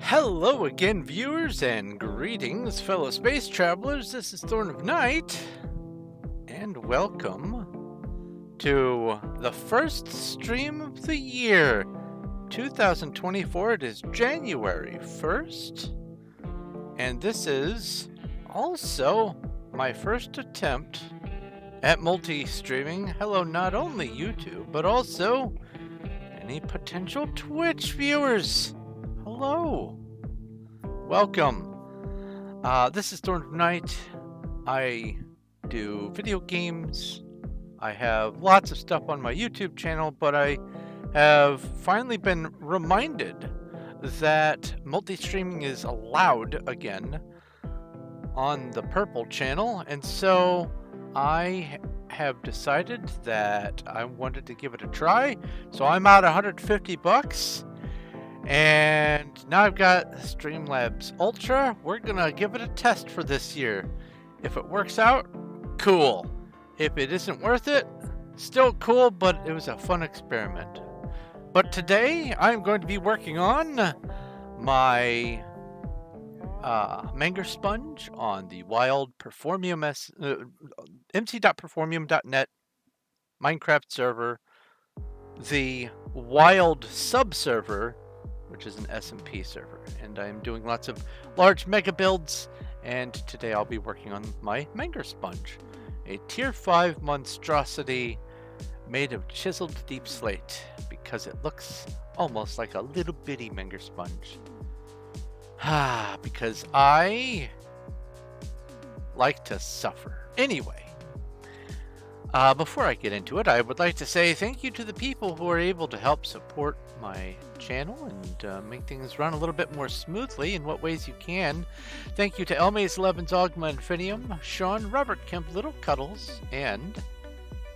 Hello again, viewers, and greetings, fellow space travelers. This is Thorn of Night, and welcome to the first stream of the year, 2024. It is January 1st, and this is also my first attempt at multi-streaming. Hello, not only YouTube, but also any potential Twitch viewers. Hello. Welcome. This is Thorn of Night. I do video games. I have lots of stuff on my YouTube channel, but I have finally been reminded that multi-streaming is allowed again on the Purple channel, and so I have decided that I wanted to give it a try. So I'm out $150. And now I've got Streamlabs Ultra. We're gonna give it a test for this year. If it works out, cool. If it isn't worth it, still cool, but it was a fun experiment. But today I'm going to be working on my Menger sponge on the wild Performium mc.performium.net Minecraft server, the wild subserver, which is an SMP server, and I'm doing lots of large mega builds, and today I'll be working on my Menger sponge, a tier 5 monstrosity made of chiseled deep slate, because it looks almost like a little bitty Menger sponge. Because I like to suffer. Anyway, before I get into it, I would like to say thank you to the people who are able to help support my channel and make things run a little bit more smoothly in what ways you can. Thank you to Elmaze, Levens, Ogma, Infinium, Sean, Robert Kemp, Little Cuddles, and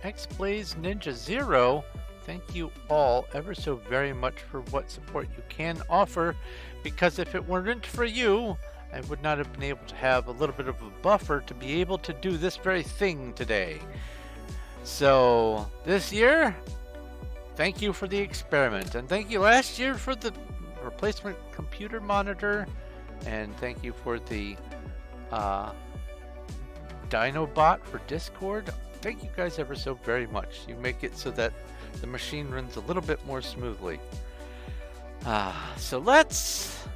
XBlaze Ninja Zero. Thank you all ever so very much for what support you can offer, because if it weren't for you, I would not have been able to have a little bit of a buffer to be able to do this very thing today. So this year, thank you for the experiment, and thank you last year for the replacement computer monitor, and thank you for the Dinobot for Discord. Thank you guys ever so very much. You make it so that the machine runs a little bit more smoothly. So let's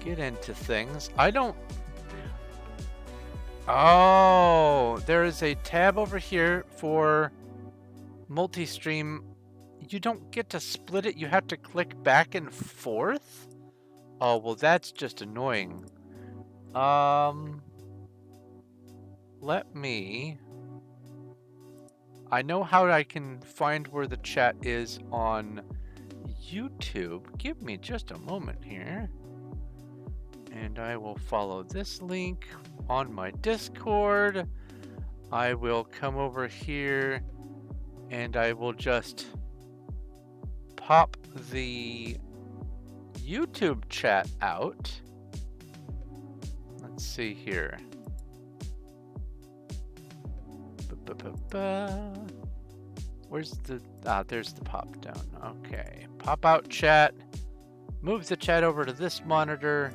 get into things. Oh, there is a tab over here for multi-stream. You don't get to split it. You have to click back and forth. Oh, well, that's just annoying. I know how I can find where the chat is on YouTube. Give me just a moment here. And I will follow this link on my Discord. I will come over here and I will just pop the YouTube chat out. Let's see here. Where's the... there's the pop down. Okay. Pop out chat. Move the chat over to this monitor.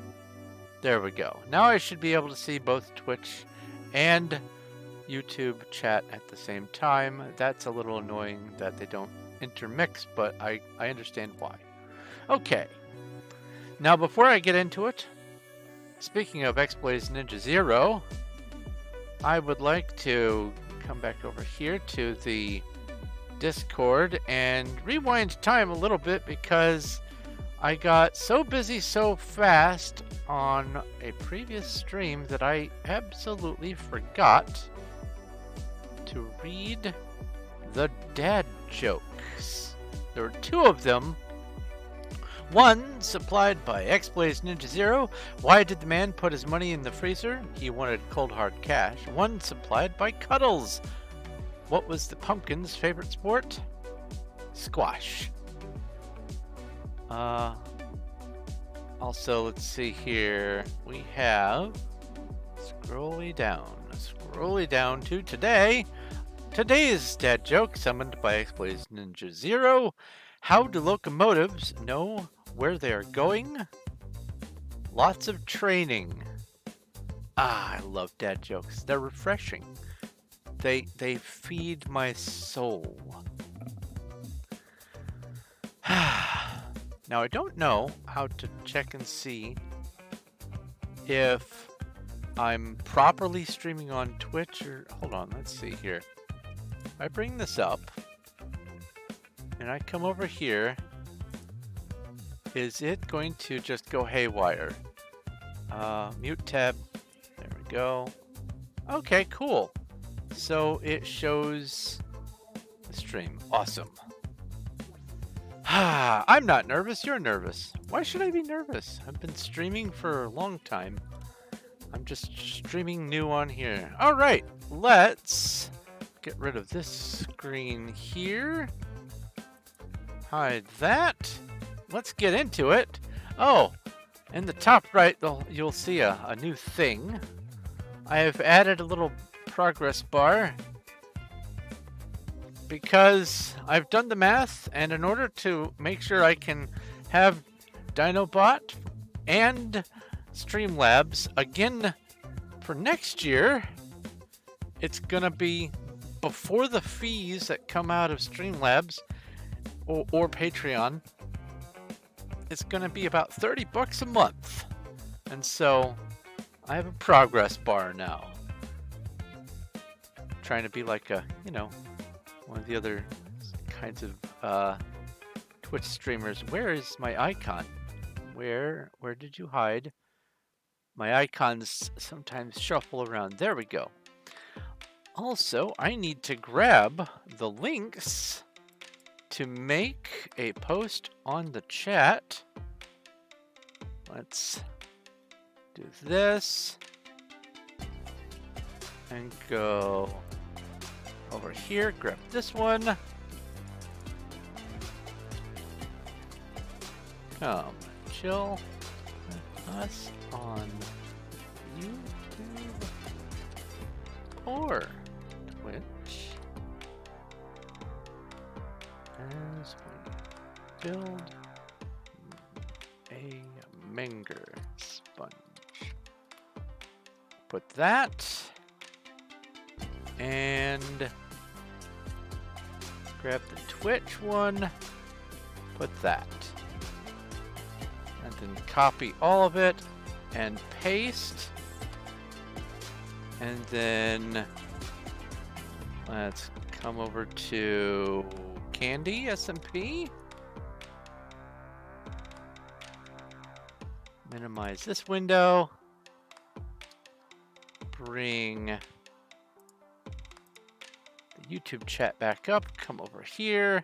There we go. Now I should be able to see both Twitch and YouTube chat at the same time. That's a little annoying that they don't intermix, but I understand why. Okay. Now before I get into it, speaking of XBlaze Ninja Zero, I would like to come back over here to the Discord and rewind time a little bit, because I got so busy so fast on a previous stream that I absolutely forgot to read the dad jokes. There were two of them. One supplied by XBlaze Ninja Zero. Why did the man put his money in the freezer? He wanted cold hard cash. One supplied by Cuddles. What was the pumpkin's favorite sport? Squash. Also, let's see here. We have scrolly down to today. Today's dad joke summoned by XBlaze Ninja Zero. How do locomotives know where they are going? Lots of training. Ah, I love dad jokes. They're refreshing. They feed my soul. Now, I don't know how to check and see if I'm properly streaming on Twitch or... Hold on, let's see here. If I bring this up and I come over here, is it going to just go haywire? Mute tab. There we go. Okay, cool. So it shows the stream. Awesome. I'm not nervous, you're nervous. Why should I be nervous? I've been streaming for a long time. I'm just streaming new on here. Alright, let's get rid of this screen here. Hide that. Let's get into it. Oh, in the top right, you'll see a new thing. I have added a little progress bar because I've done the math, and in order to make sure I can have Dinobot and Streamlabs again for next year, it's gonna be before the fees that come out of Streamlabs or Patreon. It's gonna be about $30 a month, and so I have a progress bar now. Trying to be like a, you know, one of the other kinds of Twitch streamers. Where is my icon? Where did you hide? My icons sometimes shuffle around. There we go. Also, I need to grab the links to make a post on the chat. Let's do this and go over here, grab this one. Come chill with us on YouTube or Twitch as we build a Menger sponge. Put that and grab the Twitch one, put that, and then copy all of it and paste, and then let's come over to Candy SMP, minimize this window, bring the YouTube chat back up, come over here,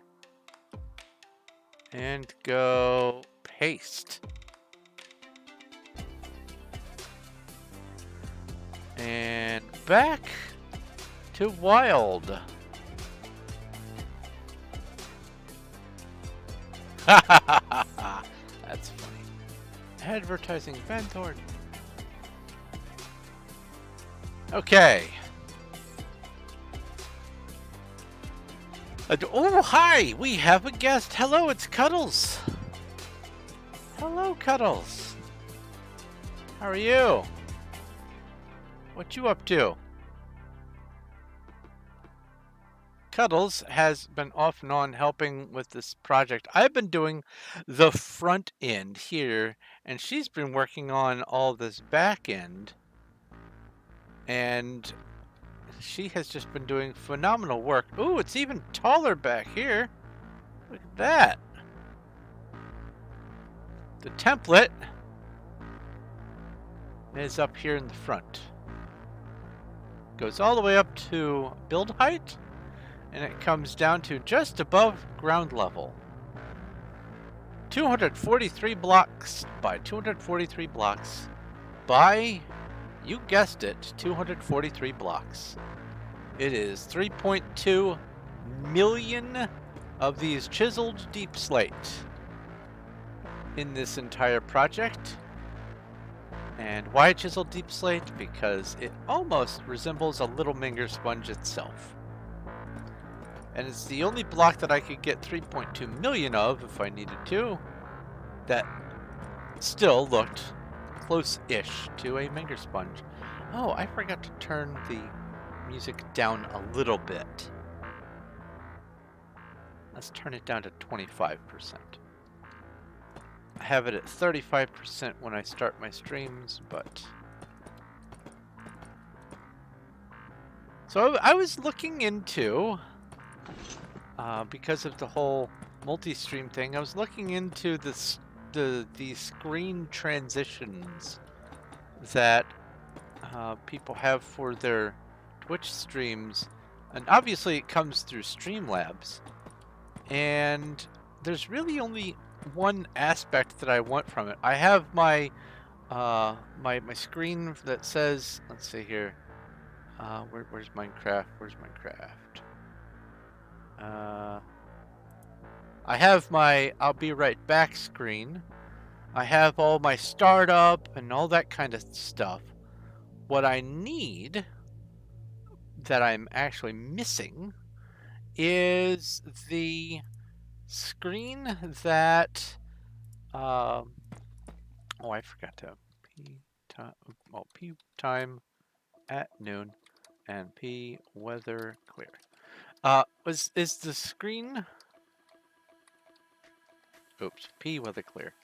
and go paste. And back to wild. That's funny. Advertising Van Thorn. Okay. Oh, hi! We have a guest. Hello, it's Cuddles. Hello, Cuddles. How are you? What you up to? Cuddles has been off and on helping with this project. I've been doing the front end here, and she's been working on all this back end. And she has just been doing phenomenal work. Ooh, it's even taller back here. Look at that. The template is up here in the front. Goes all the way up to build height, and it comes down to just above ground level. 243 blocks by 243 blocks by, you guessed it, 243 blocks. It is 3.2 million of these chiseled deep slate in this entire project. And why chiseled deep slate? Because it almost resembles a little Menger sponge itself. And it's the only block that I could get 3.2 million of if I needed to, that still looked close-ish to a Menger sponge. Oh, I forgot to turn the music down a little bit. Let's turn it down to 25%. I have it at 35% when I start my streams, but... So I was looking into, because of the whole multi-stream thing, I was looking into the screen transitions that people have for their Twitch streams, and obviously it comes through Streamlabs, and there's really only one aspect that I want from it. I have my my screen that says, let's see here, where's Minecraft? Where's Minecraft? I have my I'll be right back screen. I have all my startup and all that kind of stuff. What I need, that I'm actually missing, is the screen that oh, I forgot to P time at noon and P weather clear. Is the screen, oops, P weather clear,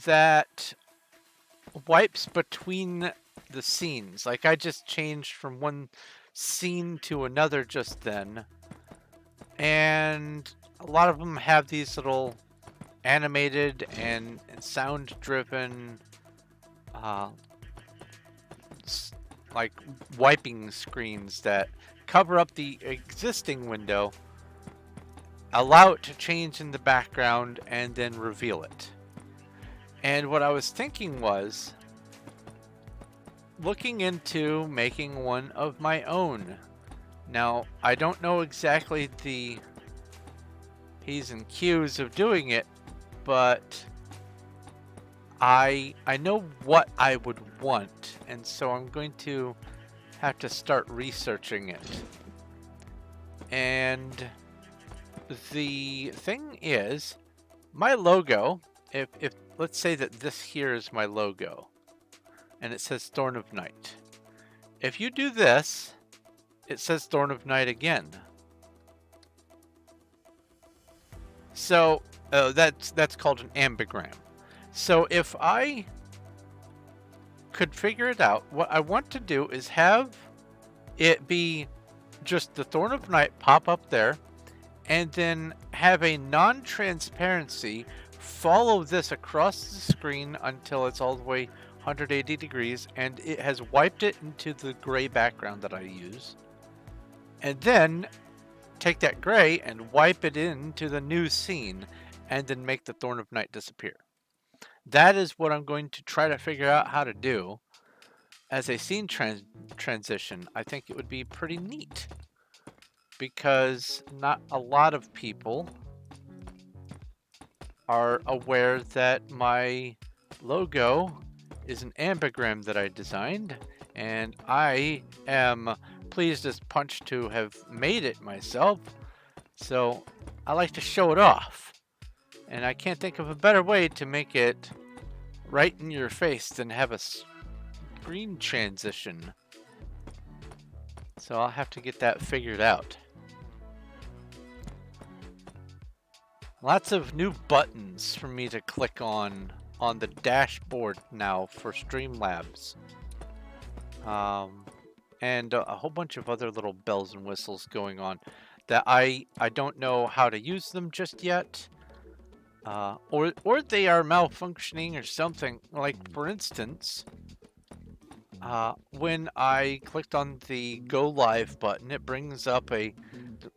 that wipes between the scenes. Like, I just changed from one scene to another just then, and a lot of them have these little animated and sound driven like wiping screens that cover up the existing window, allow it to change in the background, and then reveal it. And what I was thinking was looking into making one of my own. Now, I don't know exactly the P's and Q's of doing it, but I know what I would want, and so I'm going to have to start researching it. And the thing is, my logo, if let's say that this here is my logo, and it says Thorn of Night. If you do this, it says Thorn of Night again. So that's called an ambigram. So if I could figure it out, what I want to do is have it be just the Thorn of Night pop up there, and then have a non-transparency follow this across the screen until it's all the way 180 degrees, and it has wiped it into the gray background that I use, and then take that gray and wipe it into the new scene, and then make the Thorn of Night disappear. That is what I'm going to try to figure out how to do as a scene transition. I think it would be pretty neat, because not a lot of people are aware that my logo is an ambigram that I designed, and I am pleased as punch to have made it myself, so I like to show it off. And I can't think of a better way to make it right in your face than have a screen transition. So I'll have to get that figured out. Lots of new buttons for me to click on the dashboard now for Streamlabs. And a whole bunch of other little bells and whistles going on that I don't know how to use them just yet. Or they are malfunctioning or something. Like, for instance, when I clicked on the Go Live button, it brings up a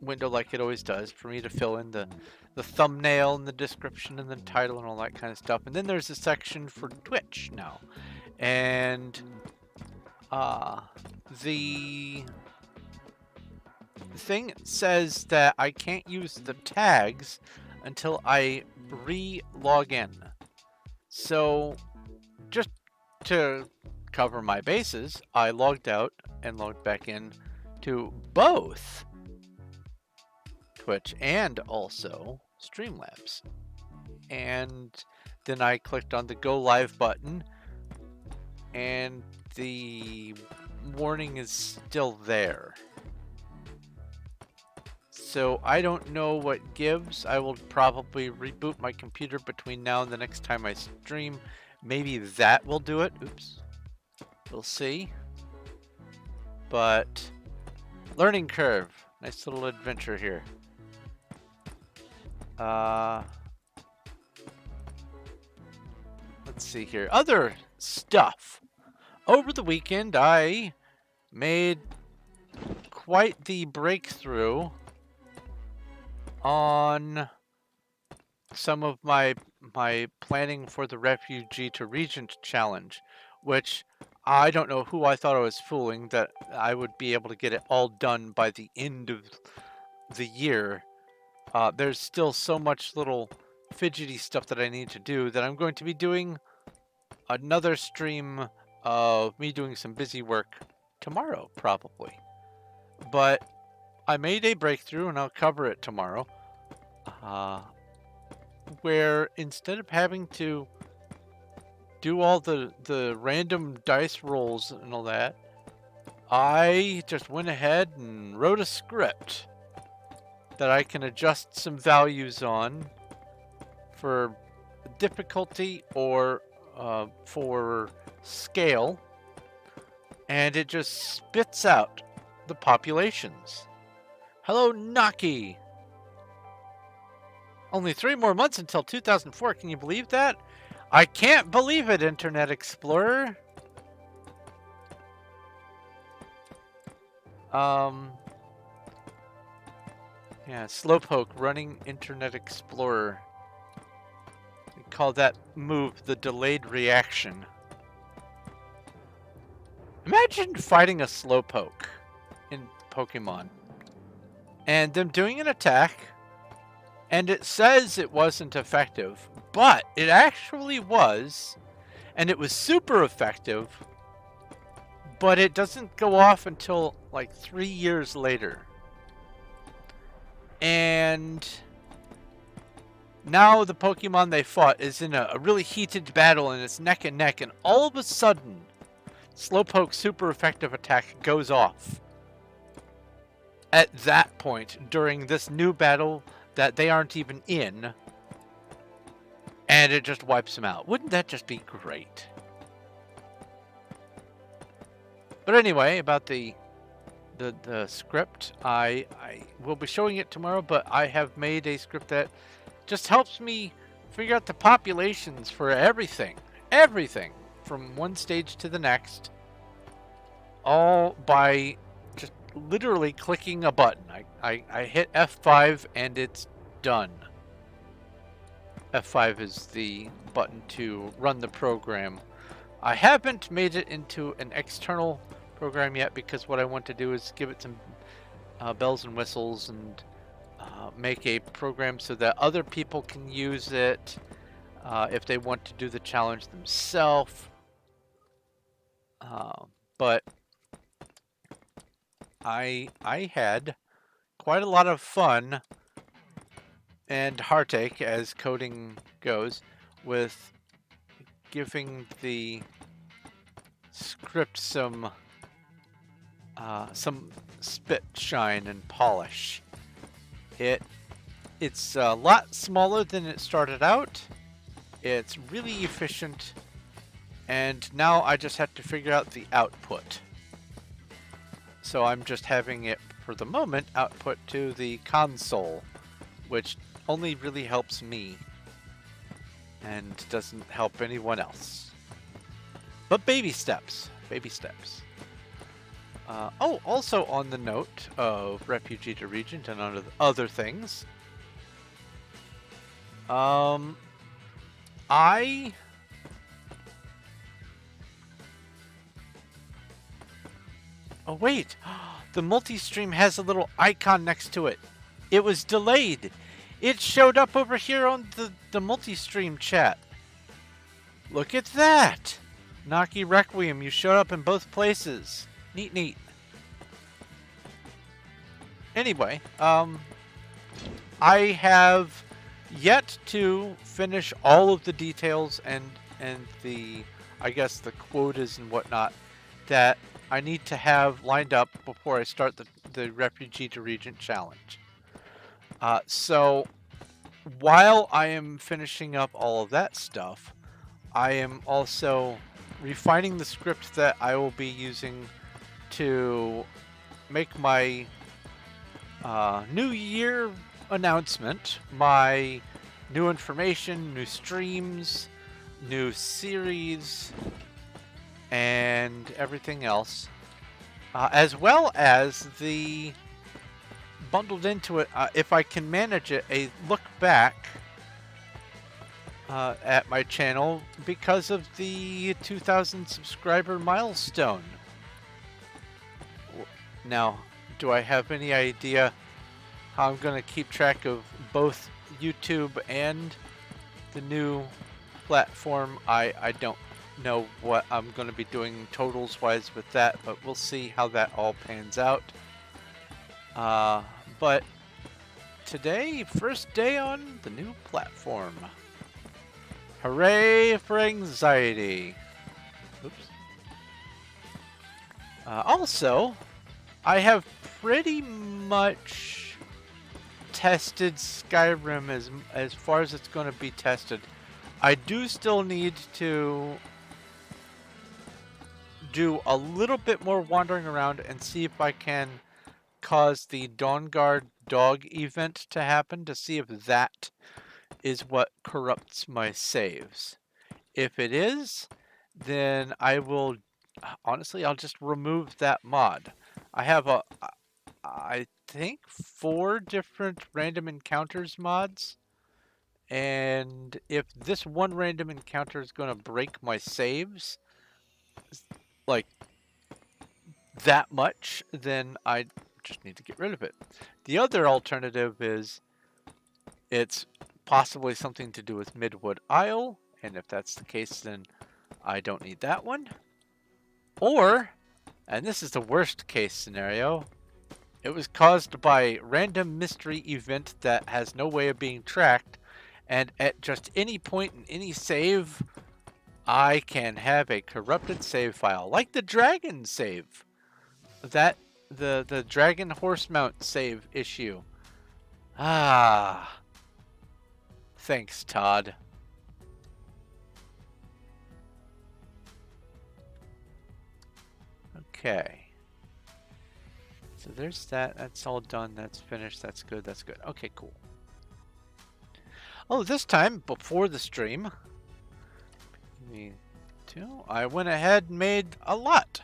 window like it always does for me to fill in the thumbnail and the description and the title and all that kind of stuff. And then there's a section for Twitch now. And the thing says that I can't use the tags until I re-log in. So just to cover my bases, I logged out and logged back in to both Twitch and also Streamlabs. And then I clicked on the Go Live button, and the warning is still there. So I don't know what gives. I will probably reboot my computer between now and the next time I stream. Maybe that will do it. Oops. We'll see. But learning curve. Nice little adventure here. Let's see here. Other stuff. Over the weekend, I made quite the breakthrough on some of my planning for the Refugee to Regent challenge, which I don't know who I thought I was fooling that I would be able to get it all done by the end of the year. There's still so much little fidgety stuff that I need to do that I'm going to be doing another stream of me doing some busy work tomorrow, probably. But I made a breakthrough, and I'll cover it tomorrow, where instead of having to do all the random dice rolls and all that, I just went ahead and wrote a script that I can adjust some values on for difficulty or for scale, and it just spits out the populations. Hello, Naki! Only 3 more months until 2004. Can you believe that? I can't believe it, Internet Explorer. Yeah, Slowpoke running Internet Explorer. We call that move the delayed reaction. Imagine fighting a Slowpoke in Pokemon and them doing an attack, and it says it wasn't effective, but it actually was, and it was super effective, but it doesn't go off until like 3 years later. And now the Pokemon they fought is in a really heated battle, and it's neck and neck, and all of a sudden Slowpoke's super effective attack goes off at that point during this new battle that they aren't even in, and it just wipes them out. Wouldn't that just be great? But anyway, about the script, I will be showing it tomorrow, but I have made a script that just helps me figure out the populations for everything from one stage to the next, all by just literally clicking a button. I hit F5 and it's done. F5 is the button to run the program. I haven't made it into an external program yet because what I want to do is give it some bells and whistles and make a program so that other people can use it if they want to do the challenge themselves. But I had quite a lot of fun and heartache, as coding goes, with giving the script some spit shine and polish. It's a lot smaller than it started out. It's really efficient, and now I just have to figure out the output. So I'm just having it, for the moment, output to the console, which only really helps me and doesn't help anyone else. But baby steps. Baby steps. Oh, also on the note of Refugee to Regent and other things, Oh wait, the multi-stream has a little icon next to it. It was delayed. It showed up over here on the multi-stream chat. Look at that! Naki Requiem, you showed up in both places. Neat, neat. Anyway, I have yet to finish all of the details and the I guess, the quotas and whatnot that I need to have lined up before I start the Refugee to Regent Challenge. So while I am finishing up all of that stuff, I am also refining the script that I will be using to make my New Year announcement, my new information, new streams, new series, and everything else, as well as the bundled into it, if I can manage it, a look back at my channel because of the 2,000 subscriber milestone. Now, do I have any idea how I'm going to keep track of both YouTube and the new platform? I don't know what I'm going to be doing totals wise with that, but we'll see how that all pans out. But today, first day on the new platform. Hooray for anxiety. Oops. Also, I have pretty much tested Skyrim as far as it's going to be tested. I do still need to do a little bit more wandering around and see if I can cause the Dawnguard dog event to happen, to see if that is what corrupts my saves. If it is, then I will, honestly, I'll just remove that mod. I have I think 4 different random encounters mods, and if this one random encounter is going to break my saves like that much, then I just need to get rid of it. The other alternative is it's possibly something to do with Midwood Isle, and if that's the case, then I don't need that one. Or, and this is the worst case scenario, it was caused by random mystery event that has no way of being tracked, and at just any point in any save, I can have a corrupted save file, like the dragon save. That the dragon horse mount save issue. Ah. Thanks, Todd. Okay. So there's that. That's all done. That's finished. That's good. That's good. Okay, cool. Oh, this time, before the stream, I went ahead and made a lot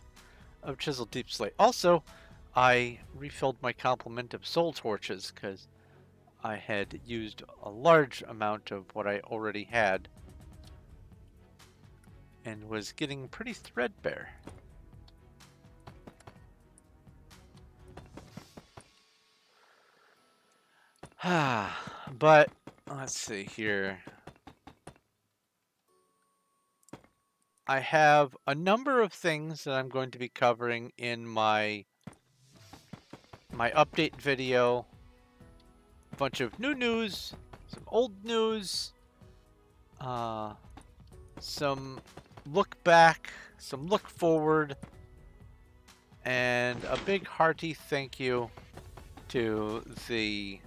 of chiseled deep slate. Also, I refilled my complement of soul torches because I had used a large amount of what I already had and was getting pretty threadbare. But let's see here. I have a number of things that I'm going to be covering in my update video. A bunch of new news, some old news, some look back, some look forward, and a big hearty thank you to the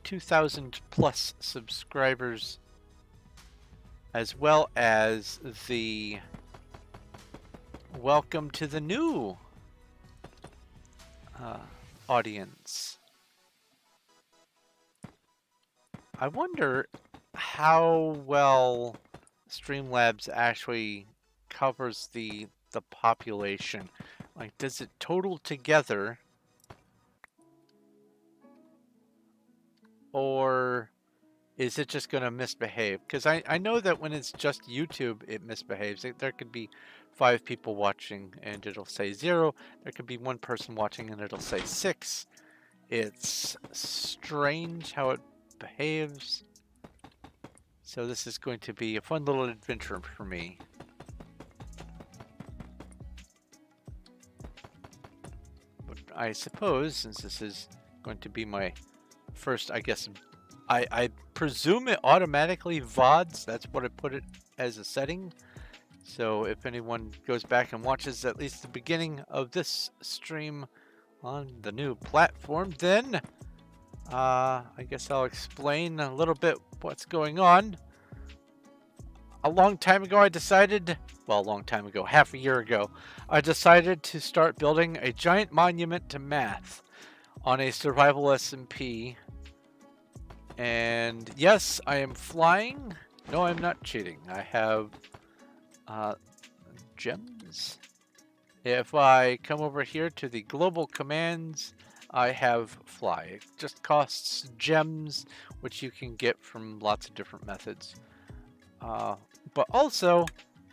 2,000 plus subscribers, as well as the welcome to the new audience. I wonder how well Streamlabs actually covers the population. Like, does it total together, or is it just going to misbehave? Because I know that when it's just YouTube, it misbehaves. There could be 5 people watching and it'll say 0. There could be 1 person watching and it'll say 6. It's strange how it behaves. So this is going to be a fun little adventure for me. But I suppose, since this is going to be my first, I guess, I presume it automatically VODs. That's what I put it as a setting. So if anyone goes back and watches at least the beginning of this stream on the new platform, then I guess I'll explain a little bit what's going on. A long time ago, I decided, well, a long time ago, half a year ago, I decided to start building a giant monument to math on a survival SMP. And yes, I am flying. No, I'm not cheating. I have gems. If I come over here to the global commands, I have fly. It just costs gems, which you can get from lots of different methods. But also,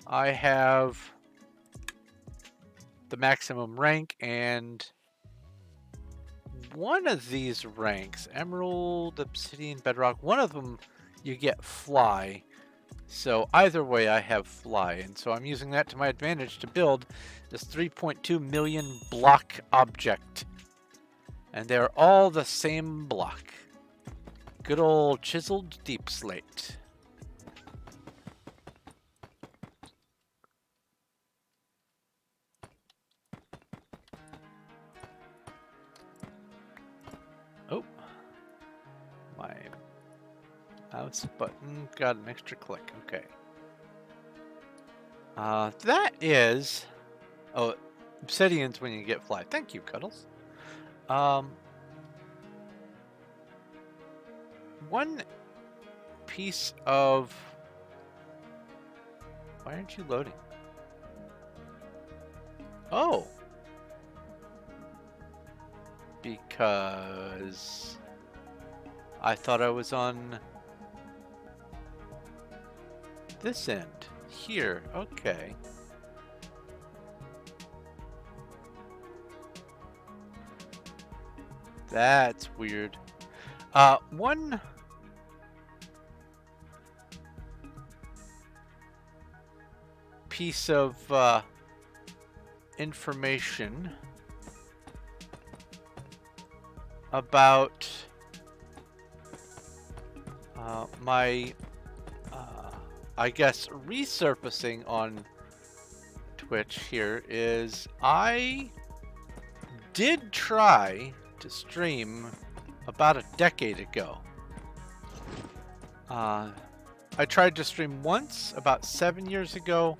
I have the maximum rank, and one of these ranks, Emerald, Obsidian, Bedrock, one of them you get fly. So either way, I have fly, and so I'm using that to my advantage to build this 3.2 million block object. And they're all the same block. Good old chiseled deep slate. Oh, my mouse button got an extra click. Okay. That is... Oh, obsidian's when you get fly. Thank you, Cuddles. One piece of... Why aren't you loading? Oh. Because I thought I was on this end. Here. Okay. That's weird. One piece of information about my, I guess, resurfacing on Twitch here is I did try to stream about a decade ago. I tried to stream once about 7 years ago,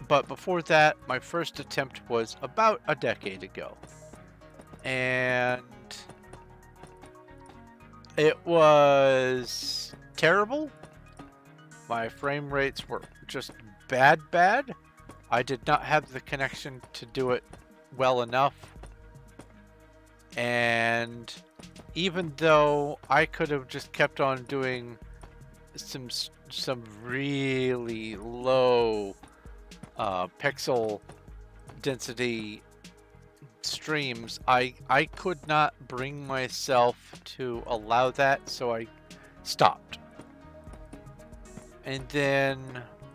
but before that, my first attempt was about a decade ago. And it was terrible. My frame rates were just bad. I did not have the connection to do it well enough. And even though I could have just kept on doing some really low pixel density streams, I could not bring myself to allow that, so I stopped. And then,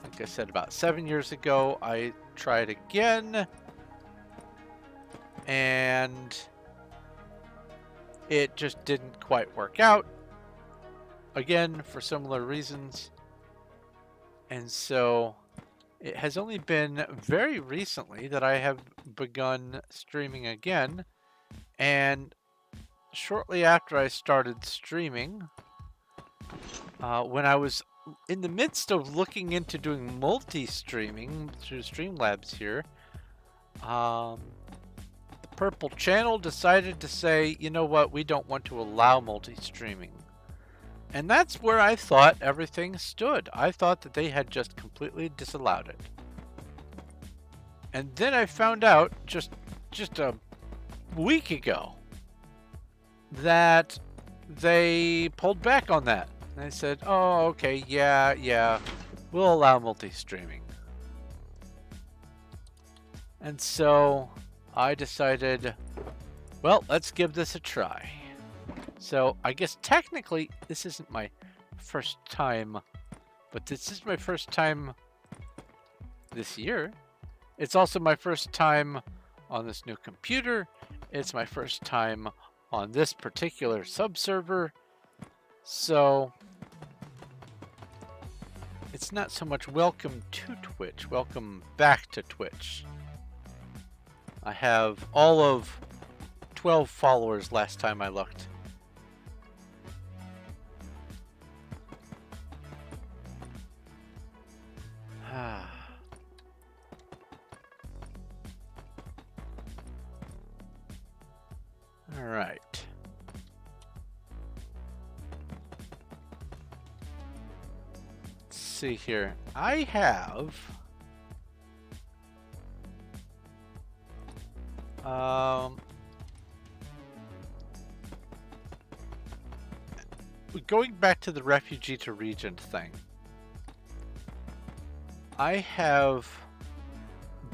like I said, about 7 years ago, I tried again, and it just didn't quite work out, again, for similar reasons. And so it has only been very recently that I have begun streaming again. And shortly after I started streaming, when I was in the midst of looking into doing multi-streaming through Streamlabs here, the Purple Channel decided to say, you know what, we don't want to allow multi-streaming. And that's where I thought everything stood. I thought that they had just completely disallowed it. And then I found out just a week ago that they pulled back on that. And they said, oh, okay, yeah, we'll allow multi-streaming. And so I decided, well, let's give this a try. So I guess technically this isn't my first time, but this is my first time this year. It's also my first time on this new computer. It's my first time on this particular subserver. So it's it's not so much welcome to Twitch, welcome back to Twitch. I have all of 12 followers last time I looked. All right. Let's see here. I have going back to the refugee to regent thing. I have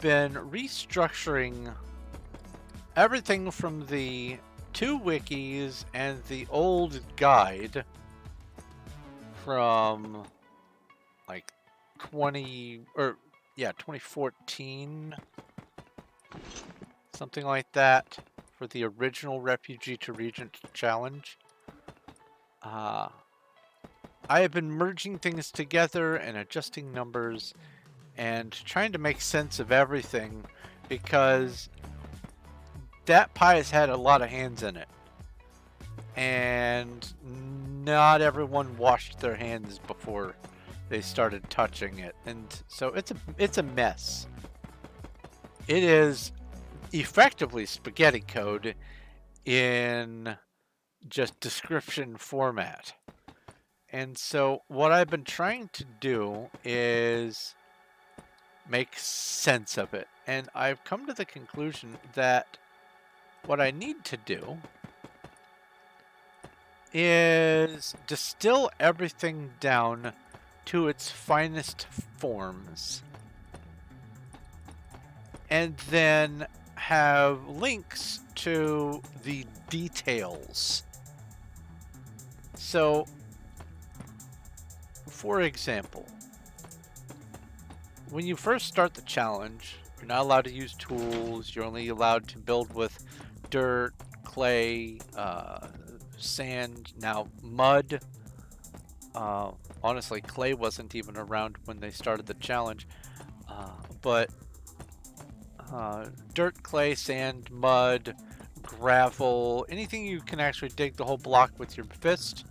been restructuring everything from the 2 wikis and the old guide from like 2014, something like that, for the original refugee to regent challenge. I have been merging things together and adjusting numbers and trying to make sense of everything, because that pie has had a lot of hands in it, and not everyone washed their hands before they started touching it, and so it's a mess. It is effectively spaghetti code in just description format. And so what I've been trying to do is make sense of it. And I've come to the conclusion that what I need to do is distill everything down to its finest forms, and then have links to the details. So, for example, when you first start the challenge, you're not allowed to use tools. You're only allowed to build with dirt, clay, sand, now mud. Honestly, clay wasn't even around when they started the challenge, but dirt, clay, sand, mud, gravel, anything you can actually dig the whole block with your fist,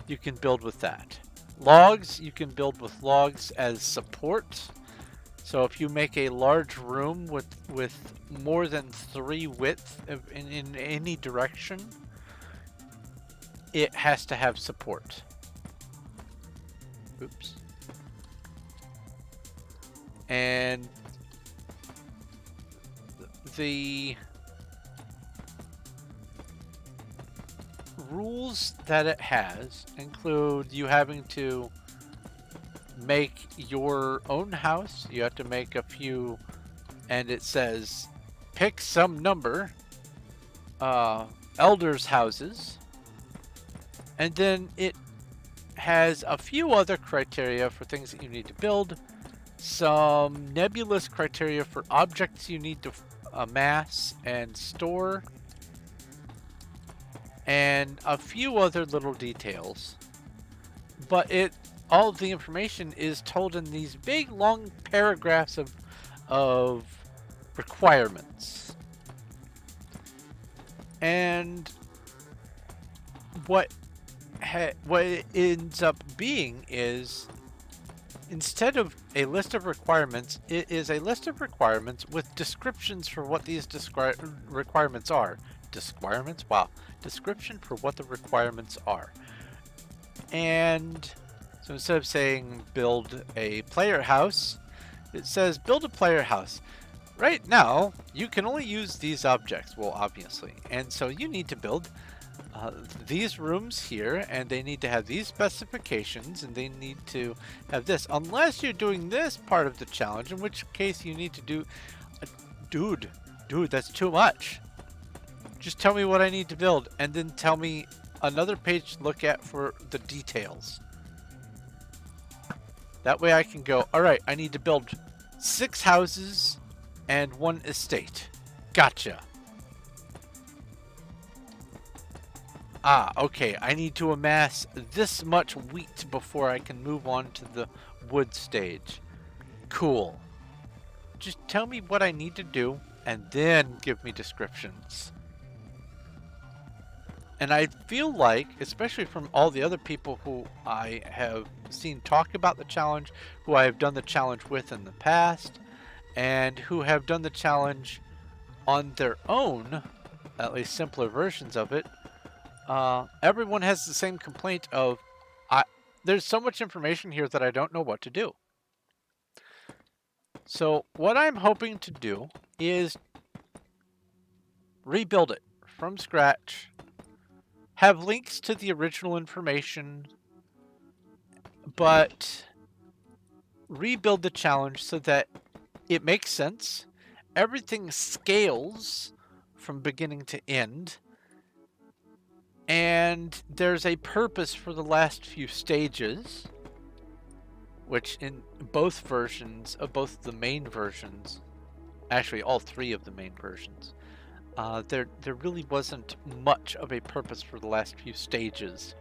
you can build with that. Logs, you can build with logs as support. So if you make a large room with more than 3 width in any direction, it has to have support. Oops. And the rules that it has include you having to make your own house. You have to make a few, and it says pick some number, elders' houses, and then it has a few other criteria for things that you need to build, some nebulous criteria for objects you need to amass and store, and a few other little details. But all of the information is told in these big long paragraphs of requirements. And what it ends up being is, instead of a list of requirements, it is a list of requirements with descriptions for what these requirements are. Wow. Description for what the requirements are. And so instead of saying build a player house, it says build a player house. Right now, you can only use these objects, well, obviously. And so you need to build these rooms here, and they need to have these specifications, and they need to have this. Unless you're doing this part of the challenge, in which case you need to do... Dude, that's too much. Just tell me what I need to build, and then tell me another page to look at for the details. That way I can go, alright, I need to build 6 houses and 1 estate. Gotcha. Ah, okay. I need to amass this much wheat before I can move on to the wood stage. Cool. Just tell me what I need to do and then give me descriptions. And I feel like, especially from all the other people who I have seen talk about the challenge, who I have done the challenge with in the past, and who have done the challenge on their own, at least simpler versions of it, everyone has the same complaint of, there's so much information here that I don't know what to do. So what I'm hoping to do is rebuild it from scratch, have links to the original information, but rebuild the challenge so that it makes sense, everything scales from beginning to end, and there's a purpose for the last few stages, which in both versions of both the main versions, actually all three of the main versions, there really wasn't much of a purpose for the last few stages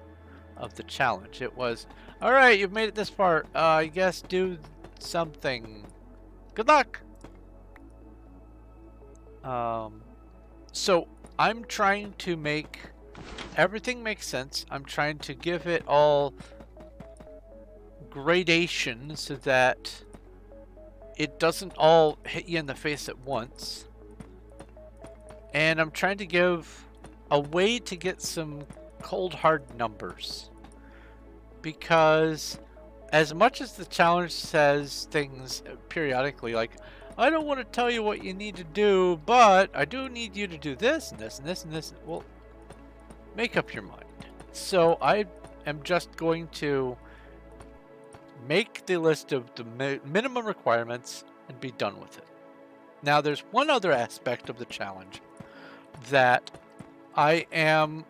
of the challenge. It was, all right, you've made it this far. I guess do something. Good luck. So I'm trying to make everything make sense. I'm trying to give it all gradation so that it doesn't all hit you in the face at once. And I'm trying to give a way to get some cold hard numbers, because as much as the challenge says things periodically like, I don't want to tell you what you need to do, but I do need you to do this and this and this and this. Well, make up your mind. So I am just going to make the list of the minimum requirements and be done with it. Now there's one other aspect of the challenge that I am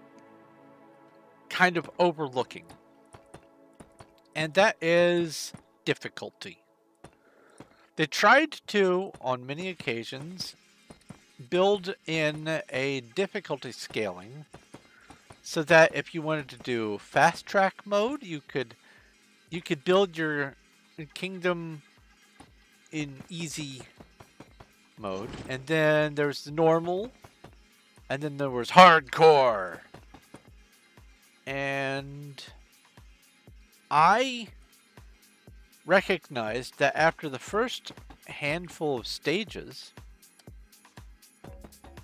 kind of overlooking, and that is difficulty. They tried to, on many occasions, build in a difficulty scaling so that if you wanted to do fast track mode, you could build your kingdom in easy mode, and then there's the normal, and then there was hardcore. And I recognized that after the first handful of stages,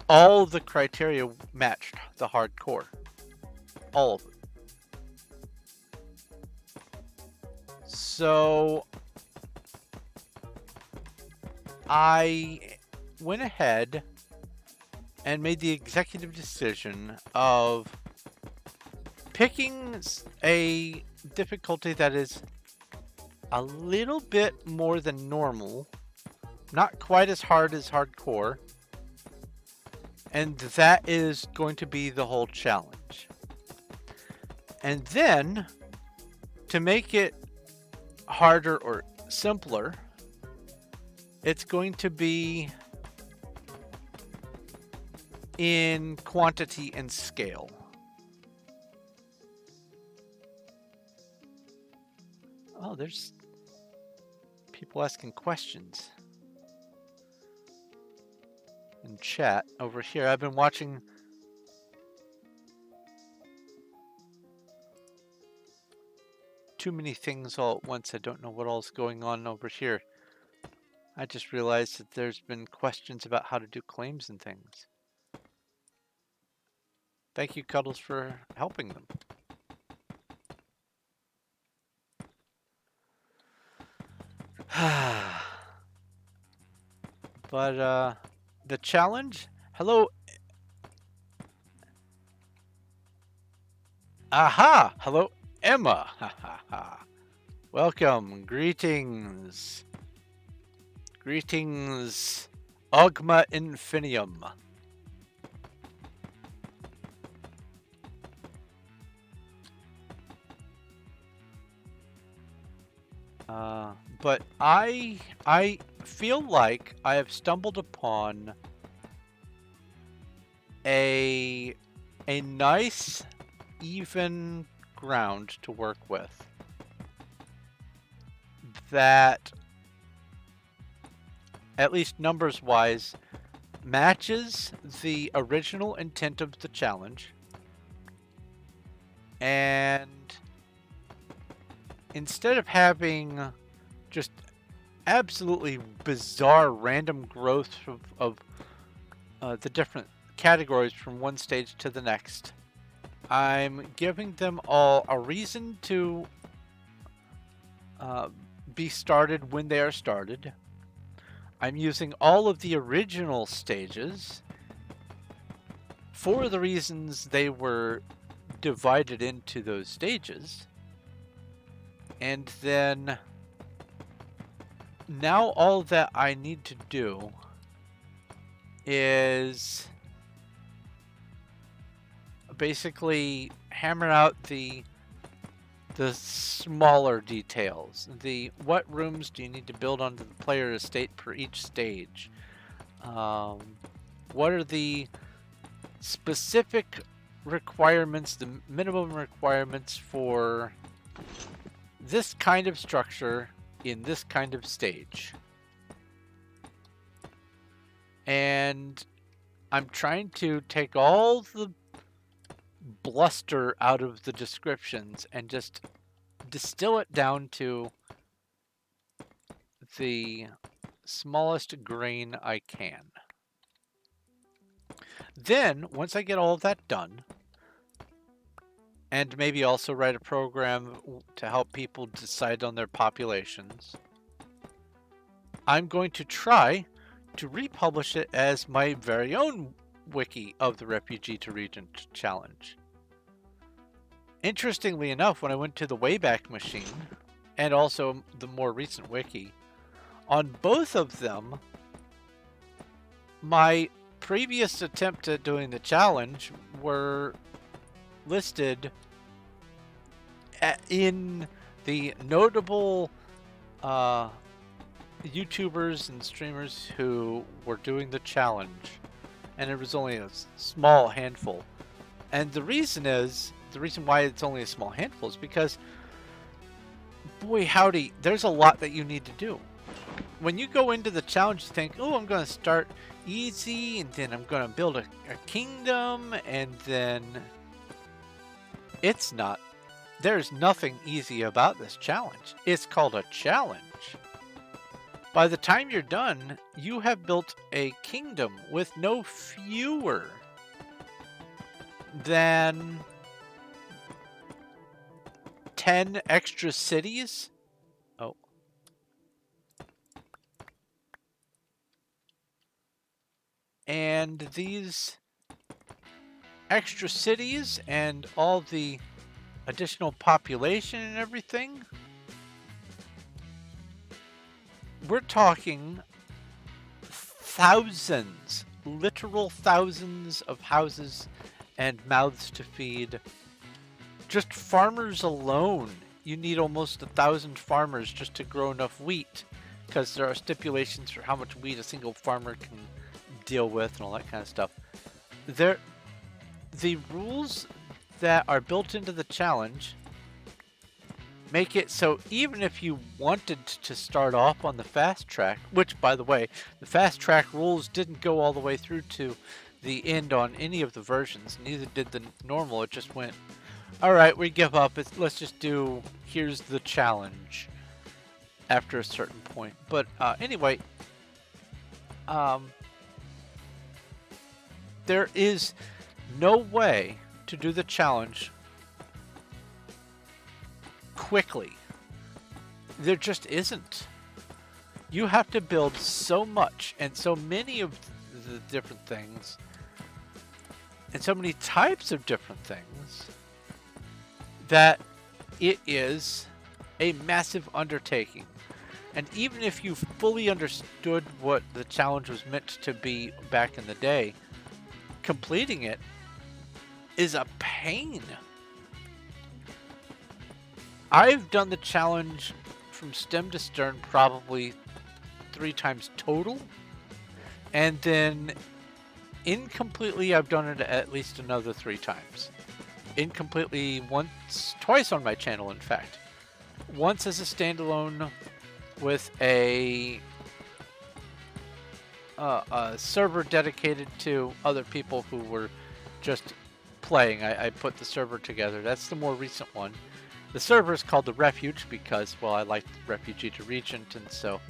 all of the criteria matched the hardcore. All of it. So I went ahead and made the executive decision of picking a difficulty that is a little bit more than normal, not quite as hard as hardcore, and that is going to be the whole challenge. And then, to make it harder or simpler, it's going to be in quantity and scale. Oh, there's people asking questions in chat over here. I've been watching too many things all at once. I don't know what all's going on over here. I just realized that there's been questions about how to do claims and things. Thank you, Cuddles, for helping them. But the challenge? Hello. Aha! Hello, Emma. Welcome. Greetings. Greetings, Ogma Infinium. But I feel like I have stumbled upon a nice even ground to work with that, at least numbers-wise, matches the original intent of the challenge, and instead of having just absolutely bizarre random growth of the different categories from one stage to the next, I'm giving them all a reason to be started when they are started. I'm using all of the original stages for the reasons they were divided into those stages. And then now all that I need to do is basically hammer out the smaller details. What rooms do you need to build onto the player estate per each stage? What are the specific requirements, the minimum requirements for this kind of structure in this kind of stage? And I'm trying to take all the bluster out of the descriptions and just distill it down to the smallest grain I can. Then, once I get all of that done, and maybe also write a program to help people decide on their populations, I'm going to try to republish it as my very own wiki of the Refugee to Regent Challenge. Interestingly enough, when I went to the Wayback Machine, and also the more recent wiki, on both of them, my previous attempt at doing the challenge were listed in the notable YouTubers and streamers who were doing the challenge, and it was only a small handful. And the reason why it's only a small handful is because, boy howdy, there's a lot that you need to do. When you go into the challenge, you think, oh, I'm going to start easy, and then I'm going to build a kingdom, and then it's not. There's nothing easy about this challenge. It's called a challenge. By the time you're done, you have built a kingdom with no fewer than 10 extra cities. Oh. And these extra cities and all the additional population and everything, we're talking thousands, literal thousands of houses and mouths to feed. Just farmers alone, you need almost 1,000 farmers just to grow enough wheat, because there are stipulations for how much wheat a single farmer can deal with and all that kind of stuff. The rules that are built into the challenge make it so even if you wanted to start off on the fast track, which, by the way, the fast track rules didn't go all the way through to the end on any of the versions, neither did the normal. It just went, alright, we give up, let's just do, here's the challenge after a certain point. But anyway, there is no way to do the challenge quickly. There just isn't. You have to build so much and so many of the different things and so many types of different things that it is a massive undertaking. And even if you fully understood what the challenge was meant to be back in the day, completing it is a pain. I've done the challenge from stem to stern probably 3 times total, and then incompletely I've done it at least another 3 times. incompletely twice on my channel, in fact. Once as a standalone with a server dedicated to other people who were just playing. I put the server together. That's the more recent one. The server is called the Refuge because, well, I like Refugee to Regent, and so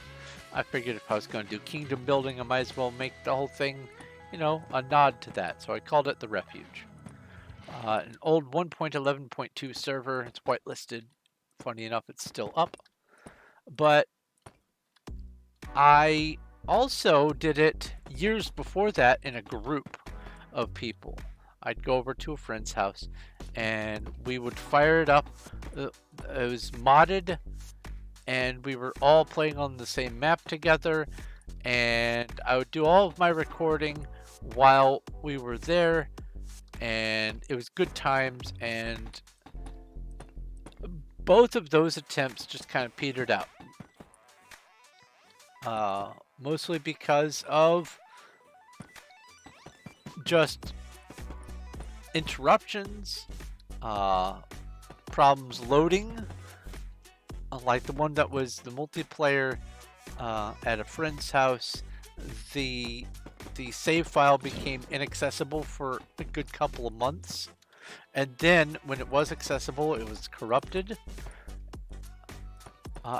I figured if I was going to do kingdom building, I might as well make the whole thing, you know, a nod to that. So I called it the Refuge. An old 1.11.2 server. It's whitelisted. Funny enough, it's still up. But I also did it years before that in a group of people. I'd go over to a friend's house and we would fire it up. It was modded and we were all playing on the same map together, and I would do all of my recording while we were there, and it was good times. And both of those attempts just kind of petered out. Mostly because of just interruptions, problems loading, like the one that was the multiplayer at a friend's house. The save file became inaccessible for a good couple of months, and then when it was accessible, it was corrupted.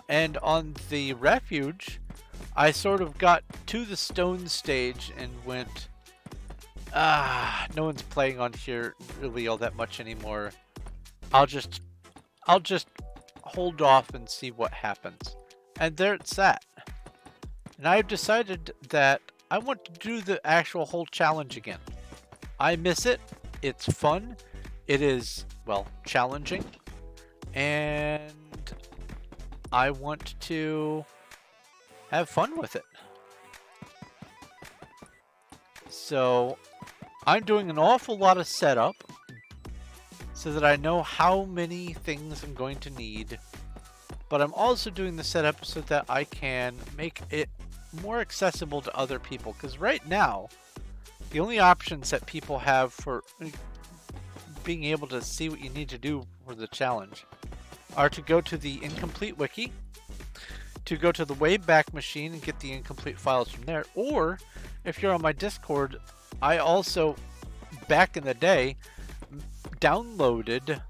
And on the Refuge, I sort of got to the stone stage and went, no one's playing on here really all that much anymore. I'll just hold off and see what happens. And there it's at. And I've decided that I want to do the actual whole challenge again. I miss it. It's fun. It is, well, challenging. And I want to have fun with it. So I'm doing an awful lot of setup so that I know how many things I'm going to need, but I'm also doing the setup so that I can make it more accessible to other people, because right now the only options that people have for being able to see what you need to do for the challenge are to go to the incomplete wiki, to go to the Wayback Machine and get the incomplete files from there, or if you're on my Discord, I also, back in the day, downloaded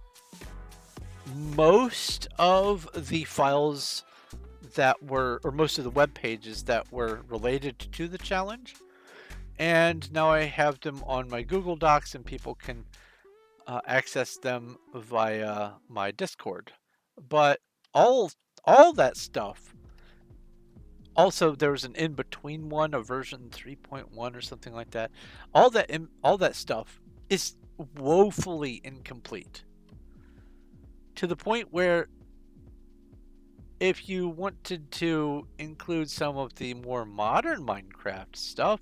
most of the files that were, or most of the web pages that were related to the challenge, and now I have them on my Google Docs and people can access them via my Discord. But all that stuff, also there was an in-between one, a version 3.1 or something like that. All that stuff is woefully incomplete, to the point where if you wanted to include some of the more modern Minecraft stuff,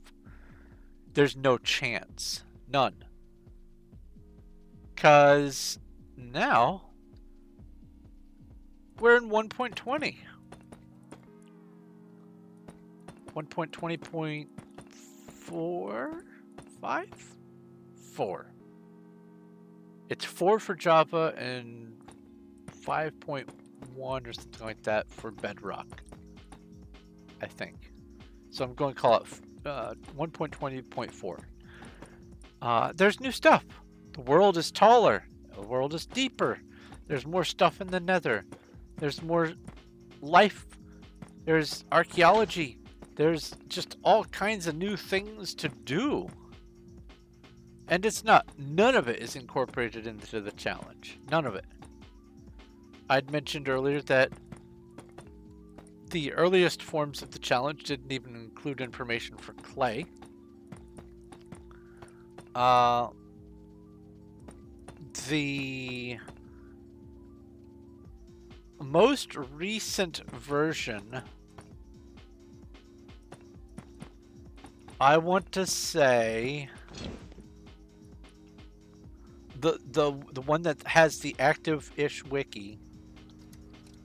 there's no chance. None. Because now we're in 1.20. 1.20.4? 5? 4. It's 4 for Java and 5.1 or something like that for Bedrock, I think. So I'm going to call it 1.20.4. There's new stuff. The world is taller. The world is deeper. There's more stuff in the Nether. There's more life. There's archaeology. There's just all kinds of new things to do. And it's not, none of it is incorporated into the challenge. None of it. I'd mentioned earlier that the earliest forms of the challenge didn't even include information for clay. The most recent version, I want to say, the one that has the active-ish wiki,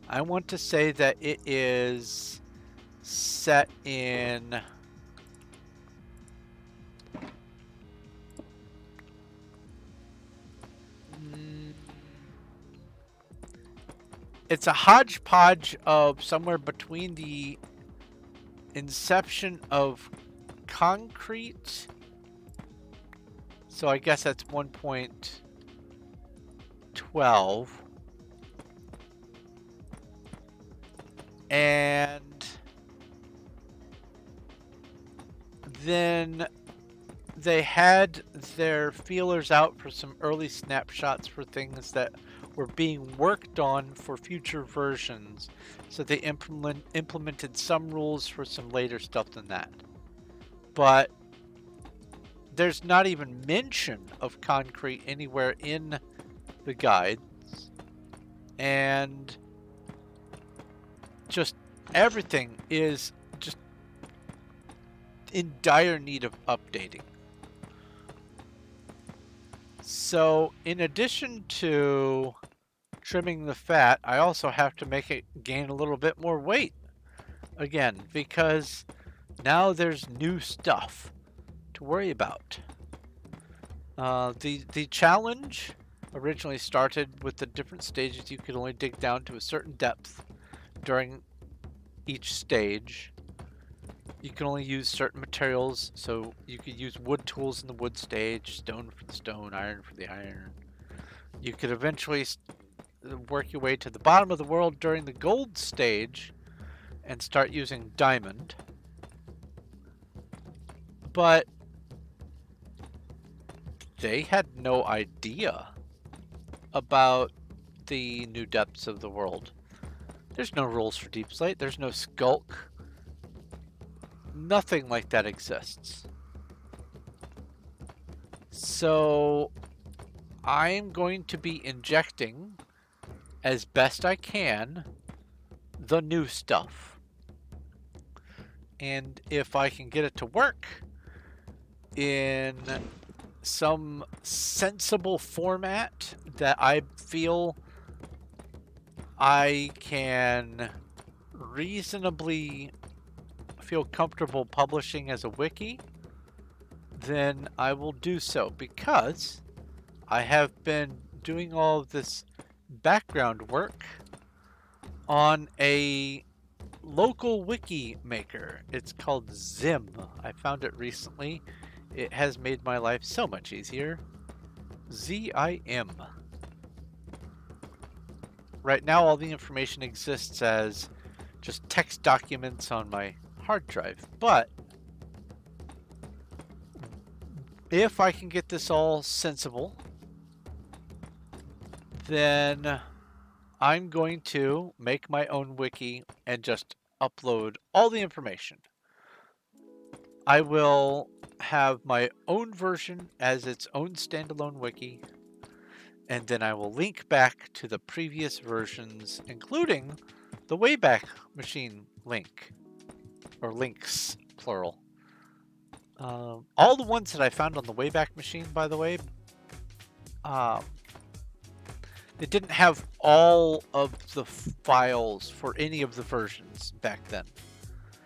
I want to say that it is set in it's a hodgepodge of somewhere between the inception of concrete. So I guess that's 1.12. And then they had their feelers out for some early snapshots for things that were being worked on for future versions. So they implemented some rules for some later stuff than that. But there's not even mention of concrete anywhere in the guides. And just everything is just in dire need of updating. So in addition to trimming the fat, I also have to make it gain a little bit more weight again, because now there's new stuff to worry about. The challenge originally started with the different stages. You could only dig down to a certain depth during each stage. You can only use certain materials, so you could use wood tools in the wood stage, stone for the stone, iron for the iron. You could eventually work your way to the bottom of the world during the gold stage and start using diamond. But they had no idea about the new depths of the world. There's no rules for deep slate. There's no skulk. Nothing like that exists. So I'm going to be injecting, as best I can, the new stuff. And if I can get it to work in some sensible format that I feel I can reasonably feel comfortable publishing as a wiki, then I will do so, because I have been doing all of this background work on a local wiki maker. It's called Zim. I found it recently. It has made my life so much easier. ZIM. Right now all the information exists as just text documents on my hard drive, but if I can get this all sensible, then I'm going to make my own wiki and just upload all the information. I will have my own version as its own standalone wiki, and then I will link back to the previous versions, including the Wayback Machine link, or links, plural. All the ones that I found on the Wayback Machine, by the way, they didn't have all of the files for any of the versions back then.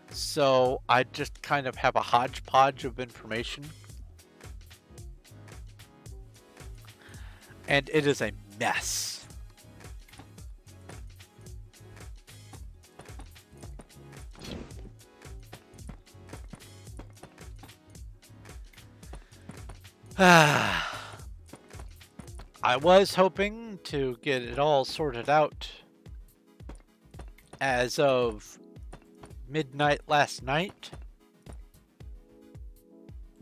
So I just kind of have a hodgepodge of information. And it is a mess. I was hoping to get it all sorted out as of midnight last night,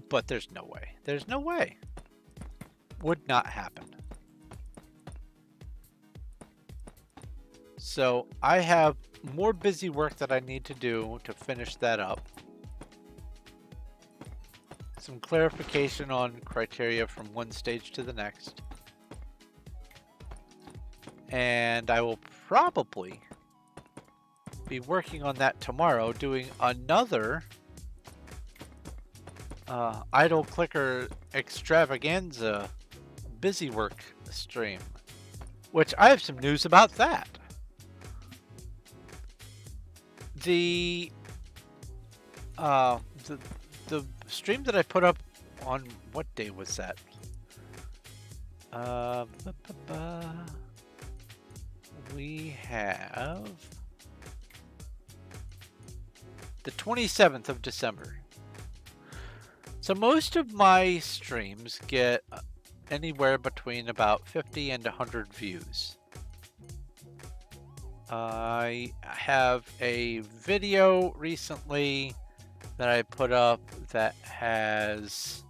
but there's no way. There's no way. Would not happen. So I have more busy work that I need to do to finish that up. Some clarification on criteria from one stage to the next. And I will probably be working on that tomorrow, doing another idle clicker extravaganza busy work stream, which I have some news about that. The stream that I put up on, what day was that? we have the 27th of December. So most of my streams get anywhere between about 50 and 100 views. I have a video recently that I put up that has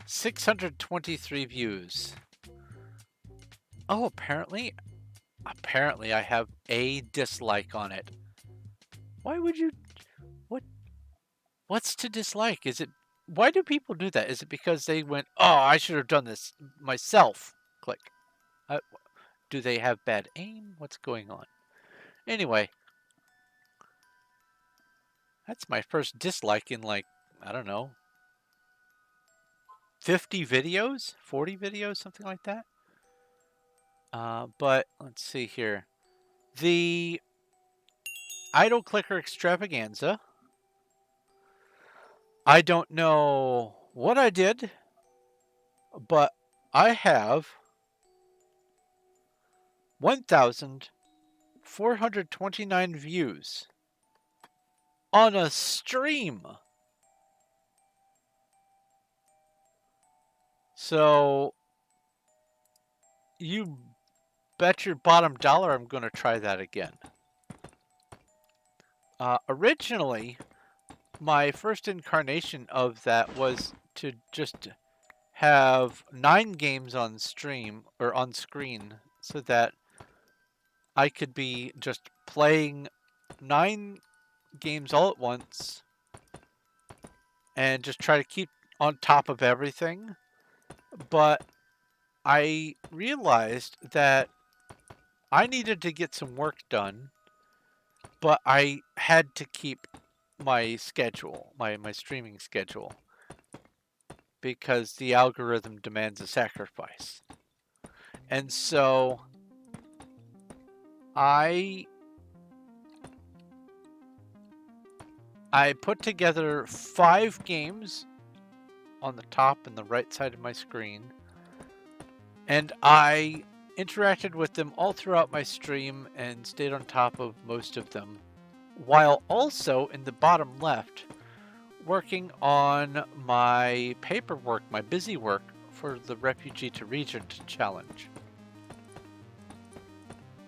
623 views. Oh, apparently I have a dislike on it. Why would you? What's to dislike? Is it? Why do people do that? Is it because they went, oh, I should have done this myself? Click. Do they have bad aim? What's going on? Anyway, that's my first dislike in like, I don't know, 50 videos, 40 videos, something like that. But let's see here. The idle clicker extravaganza. I don't know what I did, but I have 1,429 views on a stream. So you bet your bottom dollar I'm going to try that again. Originally, my first incarnation of that was to just have 9 games on stream or on screen so that I could be just playing 9 games all at once and just try to keep on top of everything. But I realized that I needed to get some work done, but I had to keep my schedule, my streaming schedule, because the algorithm demands a sacrifice. And so I put together 5 games on the top and the right side of my screen, and I interacted with them all throughout my stream and stayed on top of most of them, while also in the bottom left working on my paperwork, my busy work for the Refugee to Regent challenge.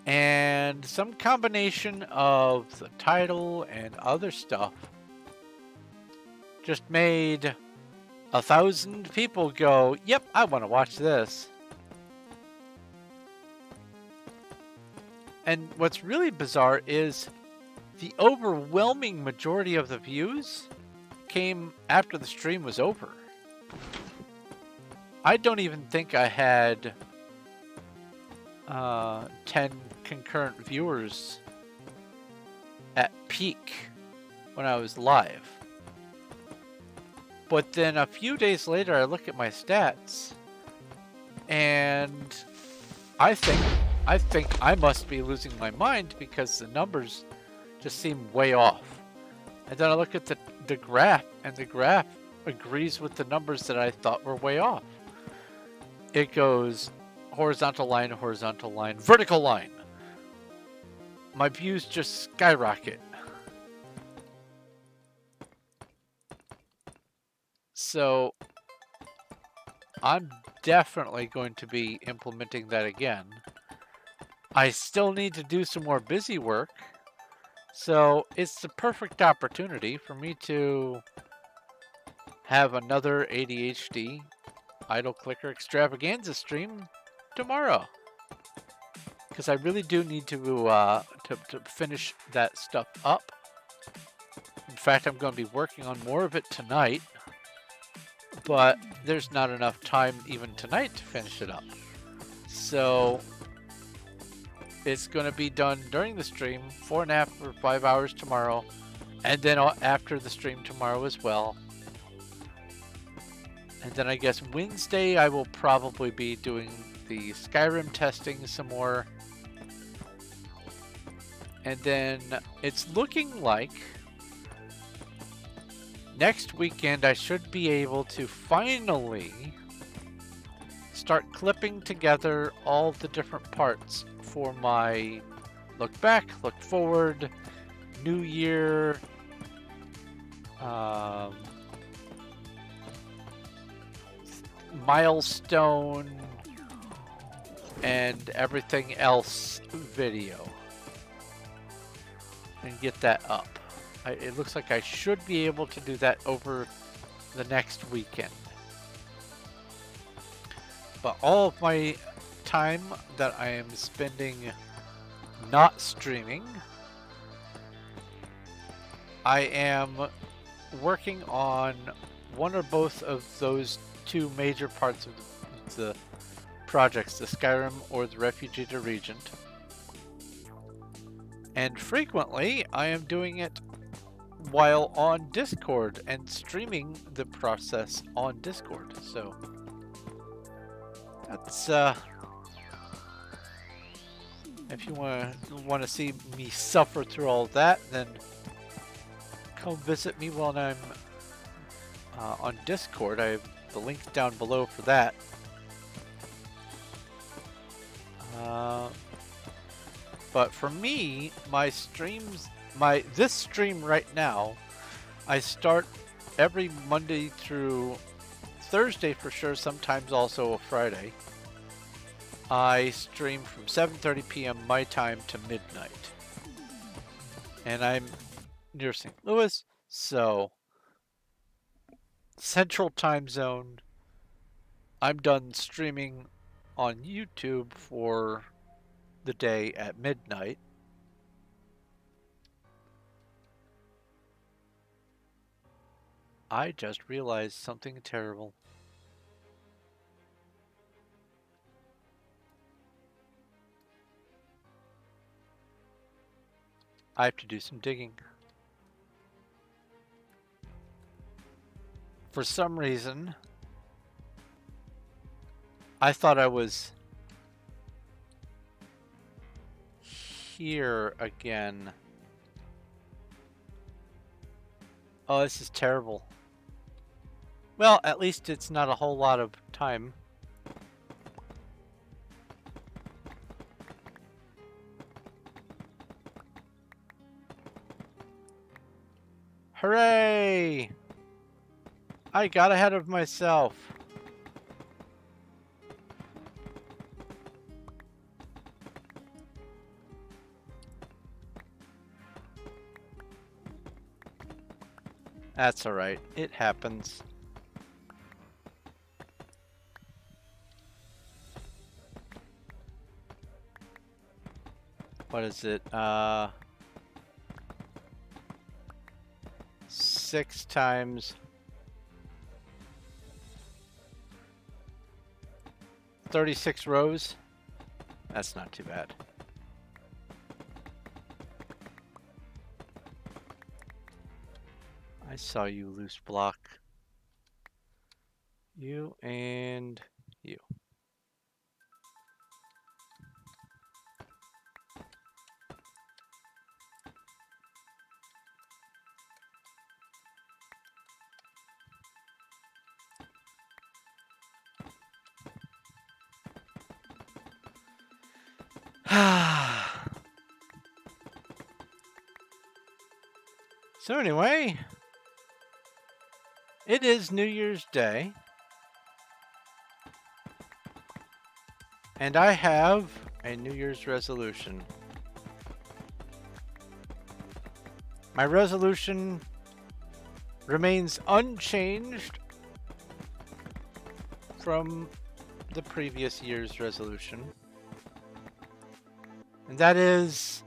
And some combination of the title and other stuff just made 1,000 people go, yep, I want to watch this. And what's really bizarre is the overwhelming majority of the views came after the stream was over. I don't even think I had 10 concurrent viewers at peak when I was live. But then a few days later, I look at my stats, and I think I must be losing my mind because the numbers just seem way off. And then I look at the graph, and the graph agrees with the numbers that I thought were way off. It goes horizontal line, vertical line. My views just skyrocket. So I'm definitely going to be implementing that again. I still need to do some more busy work. So it's the perfect opportunity for me to have another ADHD idle clicker extravaganza stream tomorrow. Because I really do need to finish that stuff up. In fact, I'm going to be working on more of it tonight. But there's not enough time even tonight to finish it up. So it's going to be done during the stream, 4.5 or 5 hours tomorrow, and then after the stream tomorrow as well. And then I guess Wednesday I will probably be doing the Skyrim testing some more. And then it's looking like next weekend I should be able to finally start clipping together all the different parts for my look back, look forward, New Year, milestone, and everything else video, and get that up. It looks like I should be able to do that over the next weekend. But all of my time that I am spending not streaming, I am working on one or both of those two major parts of the projects, the Skyrim or the Refugee to Regent. And frequently I am doing it while on Discord and streaming the process on Discord. So that's if you want to see me suffer through all that, then come visit me while I'm on Discord. I have the link down below for that. But for me, my streams, this stream right now, I start every Monday through Thursday for sure, sometimes also a Friday. I stream from 7:30 p.m. my time to midnight. And I'm near St. Louis, so Central Time Zone. I'm done streaming on YouTube for the day at midnight. I just realized something terrible. I have to do some digging. For some reason, I thought I was here again. Oh, this is terrible. Well, at least it's not a whole lot of time. Hooray! I got ahead of myself. That's alright. It happens. What is it? 6 times 36 rows. That's not too bad. I saw you, loose block. You and you. So anyway, it is New Year's Day, and I have a New Year's resolution. My resolution remains unchanged from the previous year's resolution, and that is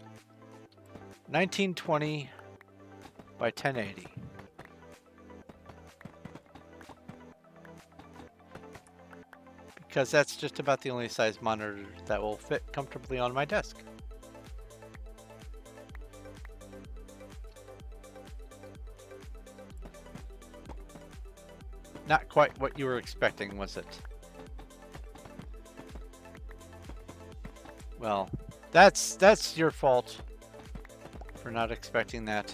1920 by 1080. Because that's just about the only size monitor that will fit comfortably on my desk. Not quite what you were expecting, was it? Well, that's your fault for not expecting that.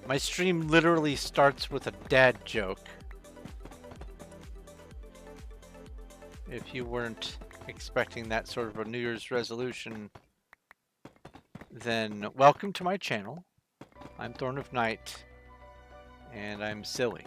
My stream literally starts with a dad joke. If you weren't expecting that sort of a New Year's resolution, then welcome to my channel. I'm Thorn of Night, and I'm silly.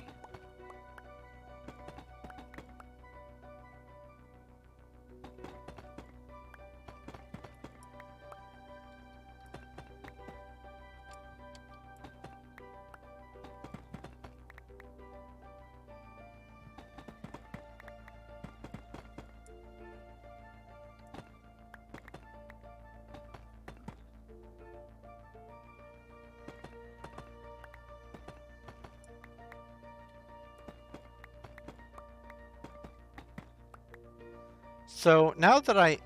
So now that I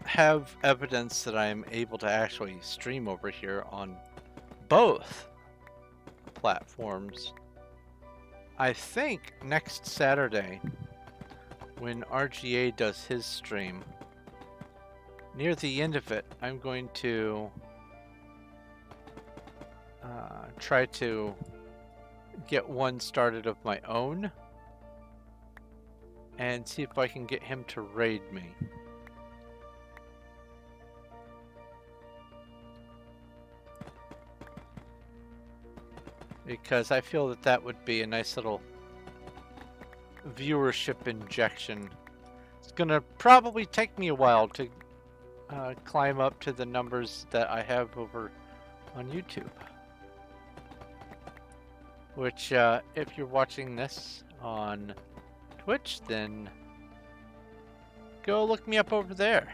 have evidence that I'm able to actually stream over here on both platforms, I think next Saturday when RGA does his stream, near the end of it, I'm going to try to get one started of my own and see if I can get him to raid me. Because I feel that that would be a nice little viewership injection. It's gonna probably take me a while to climb up to the numbers that I have over on YouTube. Which, if you're watching this on Twitch, then go look me up over there.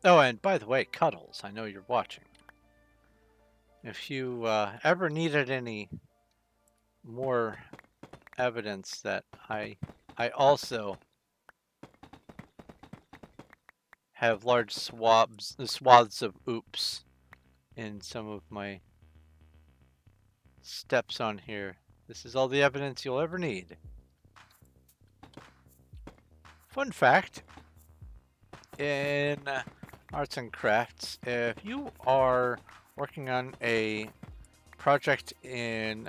Oh, and by the way, Cuddles, I know you're watching. If you ever needed any more evidence that I also have large swaths of oops in some of my steps on here, this is all the evidence you'll ever need. Fun fact, in arts and crafts, if you are working on a project in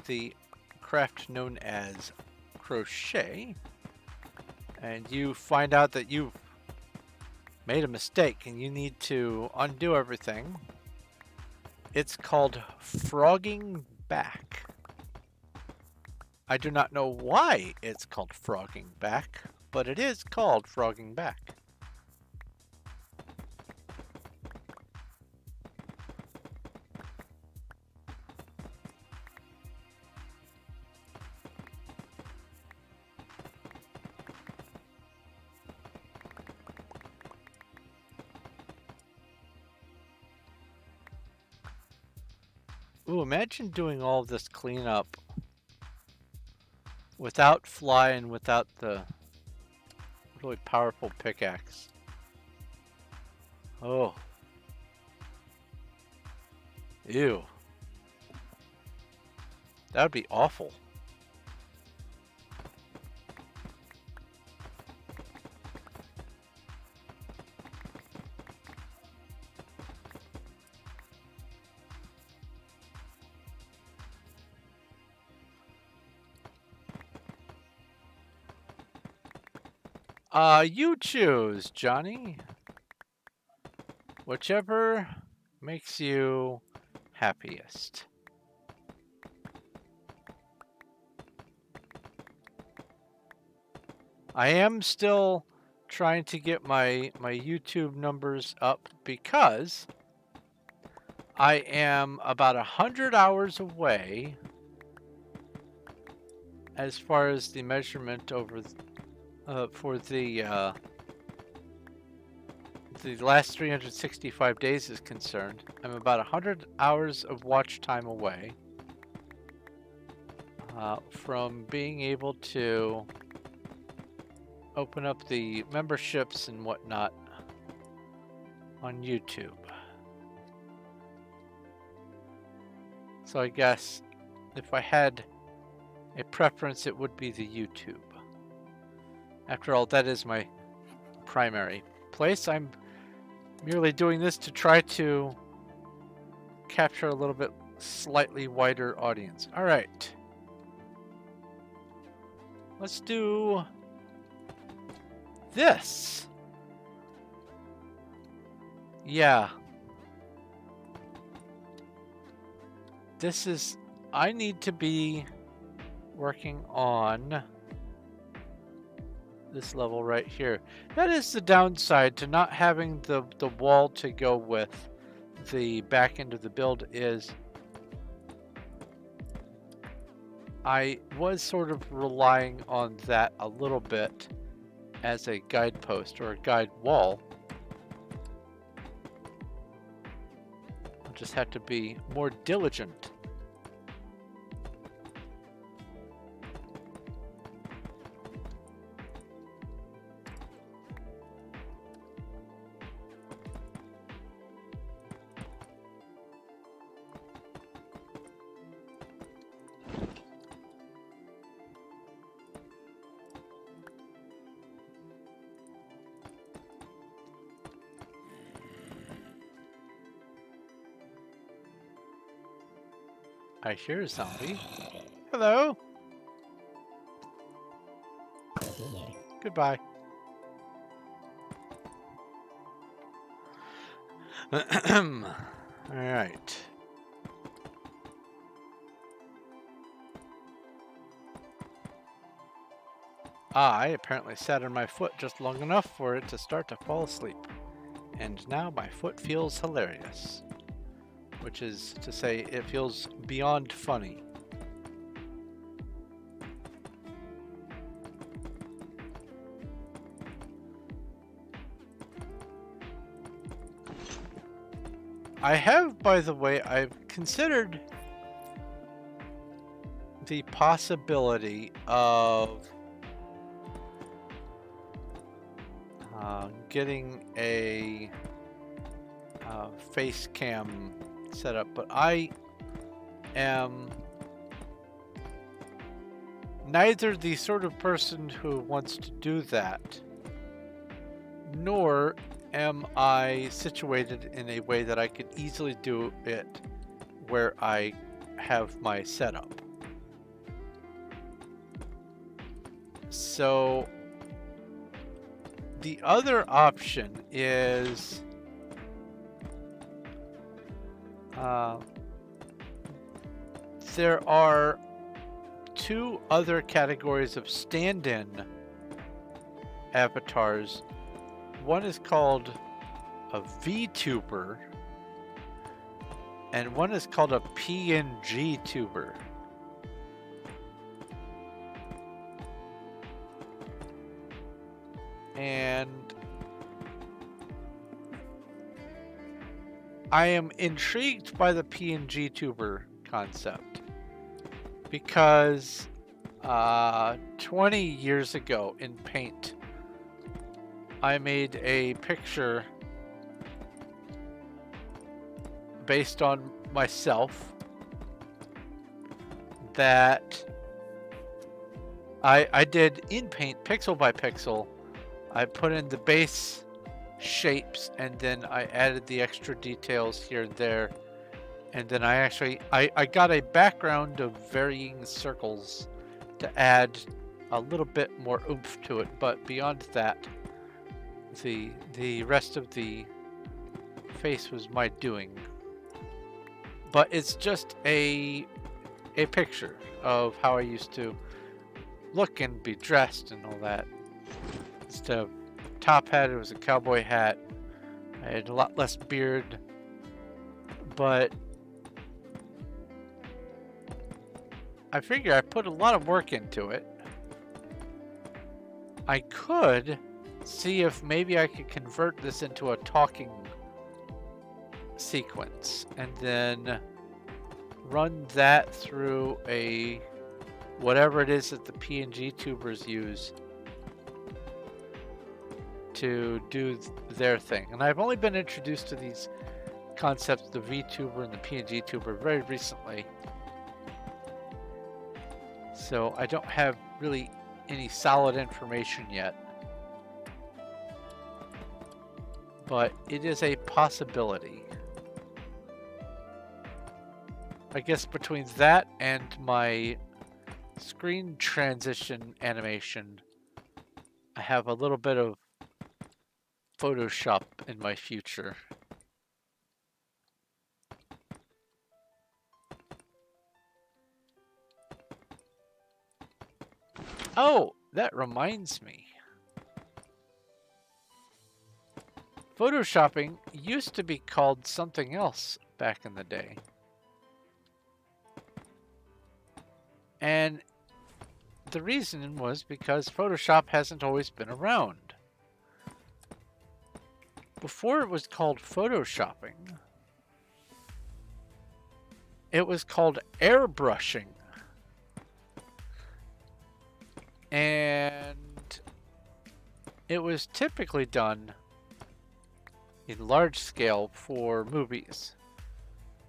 the craft known as crochet, and you find out that you've made a mistake and you need to undo everything, it's called frogging back. I do not know why it's called frogging back, but it is called frogging back. Ooh, imagine doing all of this cleanup without fly and without the really powerful pickaxe. Oh. Ew. That would be awful. You choose, Johnny. Whichever makes you happiest. I am still trying to get my YouTube numbers up because I am about 100 hours away as far as the measurement over for the the last 365 days is concerned, I'm about 100 hours of watch time away from being able to open up the memberships and whatnot on YouTube. So I guess if I had a preference, it would be the YouTube. After all, that is my primary place. I'm merely doing this to try to capture a little bit slightly wider audience. All right. Let's do this. Yeah. This is, I need to be working on this level right here. That is the downside to not having the wall to go with the back end of the build is I was sort of relying on that a little bit as a guidepost or a guide wall. I'll just have to be more diligent. I hear a zombie. Hello. Goodbye. All right. I apparently sat on my foot just long enough for it to start to fall asleep. And now my foot feels hilarious. Which is to say, it feels beyond funny. I have, by the way, I've considered the possibility of getting a face cam set up, but I am neither the sort of person who wants to do that, nor am I situated in a way that I could easily do it where I have my setup. So the other option is there are two other categories of stand-in avatars. One is called a VTuber, and one is called a PNG tuber. And I am intrigued by the PNG tuber concept because 20 years ago in Paint, I made a picture based on myself that I did in Paint pixel by pixel. I put in the base shapes and then I added the extra details here and there. And then I got a background of varying circles to add a little bit more oomph to it. But beyond that, the rest of the face was my doing. But it's just a picture of how I used to look and be dressed and all that. Instead of top hat, it was a cowboy hat. I had a lot less beard, but I figure I put a lot of work into it. I could see if maybe I could convert this into a talking sequence and then run that through a whatever it is that the PNG tubers use to do their thing. And I've only been introduced to these concepts, the VTuber and the PNG tuber, very recently. So I don't have really any solid information yet. But it is a possibility. I guess between that and my screen transition animation, I have a little bit of Photoshop in my future. Oh, that reminds me. Photoshopping used to be called something else back in the day. And the reason was because Photoshop hasn't always been around. Before it was called photoshopping, it was called airbrushing. And it was typically done in large scale for movies.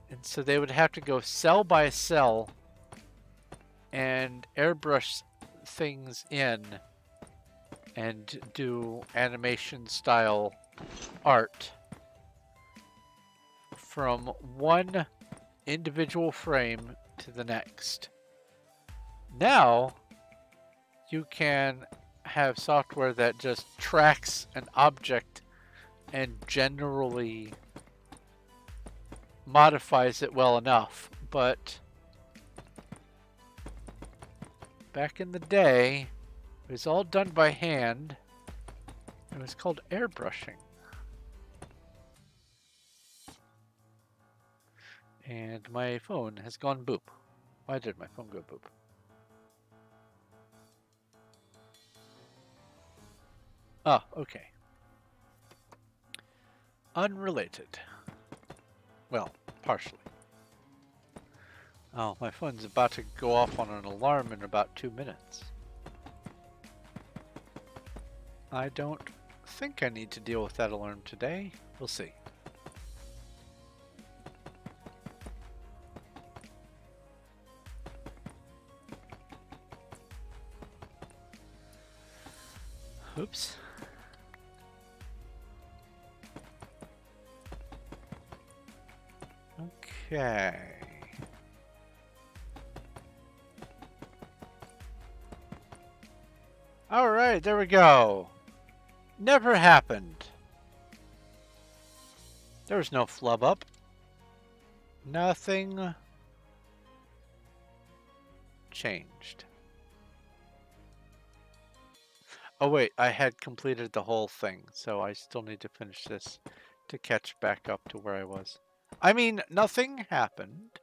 And so they would have to go cell by cell and airbrush things in and do animation style art from one individual frame to the next. Now you can have software that just tracks an object and generally modifies it well enough, but back in the day it was all done by hand. It was called airbrushing. And my phone has gone boop. Why did my phone go boop? Oh, okay. Unrelated. Well, partially. Oh, my phone's about to go off on an alarm in about 2 minutes. I don't think I need to deal with that alarm today. We'll see. Oops. Okay. All right, there we go. Never happened. There was no flub up. Nothing changed. Oh wait, I had completed the whole thing, so I still need to finish this to catch back up to where I was. I mean, nothing happened.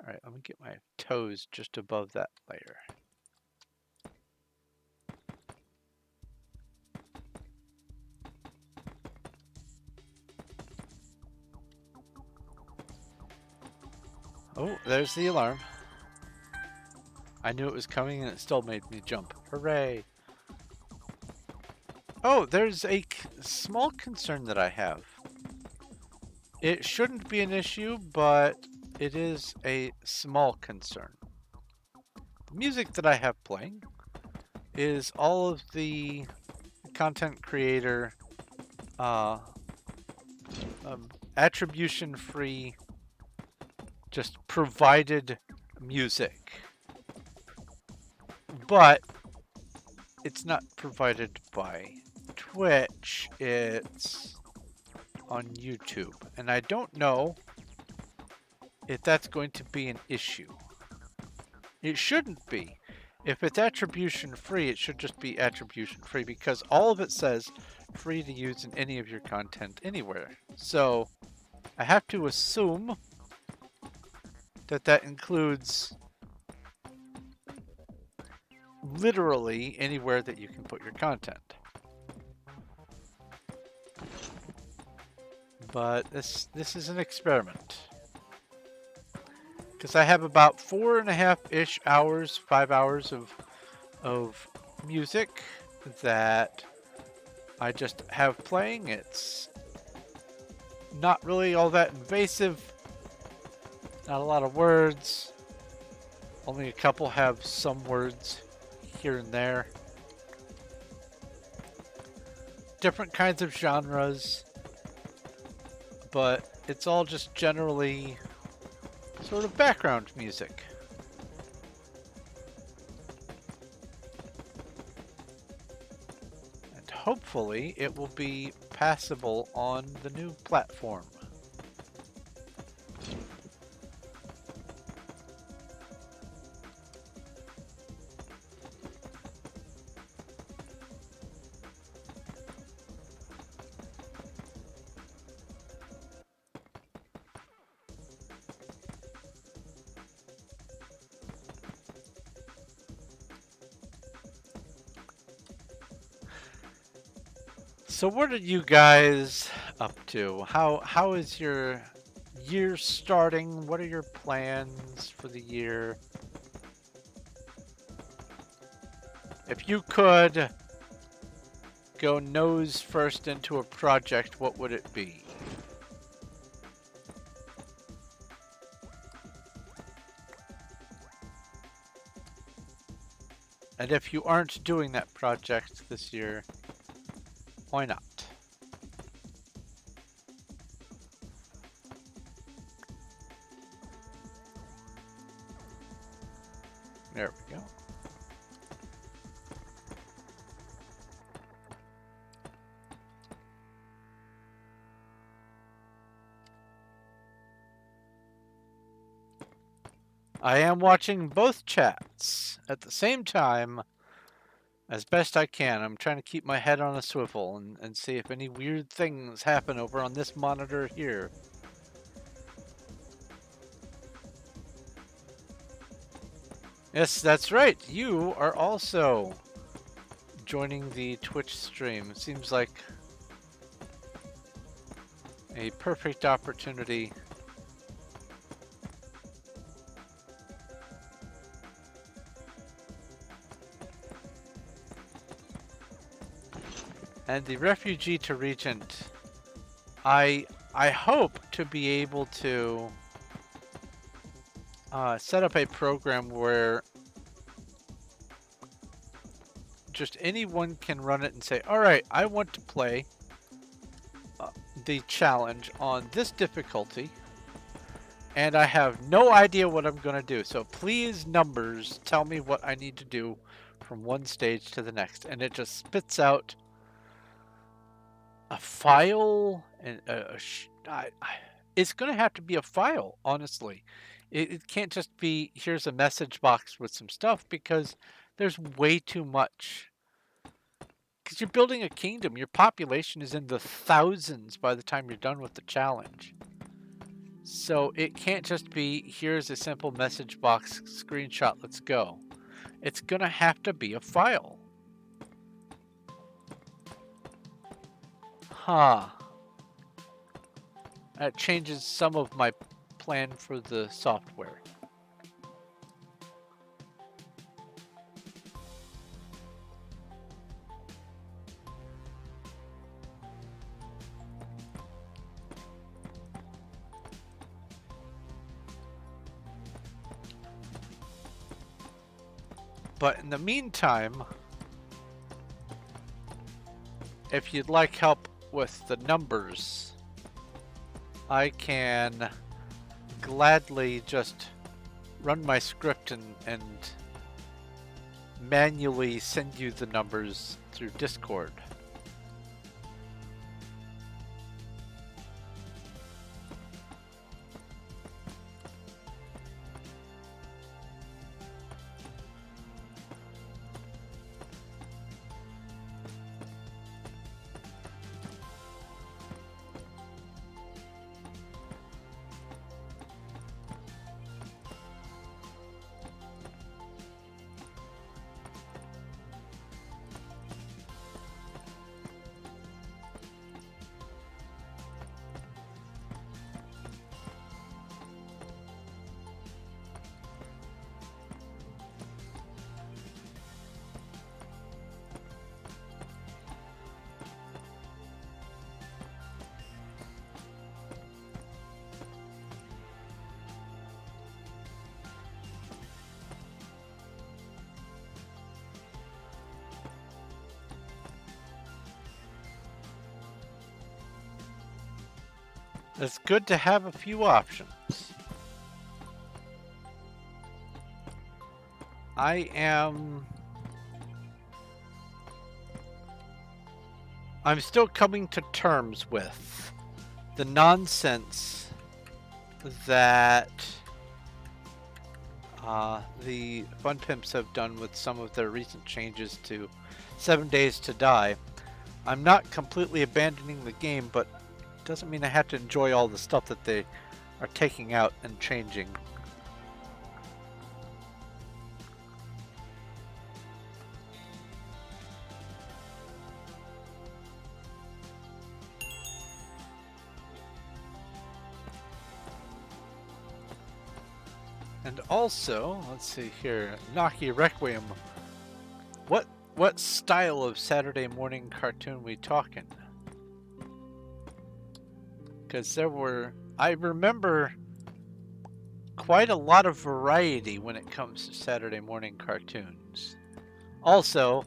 Alright, let me get my toes just above that layer. Oh, there's the alarm. I knew it was coming and it still made me jump. Hooray! Oh, there's a small concern that I have. It shouldn't be an issue, but it is a small concern. The music that I have playing is all of the content creator attribution-free, just provided music. But it's not provided by Twitch, it's on YouTube. And I don't know if that's going to be an issue. It shouldn't be. If it's attribution free, it should just be attribution free because all of it says free to use in any of your content anywhere. So I have to assume that that includes literally anywhere that you can put your content. But this is an experiment. Because I have about 4.5-ish hours, 5 hours of music that I just have playing. It's not really all that invasive. Not a lot of words. Only a couple have some words here and there. Different kinds of genres. But it's all just generally sort of background music. And hopefully it will be passable on the new platform. So what are you guys up to? How is your year starting? What are your plans for the year? If you could go nose first into a project, what would it be? And if you aren't doing that project this year, why not? There we go. I am watching both chats at the same time as best I can. I'm trying to keep my head on a swivel and see if any weird things happen over on this monitor here. Yes, that's right. You are also joining the Twitch stream. Seems like a perfect opportunity. And the refugee to Regent, I hope to be able to set up a program where just anyone can run it and say, all right, I want to play the challenge on this difficulty, and I have no idea what I'm going to do. So please, numbers, tell me what I need to do from one stage to the next. And it just spits out a file, and it's going to have to be a file, honestly. It can't just be, here's a message box with some stuff, because there's way too much. Because you're building a kingdom. Your population is in the thousands by the time you're done with the challenge. So it can't just be, here's a simple message box screenshot, let's go. It's going to have to be a file. Huh. That changes some of my plan for the software. But in the meantime, if you'd like help with the numbers, I can gladly just run my script and manually send you the numbers through Discord. It's good to have a few options. I'm still coming to terms with the nonsense that the Fun Pimps have done with some of their recent changes to 7 Days to Die. I'm not completely abandoning the game, but it doesn't mean I have to enjoy all the stuff that they are taking out and changing. And also, let's see here, Naki Requiem. What style of Saturday morning cartoon we talking? Because I remember quite a lot of variety when it comes to Saturday morning cartoons. Also,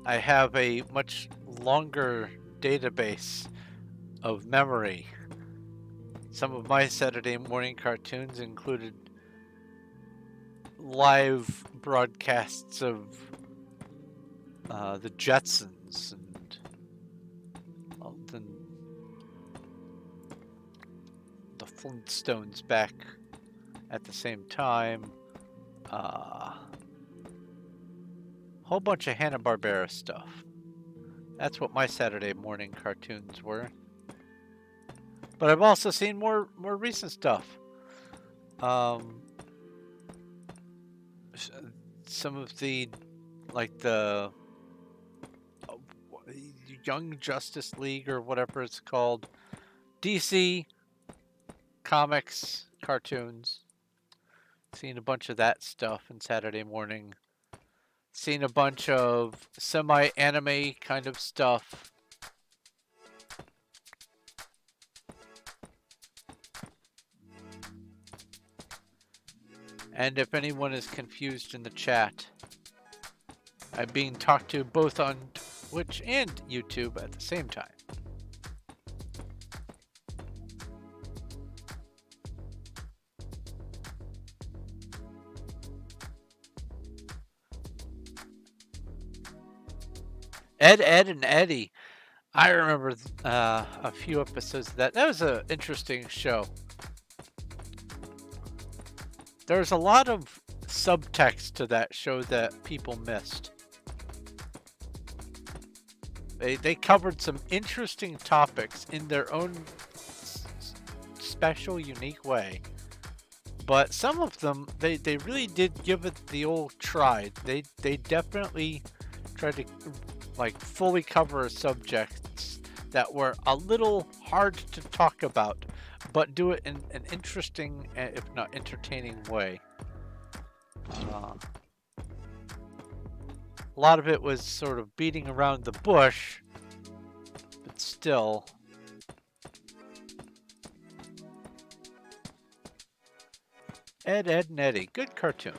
I have a much longer database of memory. Some of my Saturday morning cartoons included live broadcasts of the Jetsons and the Flintstones back at the same time. Whole bunch of Hanna-Barbera stuff. That's what my Saturday morning cartoons were. But I've also seen more recent stuff. Some of the, like the Young Justice League or whatever it's called, DC comics, cartoons. Seen a bunch of that stuff in Saturday morning. Seen a bunch of semi-anime kind of stuff. And if anyone is confused in the chat, I'm being talked to both on Twitch and YouTube at the same time. Ed, and Eddie. I remember a few episodes of that. That was an interesting show. There's a lot of subtext to that show that people missed. They covered some interesting topics in their own special, unique way. But some of them, they really did give it the old try. They definitely tried to like fully cover subjects that were a little hard to talk about, but do it in an interesting, if not entertaining way. A lot of it was sort of beating around the bush, but still. Ed, and Eddie, good cartoon.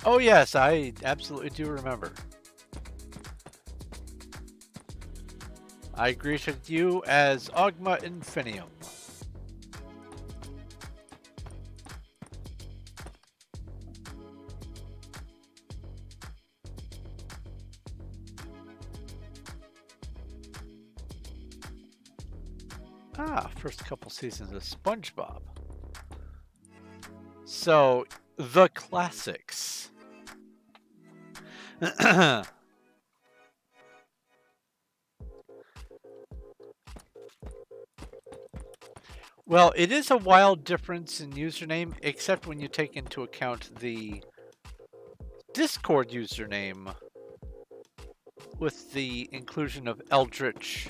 Oh yes, I absolutely do remember. I greeted you as Ogma Infinium. First couple seasons of SpongeBob. So, the classics. Well, it is a wild difference in username, except when you take into account the Discord username with the inclusion of Eldritch.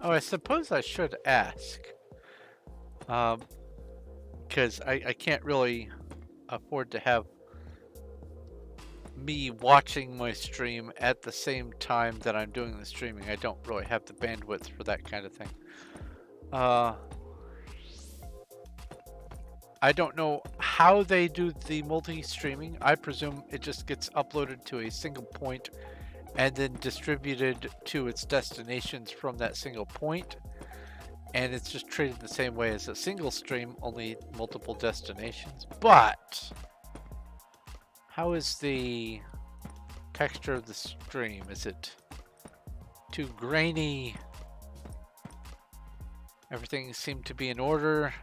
Oh, I suppose I should ask. Because I can't really afford to have me watching my stream at the same time that I'm doing the streaming. I don't really have the bandwidth for that kind of thing. I don't know how they do the multi-streaming. I presume it just gets uploaded to a single point and then distributed to its destinations from that single point. And it's just treated the same way as a single stream, only multiple destinations. But how is the texture of the stream? Is it too grainy? Everything seemed to be in order.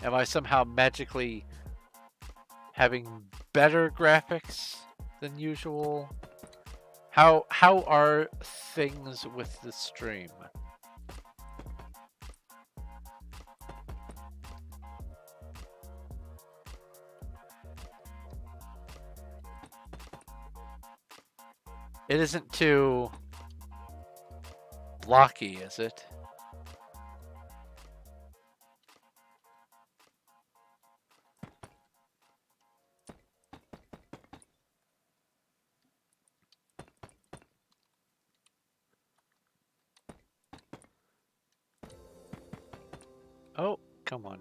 Am I somehow magically having better graphics than usual? How are things with the stream? It isn't too blocky, is it? Oh, come on.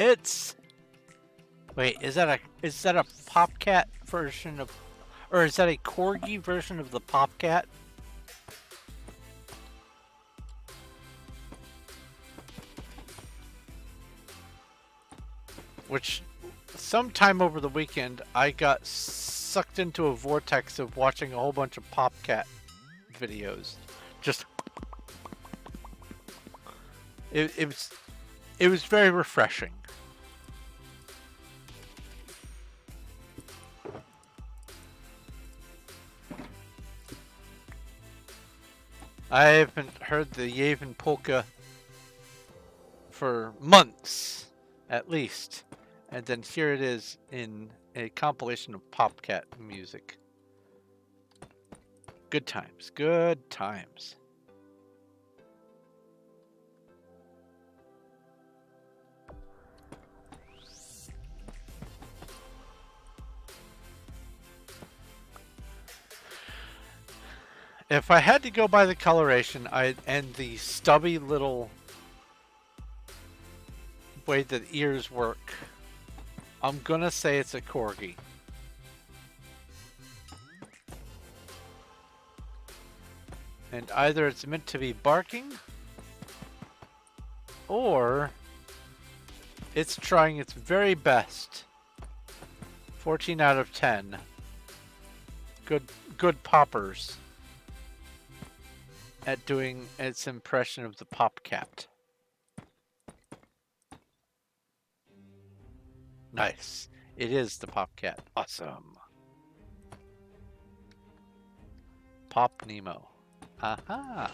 It's wait, is that a Popcat version of, or is that a Corgi version of the Popcat? Which sometime over the weekend I got sucked into a vortex of watching a whole bunch of Popcat videos. Just it was very refreshing. I haven't heard the Yavin polka for months, at least. And then here it is in a compilation of Popcat music. Good times, good times. If I had to go by the coloration and the stubby little way that ears work, I'm gonna say it's a Corgi. And either it's meant to be barking, or it's trying its very best. 14 out of 10. Good poppers at doing its impression of the Popcat. Nice. It is the Popcat. Awesome. Pop Nemo. Aha.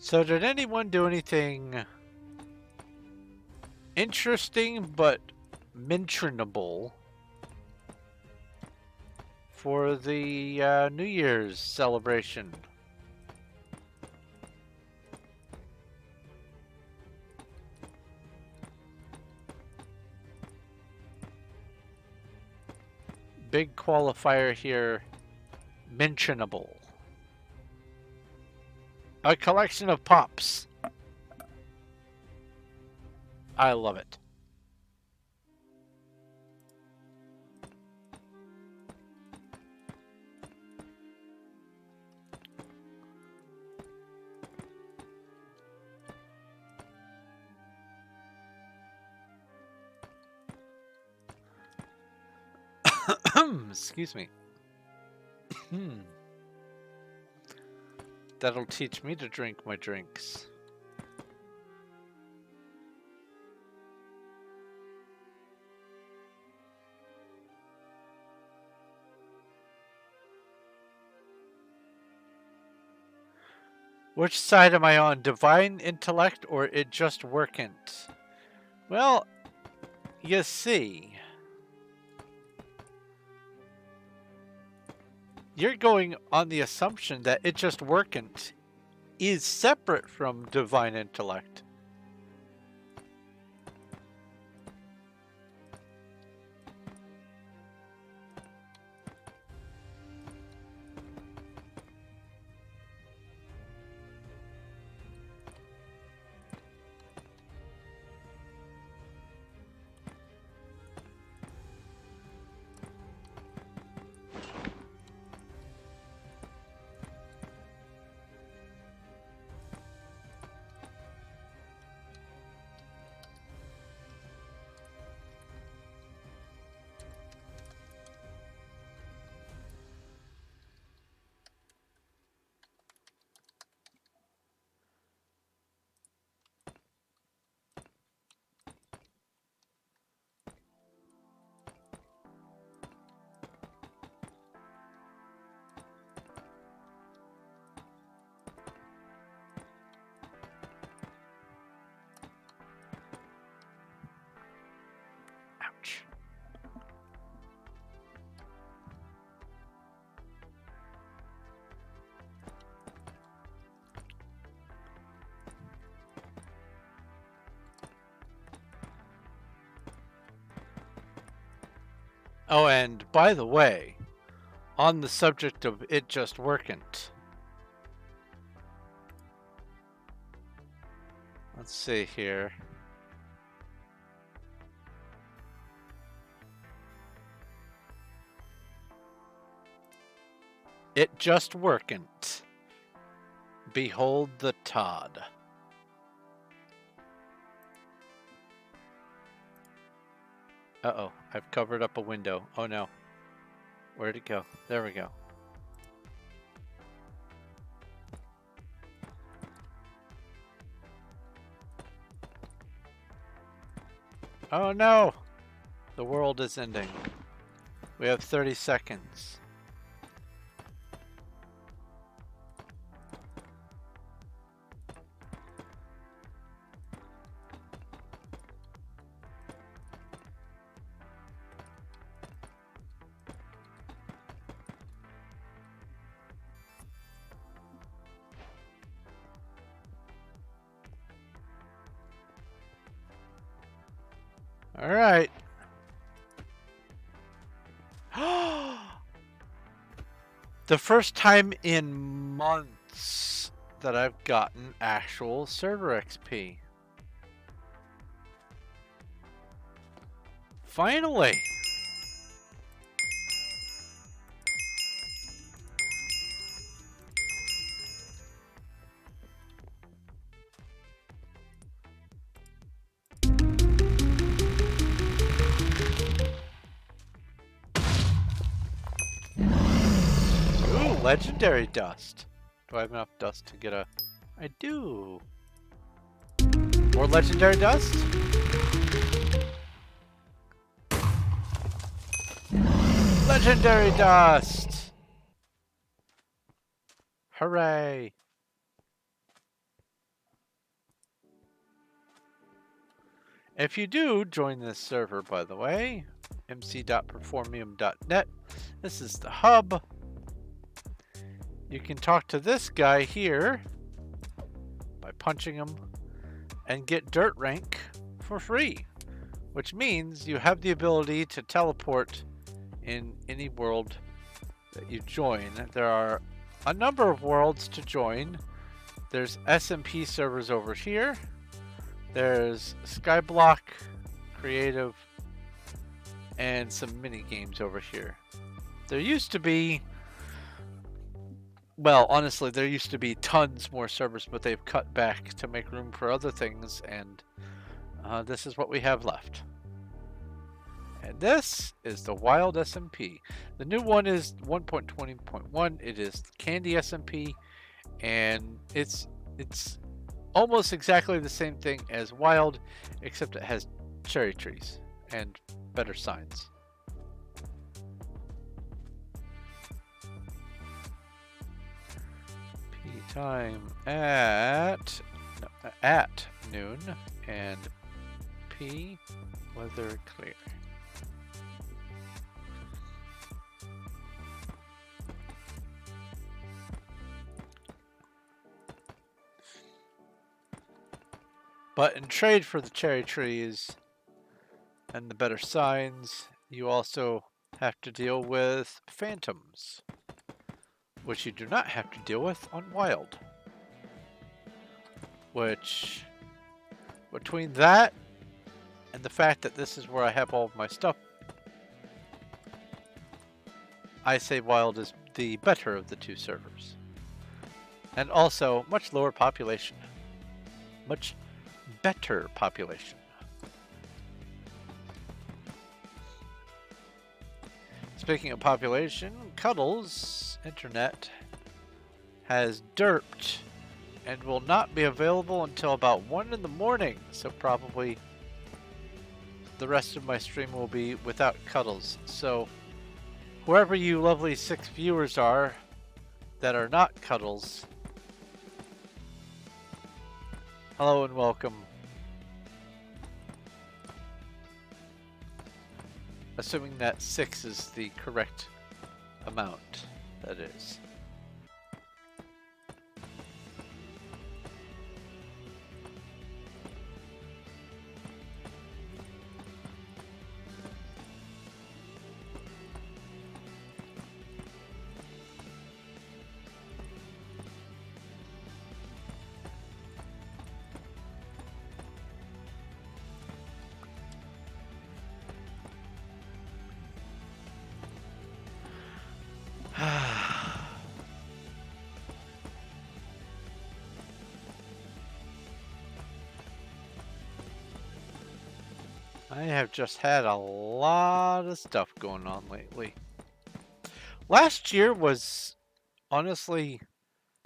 So did anyone do anything interesting but mentionable for the New Year's celebration? big qualifier here, mentionable. A collection of pops. I love it. Excuse me. That'll teach me to drink my drinks. Which side am I on? Divine intellect or it just workn't? Well, you see, you're going on the assumption that it just workn't is separate from divine intellect. Ouch. Oh, and by the way, on the subject of it just workn't. Let's see here. It just workn't. Behold the Todd. Uh-oh, I've covered up a window. Oh no. Where'd it go? There we go. Oh no! The world is ending. We have 30 seconds. All right. The first time in months that I've gotten actual server XP. Finally. Legendary dust. Do I have enough dust to get a... I do. More legendary dust? Legendary dust! Hooray! If you do join this server, by the way, mc.performium.net, this is the hub. You can talk to this guy here by punching him and get dirt rank for free, which means you have the ability to teleport in any world that you join. There are a number of worlds to join. There's SMP servers over here. There's Skyblock, Creative, and some mini games over here. There used to be, well, honestly, there used to be tons more servers, but they've cut back to make room for other things, and this is what we have left. And this is the Wild SMP. The new one is 1.20.1. It is Candy SMP, and it's almost exactly the same thing as Wild, except it has cherry trees and better signs. P time at noon, and P weather clear. But in trade for the cherry trees and the better signs, you also have to deal with phantoms, which you do not have to deal with on Wild. Which, between that and the fact that this is where I have all of my stuff, I say Wild is the better of the two servers. And also, much lower population. Much better population. Speaking of population, Cuddles Internet has derped and will not be available until about 1 in the morning, so probably the rest of my stream will be without Cuddles. So whoever you lovely 6 viewers are that are not Cuddles, hello and welcome. Assuming that 6 is the correct amount, that is. I have just had a lot of stuff going on lately. Last year was honestly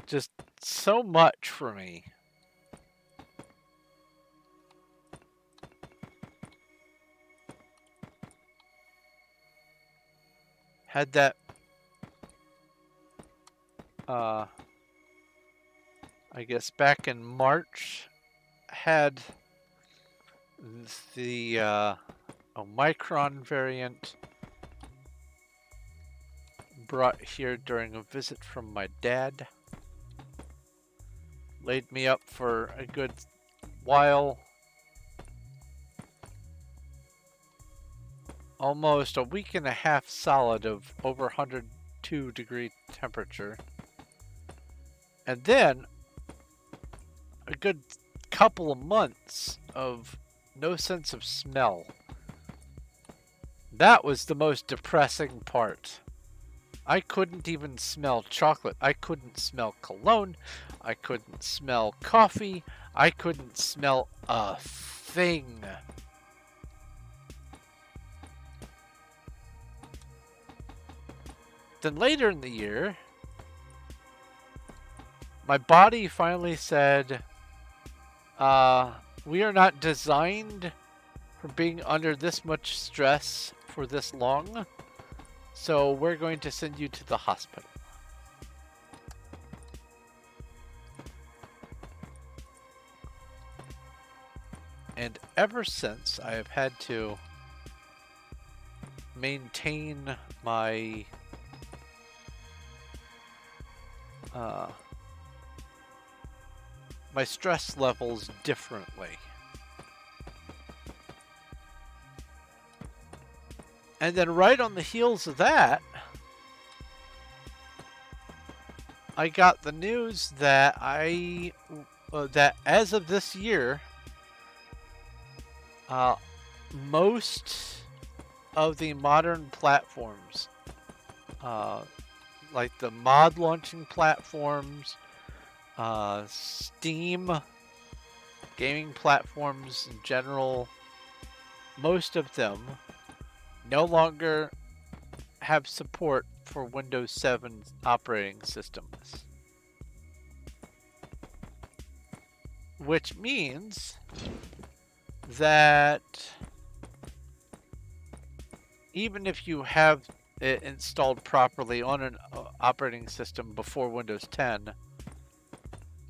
just so much for me. Had that I guess back in March, had the Omicron variant brought here during a visit from my dad. Laid me up for a good while. Almost a week and a half solid of over 102 degree temperature. And then a good couple of months of no sense of smell. That was the most depressing part. I couldn't even smell chocolate. I couldn't smell cologne. I couldn't smell coffee. I couldn't smell a thing. Then later in the year, my body finally said, we are not designed for being under this much stress for this long, so we're going to send you to the hospital. And ever since, I have had to maintain my my stress levels differently. And then right on the heels of that, I got the news that that as of this year, most of the modern platforms, like the mod launching platforms, Steam, gaming platforms in general, most of them no longer have support for Windows 7 operating systems. Which means that even if you have it installed properly on an operating system before Windows 10,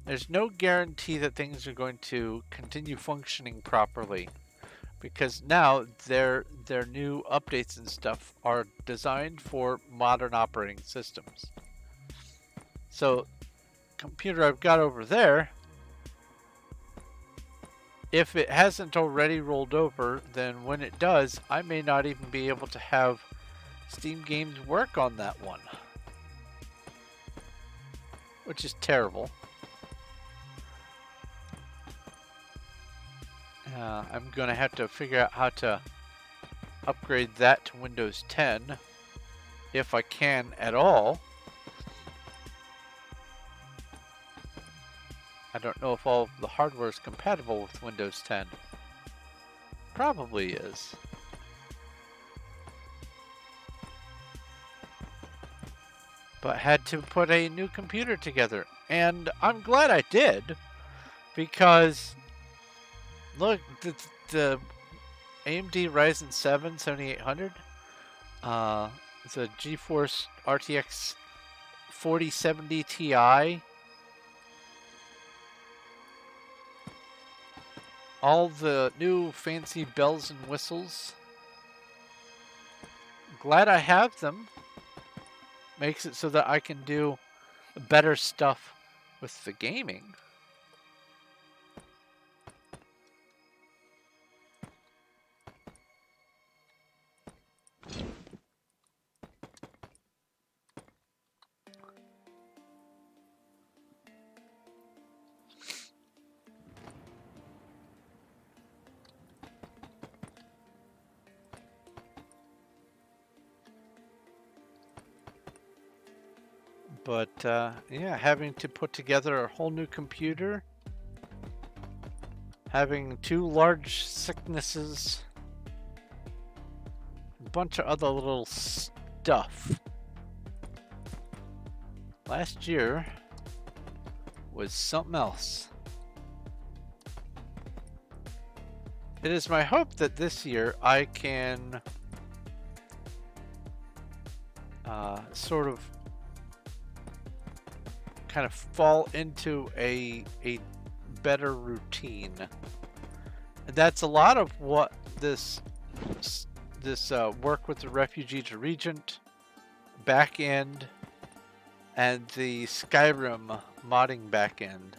there's no guarantee that things are going to continue functioning properly, because now their new updates and stuff are designed for modern operating systems. So, computer I've got over there, if it hasn't already rolled over, then when it does, I may not even be able to have Steam games work on that one, which is terrible. I'm going to have to figure out how to upgrade that to Windows 10, if I can at all. I don't know if all of the hardware is compatible with Windows 10. Probably is. But had to put a new computer together. And I'm glad I did, because look, the AMD Ryzen 7 7800, it's a GeForce RTX 4070 Ti. All the new fancy bells and whistles. Glad I have them. Makes it so that I can do better stuff with the gaming. But yeah, having to put together a whole new computer, having 2 large sicknesses, a bunch of other little stuff. Last year was something else. It is my hope that this year I can sort of kind of fall into a better routine. And that's a lot of what this work with the refugee to Regent backend and the Skyrim modding backend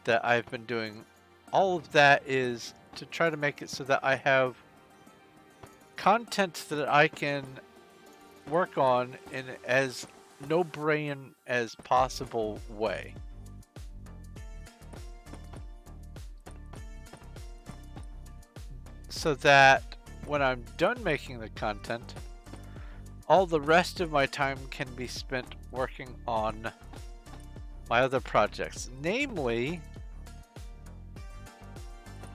that I've been doing. All of that is to try to make it so that I have content that I can work on in as no-brain as possible way. So that when I'm done making the content, all the rest of my time can be spent working on my other projects. Namely,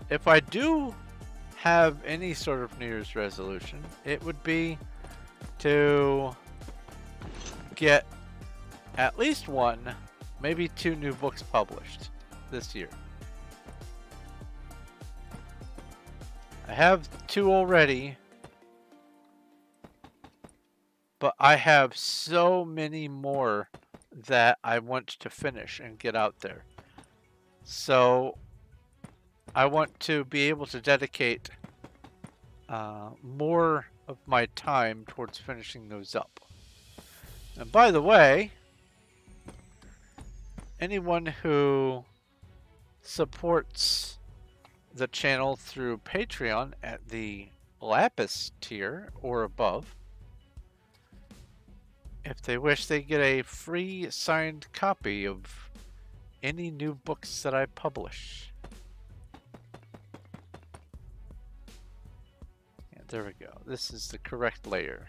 if I do have any sort of New Year's resolution, it would be to get at least 1, maybe 2 new books published this year. I have 2 already, but I have so many more that I want to finish and get out there. So I want to be able to dedicate more of my time towards finishing those up. And by the way, anyone who supports the channel through Patreon at the Lapis tier or above. If they wish, they get a free signed copy of any new books that I publish. Yeah, there we go. This is the correct layer.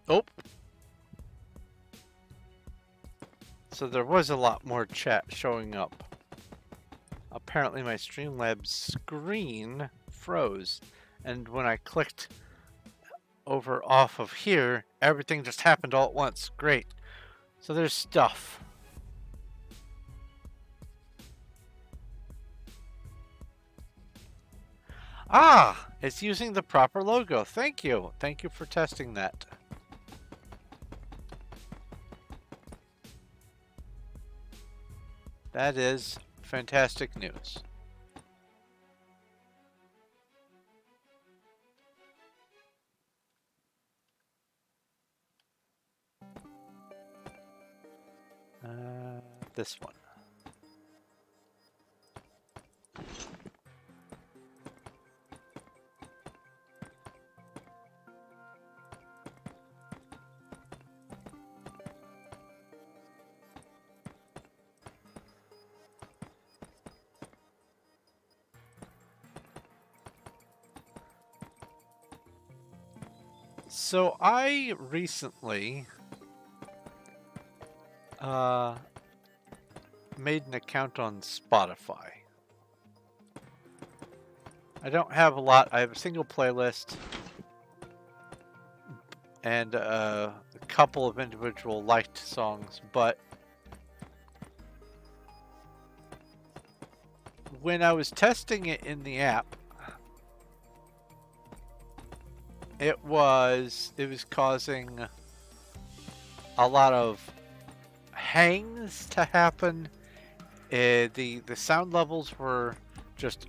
Oh. So there was a lot more chat showing up. Apparently my Streamlabs screen froze, and when I clicked over off of here, everything just happened all at once. Great. So there's stuff. Ah, it's using the proper logo. Thank you. Thank you for testing that. That is fantastic news. This one. So I recently made an account on Spotify. I don't have a lot. I have a single playlist and a couple of individual liked songs, but when I was testing it in the app, it was causing a lot of hangs to happen. The sound levels were just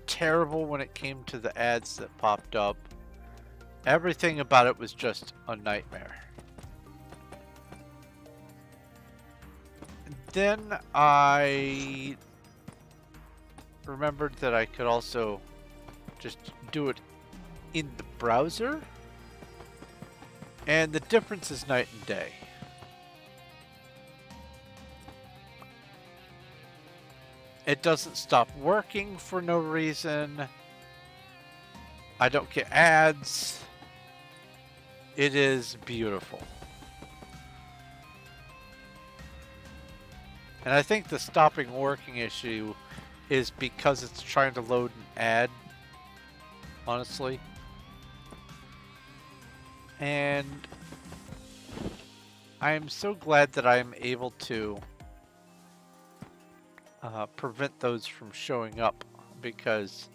terrible when it came to the ads that popped up. Everything about it was just a nightmare. Then I remembered that I could also just do it in the browser, and the difference is night and day. It doesn't stop working for no reason. I don't get ads. It is beautiful. And I think the stopping working issue is because it's trying to load an ad, honestly. And I am so glad that I am able to prevent those from showing up, because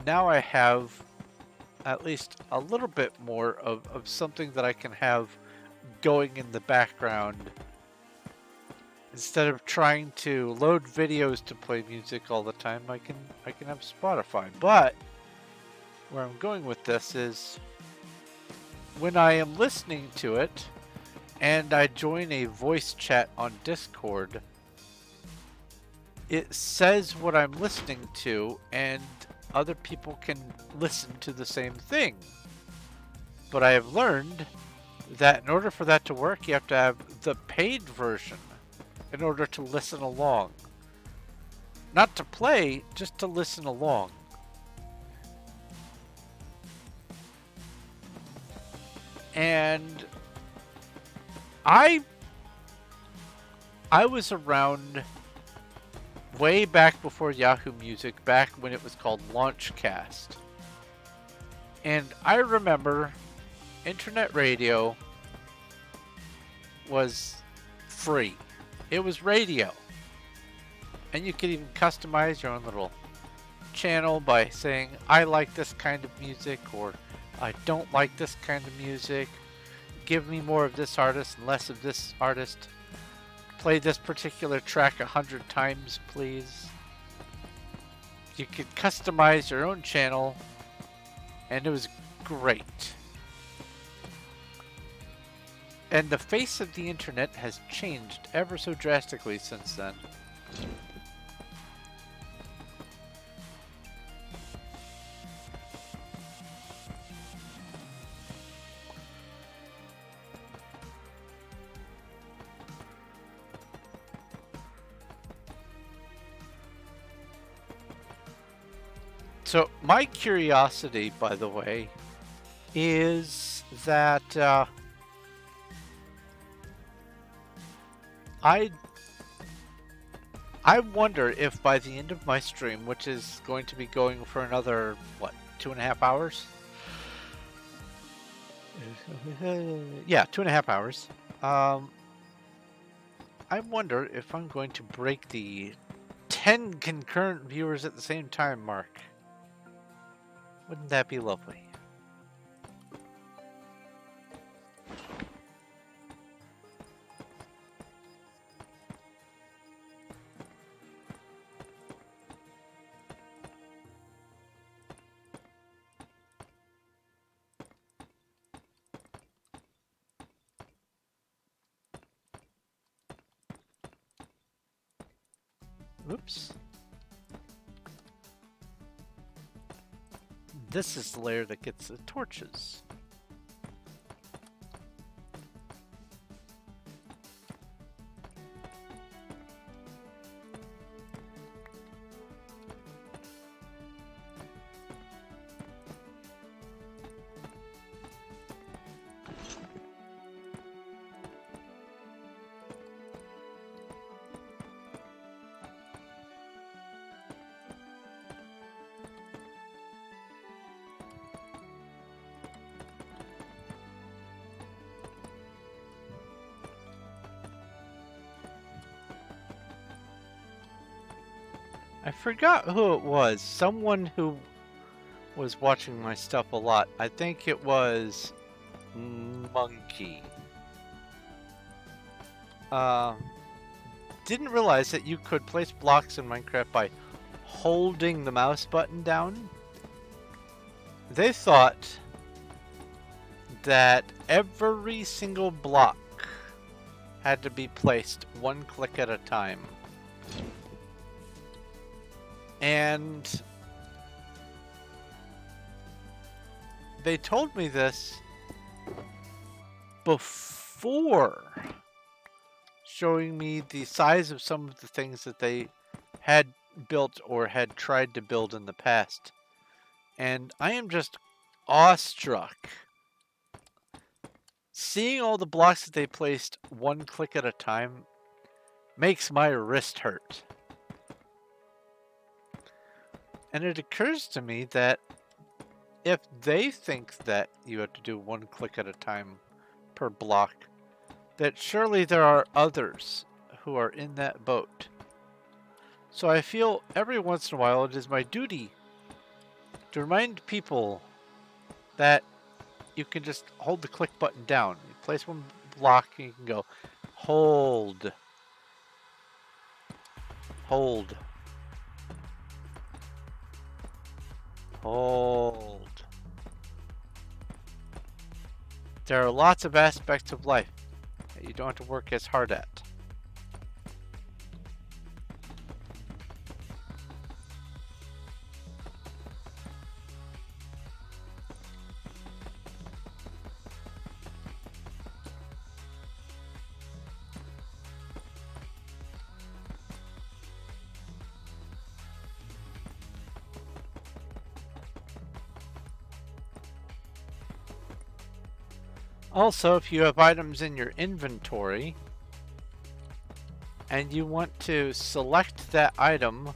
now I have at least a little bit more of something that I can have going in the background instead of trying to load videos to play music all the time. I can have Spotify. But where I'm going with this is when I am listening to it and I join a voice chat on Discord, it says what I'm listening to, and other people can listen to the same thing. But I have learned that in order for that to work, you have to have the paid version in order to listen along. Not to play, just to listen along. And I was around way back before Yahoo Music, back when it was called Launchcast. And I remember internet radio was free. It was radio. And you could even customize your own little channel by saying, I like this kind of music, or I don't like this kind of music. Give me more of this artist and less of this artist. Play this particular track 100 times, please. You could customize your own channel, and it was great. And the face of the internet has changed ever so drastically since then. So my curiosity, by the way, is that I wonder if by the end of my stream, which is going to be going for another, what, 2.5 hours? Yeah, 2.5 hours. I wonder if I'm going to break the 10 concurrent viewers at the same time mark. Wouldn't that be lovely? Oops. This is the layer that gets the torches. I forgot who it was. Someone who was watching my stuff a lot. I think it was Monkey. Didn't realize that you could place blocks in Minecraft by holding the mouse button down. They thought that every single block had to be placed one click at a time. And they told me this before showing me the size of some of the things that they had built or had tried to build in the past. And I am just awestruck. Seeing all the blocks that they placed one click at a time makes my wrist hurt. And it occurs to me that if they think that you have to do one click at a time per block, that surely there are others who are in that boat. So I feel every once in a while it is my duty to remind people that you can just hold the click button down. You place one block and you can go hold, hold, hold. There are lots of aspects of life that you don't have to work as hard at. Also, if you have items in your inventory and you want to select that item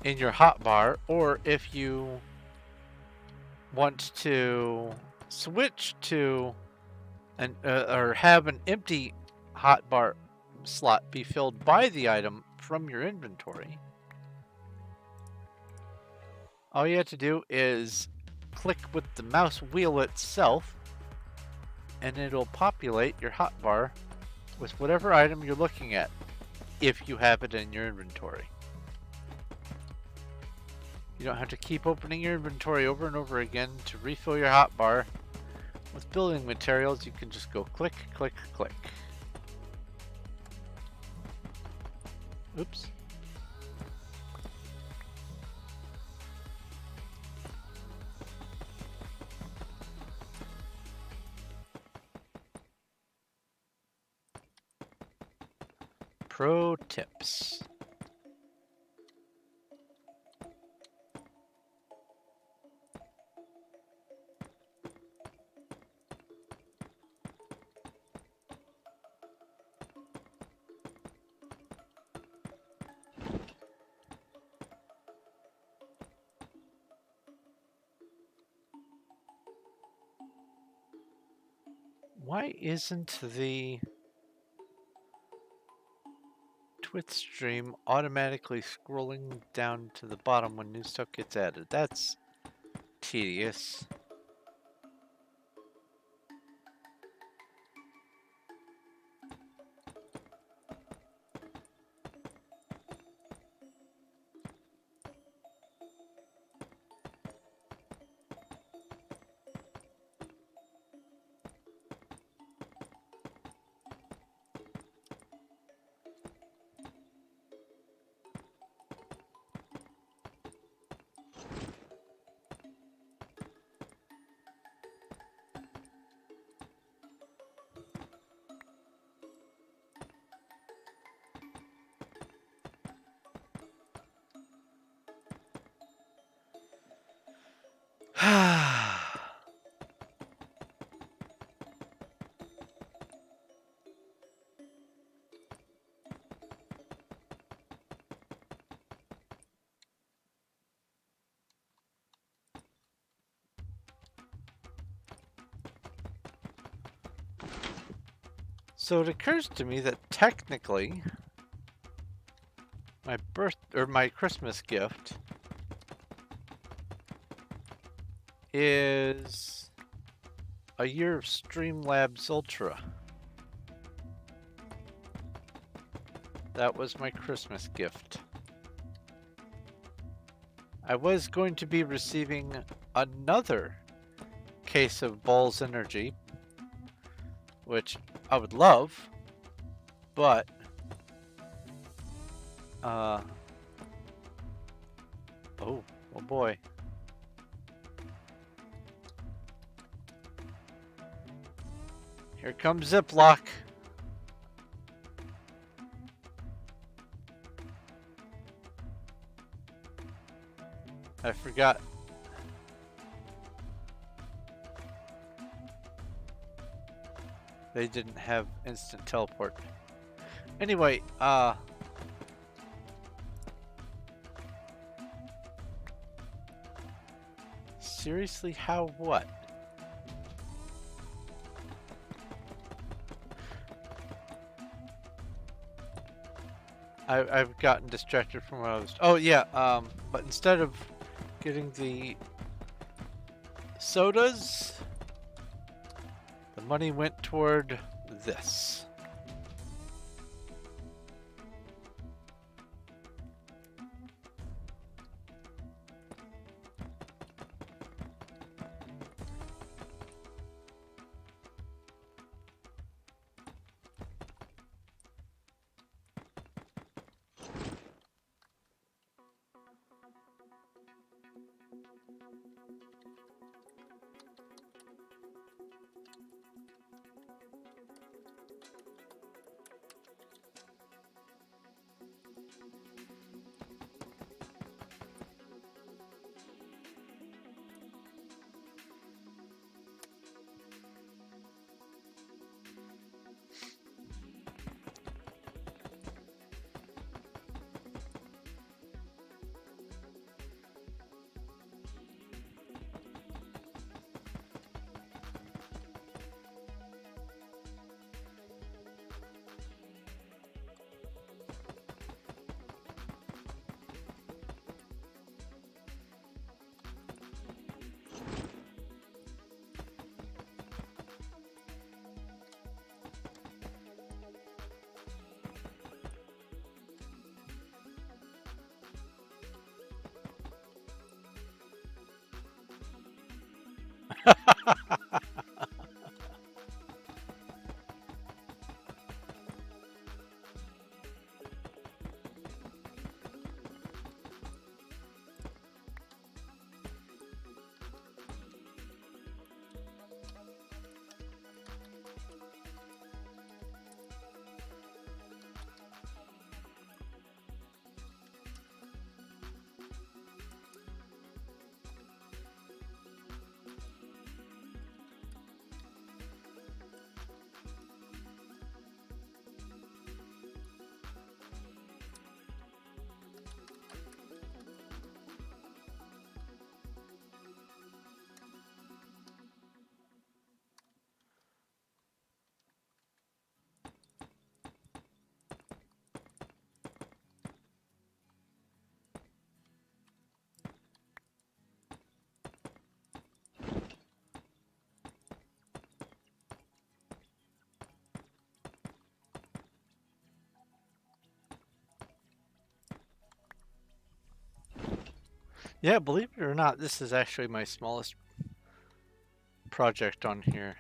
in your hotbar, or if you want to switch to an or have an empty hotbar slot be filled by the item from your inventory, all you have to do is click with the mouse wheel itself and it'll populate your hotbar with whatever item you're looking at if you have it in your inventory. You don't have to keep opening your inventory over and over again to refill your hotbar with building materials. You can just go click, click, click. Oops. Pro tips. Why isn't the Twitch stream automatically scrolling down to the bottom when new stuff gets added? That's tedious. So it occurs to me that technically my Christmas gift is a year of Streamlabs Ultra. That was my Christmas gift. I was going to be receiving another case of Balls Energy, which I would love, but oh boy. Here comes Ziploc. I forgot. They didn't have instant teleport. Anyway, seriously, how what? I've gotten distracted from what I was... Oh yeah, but instead of getting the sodas, the money went toward this. Yeah, believe it or not, this is actually my smallest project on here.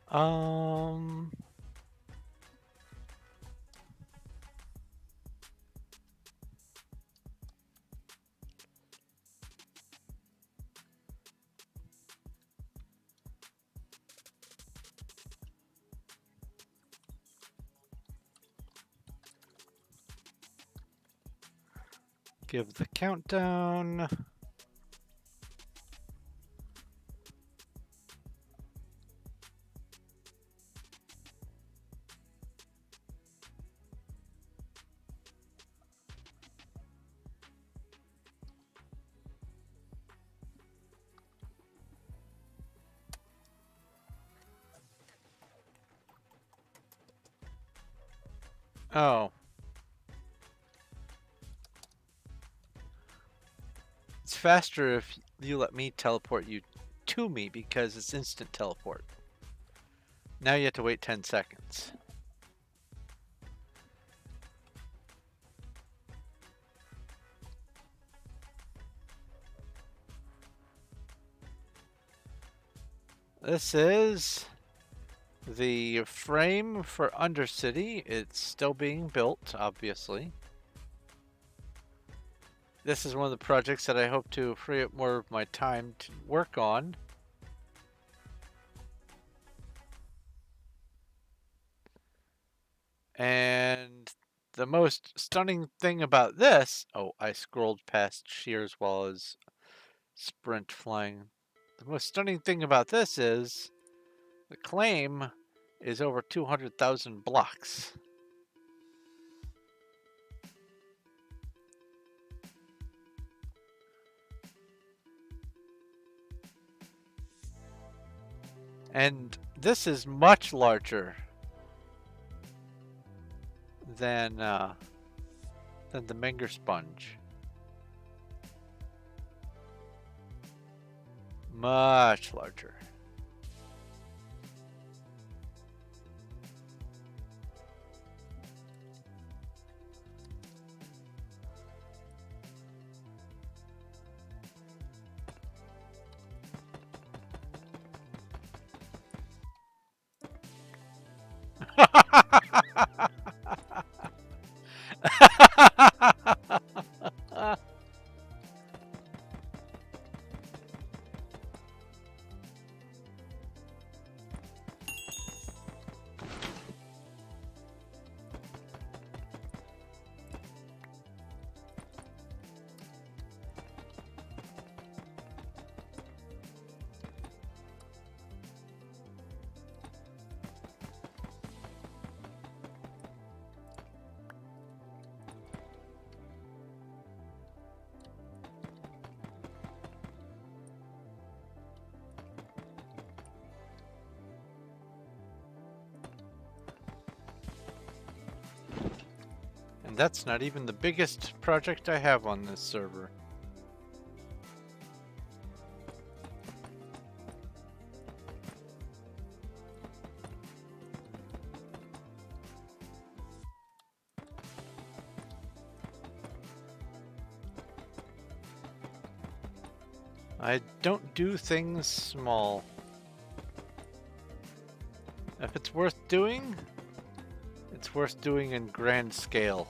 Um, give the countdown. Oh. It's faster if you let me teleport you to me because it's instant teleport. Now you have to wait 10 seconds. This is the frame for Undercity. It's still being built, obviously. This is one of the projects that I hope to free up more of my time to work on. And the most stunning thing about this... Oh, I scrolled past Shears while I was sprint flying. The most stunning thing about this is the claim is over 200,000 blocks. And this is much larger than the Menger sponge. Much larger. And that's not even the biggest project I have on this server. I don't do things small. If it's worth doing, it's worth doing in grand scale.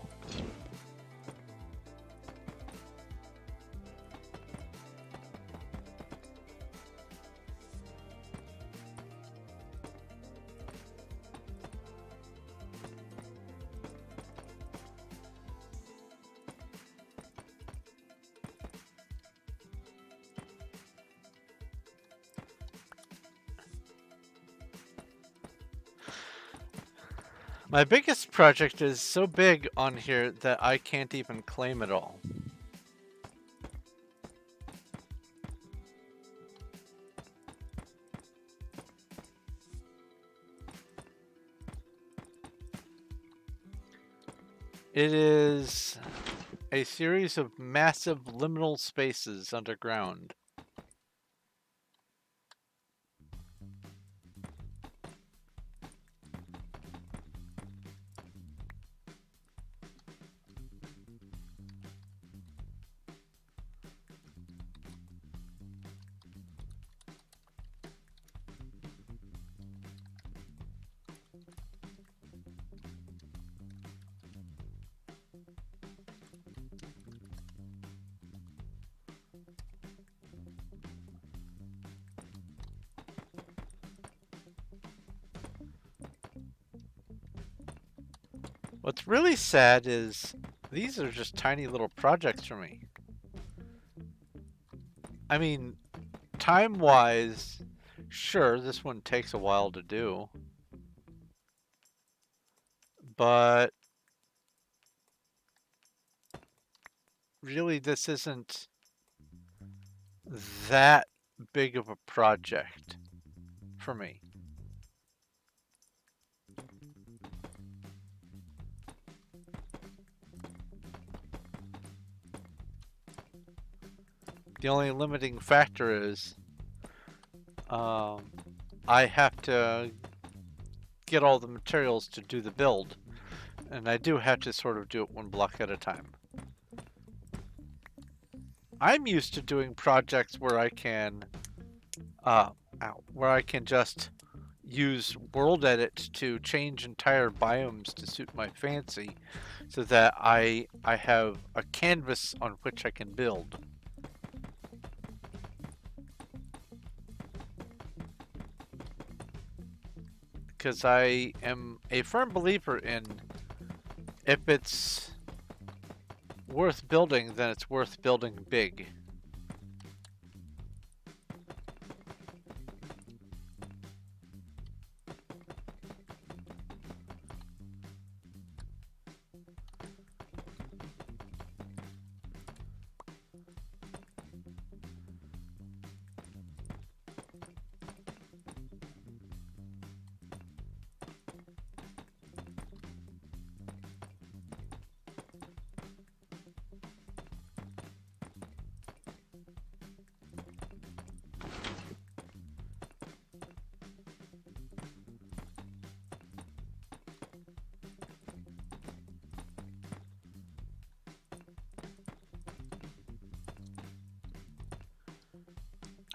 My biggest project is so big on here that I can't even claim it all. It is a series of massive liminal spaces underground. What's really sad is these are just tiny little projects for me. I mean, time-wise, sure, this one takes a while to do. But really, this isn't that big of a project for me. The only limiting factor is I have to get all the materials to do the build, and I do have to sort of do it one block at a time. I'm used to doing projects where I can just use world edit to change entire biomes to suit my fancy, so that I have a canvas on which I can build. Because I am a firm believer in, if it's worth building, then it's worth building big.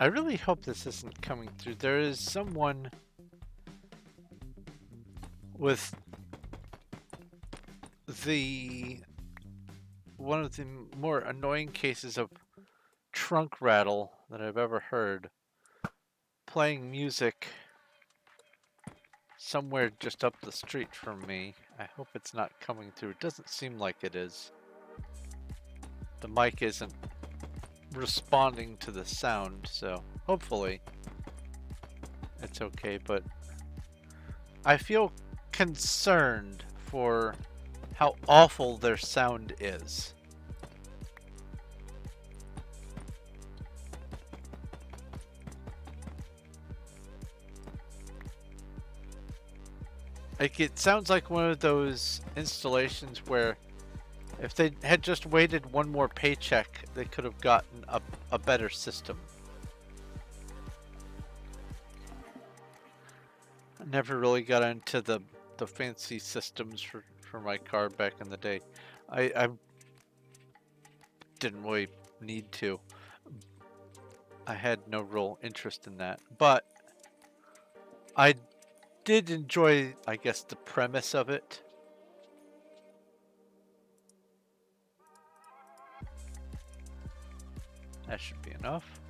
I really hope this isn't coming through. There is someone with one of the more annoying cases of trunk rattle that I've ever heard, playing music somewhere just up the street from me. I hope it's not coming through. It doesn't seem like it is. The mic isn't responding to the sound, so hopefully it's okay, but I feel concerned for how awful their sound is. Like, it sounds like one of those installations where If they had just waited one more paycheck, they could have gotten a better system. I never really got into the fancy systems for my car back in the day. I didn't really need to. I had no real interest in that. But I did enjoy, I guess, the premise of it. That should be enough.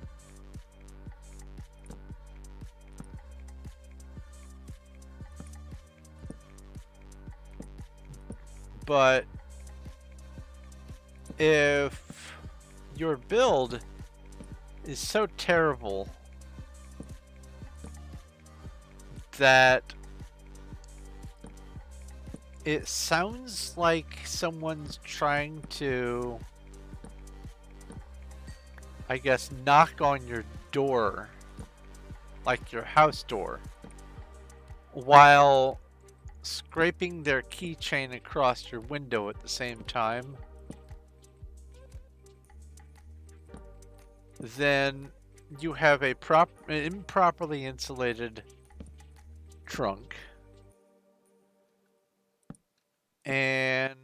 But if your build is so terrible that it sounds like someone's trying to, I guess, knock on your door, like your house door, while scraping their keychain across your window at the same time, then you have an improperly insulated trunk, and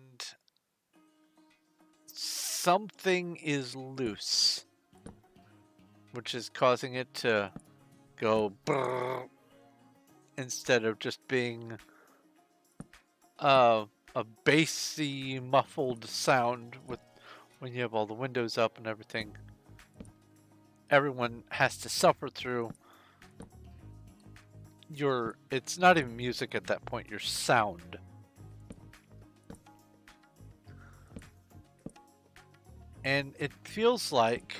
something is loose, which is causing it to go brrr, instead of just being a bassy muffled sound with when you have all the windows up and everything. Everyone has to suffer through your, it's not even music at that point, your sound. And it feels like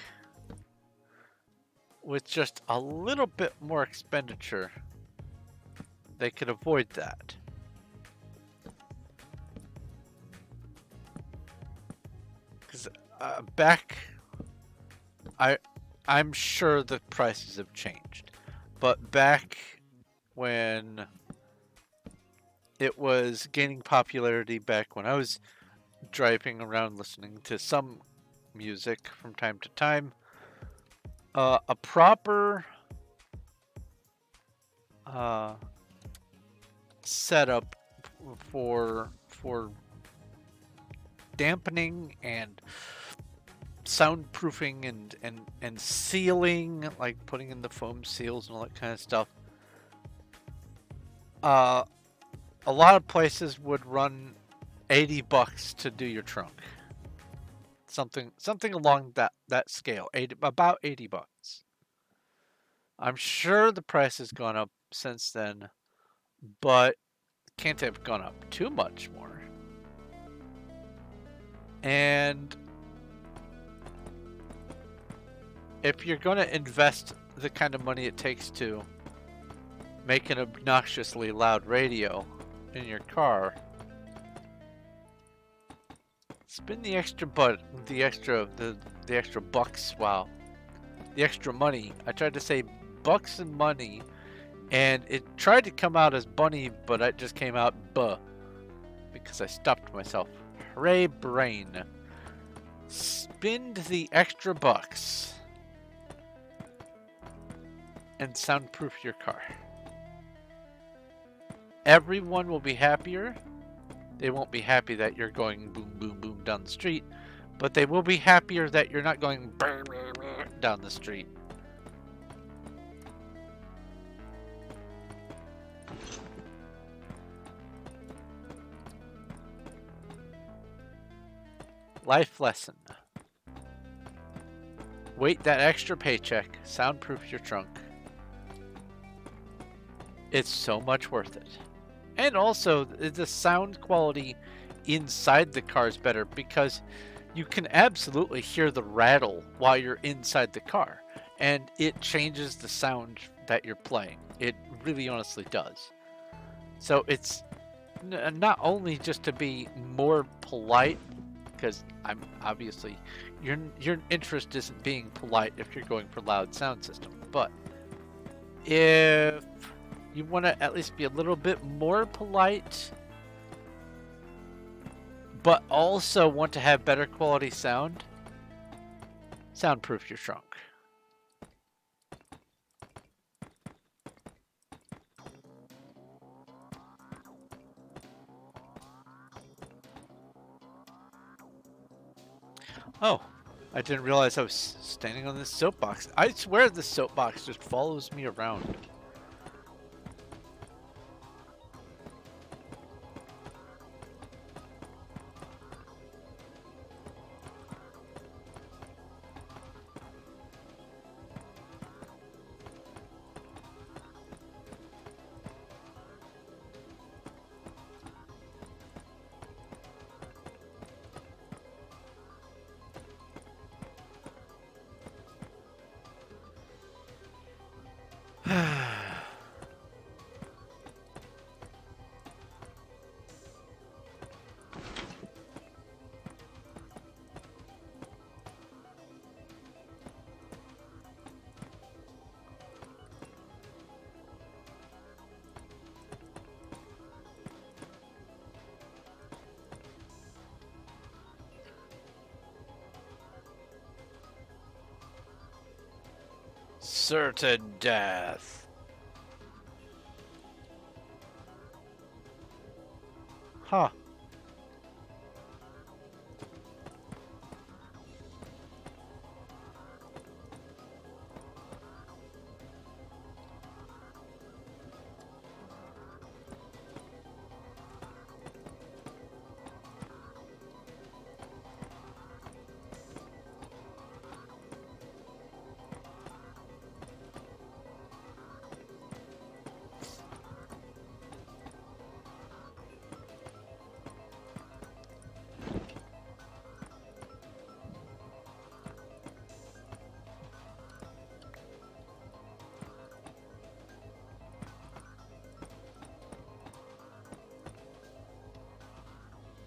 with just a little bit more expenditure, they could avoid that. Because I'm sure the prices have changed, but back when it was gaining popularity, back when I was driving around listening to some music from time to time, a proper setup for dampening and soundproofing and sealing, like putting in the foam seals and all that kind of stuff. A lot of places would run $80 to do your trunk. Something along that scale. About $80. I'm sure the price has gone up since then, but can't have gone up too much more. And if you're going to invest the kind of money it takes to make an obnoxiously loud radio in your car, spend the extra the extra bucks. Wow, the extra money. I tried to say bucks and money, and it tried to come out as bunny, but it just came out buh because I stopped myself. Hooray, brain! Spend the extra bucks and soundproof your car. Everyone will be happier. They won't be happy that you're going boom, boom, boom down the street, but they will be happier that you're not going down the street. Life lesson. Wait that extra paycheck. Soundproof your trunk. It's so much worth it. And also, the sound quality inside the car is better because you can absolutely hear the rattle while you're inside the car. And it changes the sound that you're playing. It really honestly does. So it's not only just to be more polite, because I'm obviously, your interest isn't being polite if you're going for loud sound system. But if you want to at least be a little bit more polite, but also want to have better quality sound, soundproof your trunk. Oh, I didn't realize I was standing on this soapbox. I swear this soapbox just follows me around. Certain death. Huh.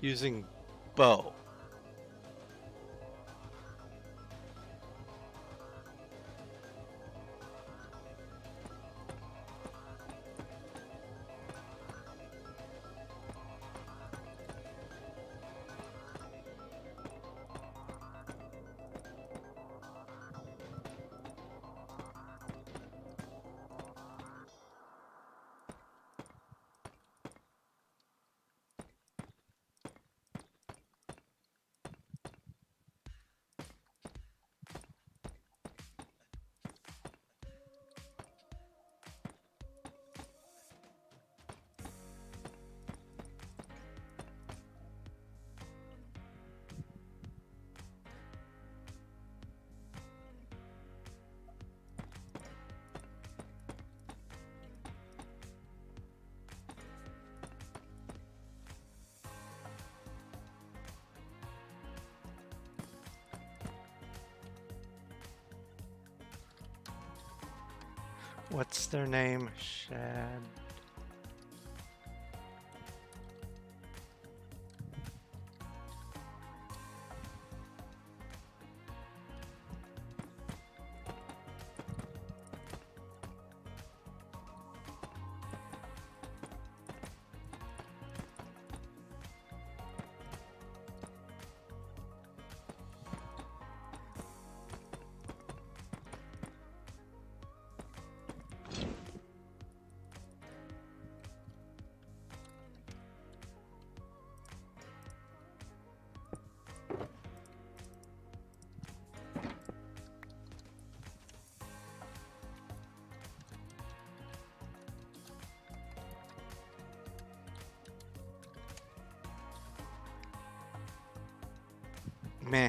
Using bow. What's their name? Shad. Meh.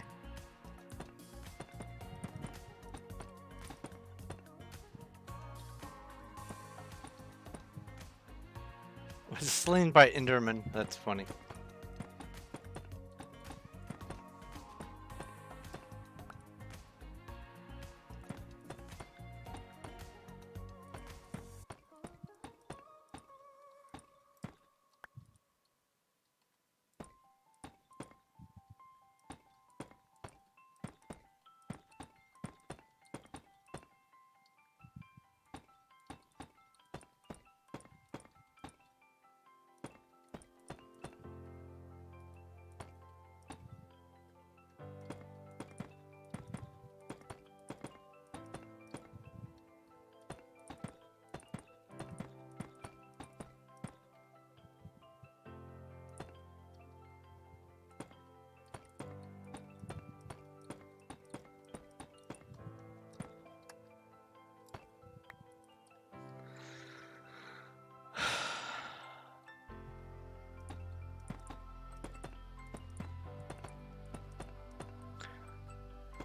Was slain by Enderman. That's funny.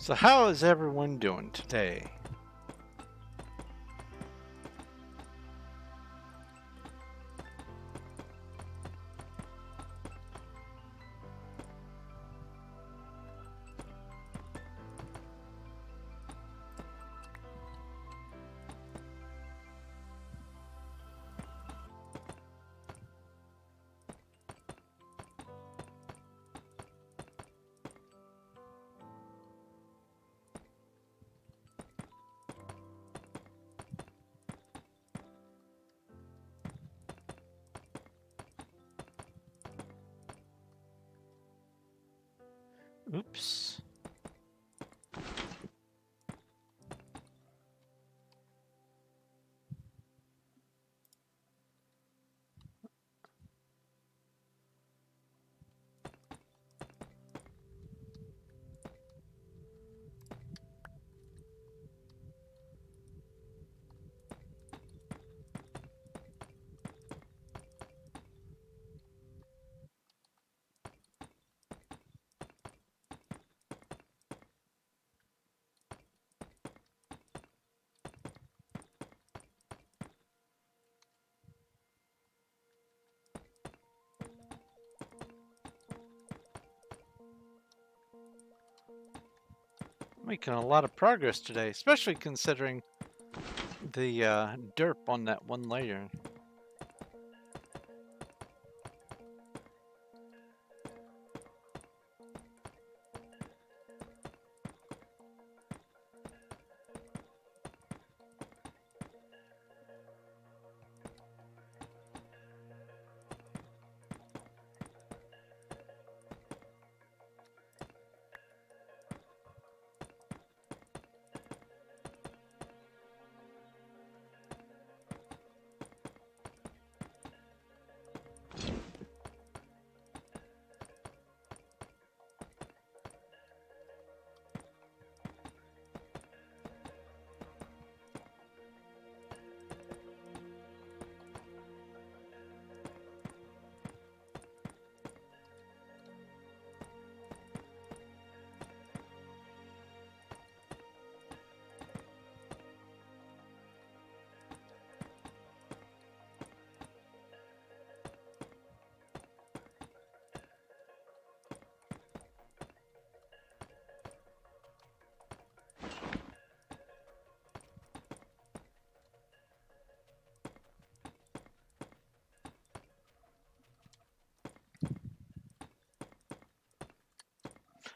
So how is everyone doing today? Oops. Making a lot of progress today, especially considering the derp on that one layer.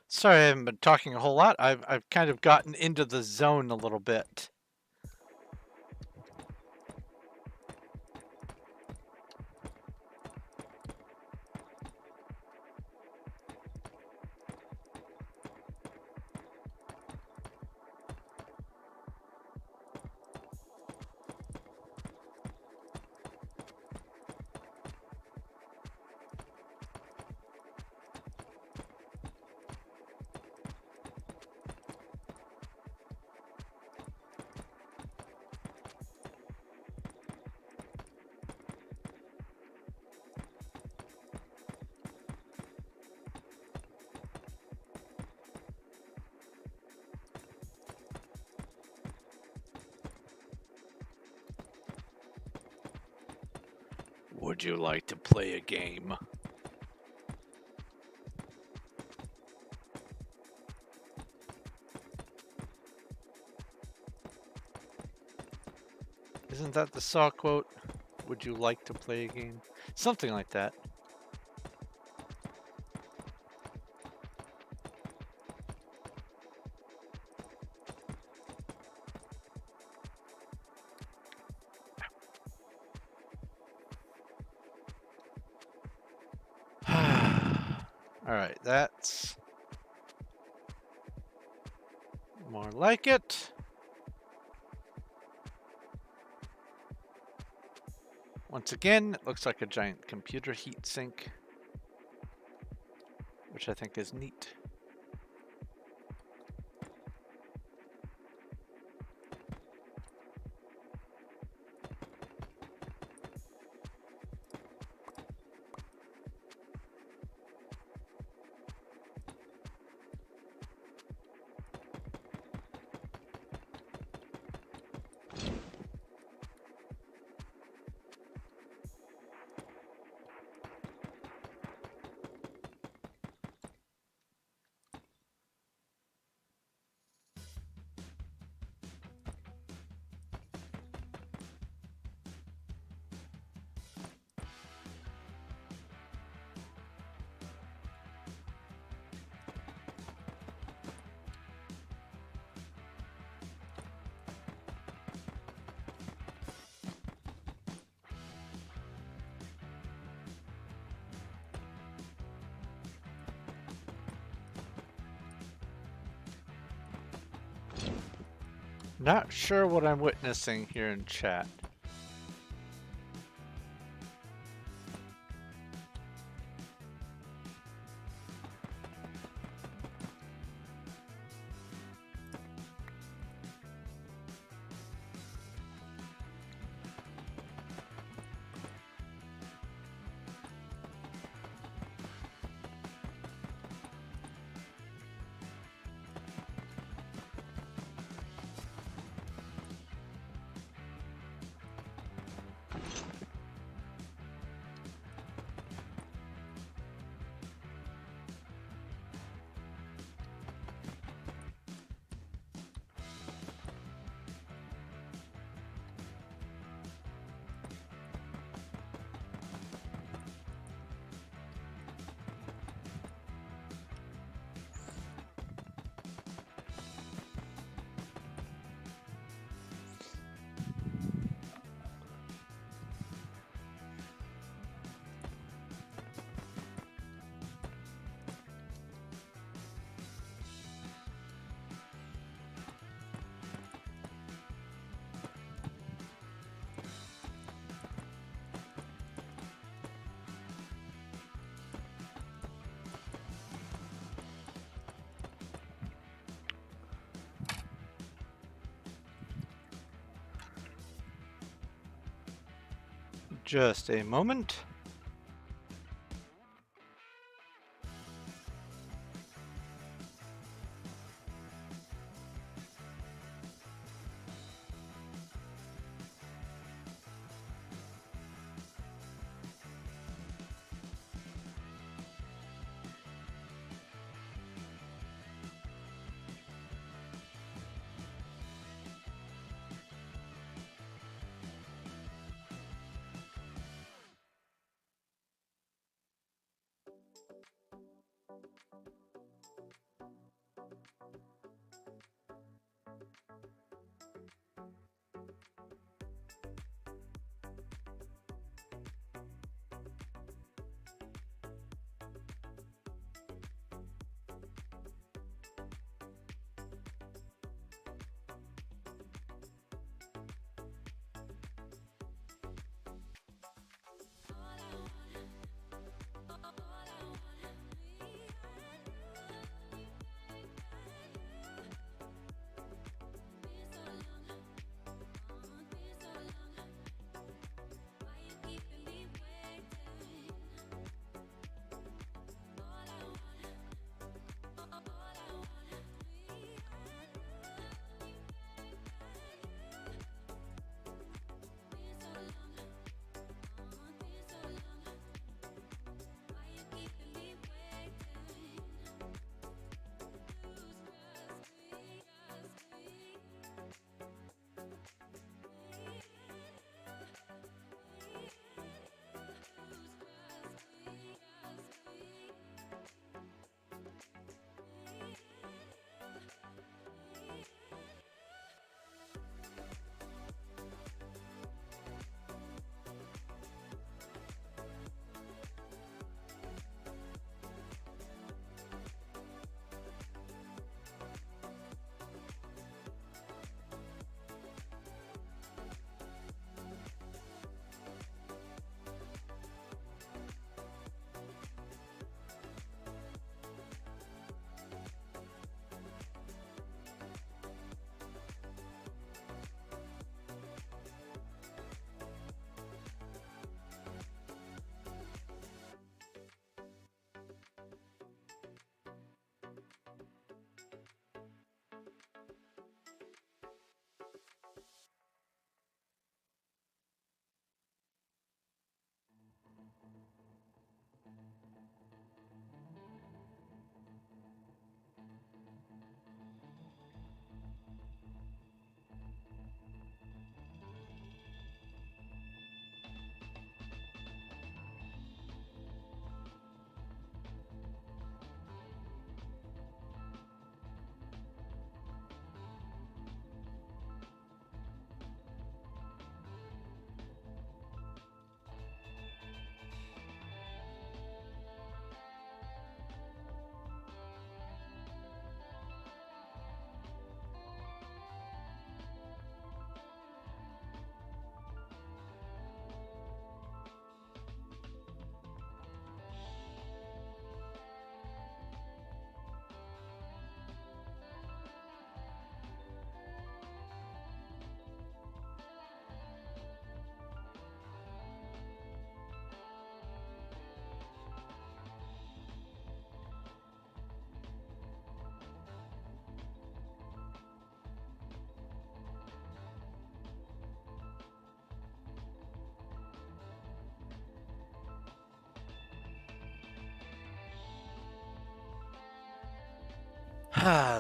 Sorry, I haven't been talking a whole lot. I've kind of gotten into the zone a little bit. Would you like to play a game? Isn't that the Saw quote? Would you like to play a game? Something like that. Alright, that's more like it. Once again, it looks like a giant computer heatsink, which I think is neat. Not sure what I'm witnessing here in chat. Just a moment.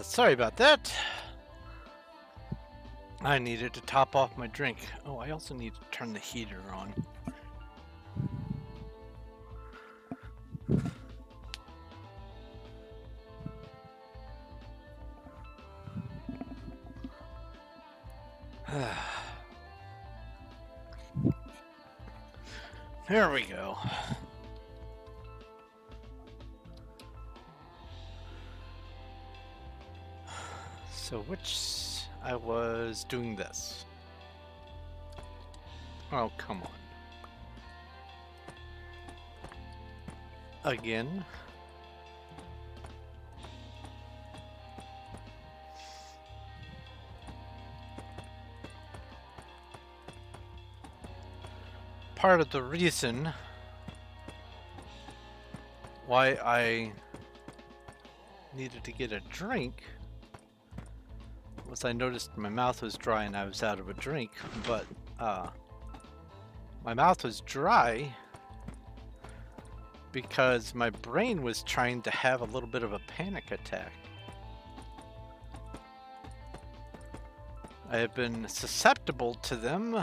Sorry about that. I needed to top off my drink. Oh, I also need to turn the heater on. There we go. So which I was doing this. Oh, come on. Again. Part of the reason why I needed to get a drink was I noticed my mouth was dry and I was out of a drink, but my mouth was dry because my brain was trying to have a little bit of a panic attack. I have been susceptible to them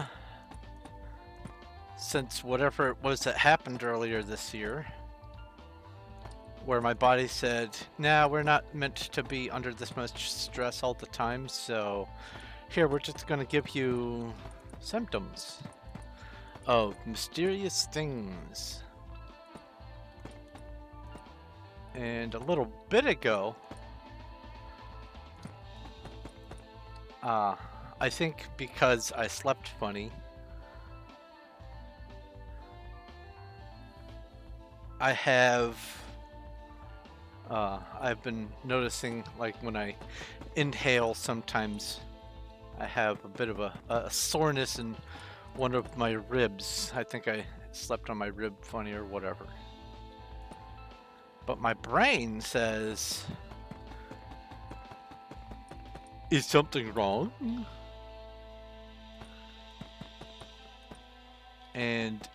since whatever it was that happened earlier this year, where my body said, nah, we're not meant to be under this much stress all the time, so here, we're just going to give you symptoms of mysterious things. And a little bit ago, I think because I slept funny, I've been noticing, like, when I inhale, sometimes I have a bit of a soreness in one of my ribs. I think I slept on my rib funny or whatever. But my brain says, is something wrong? And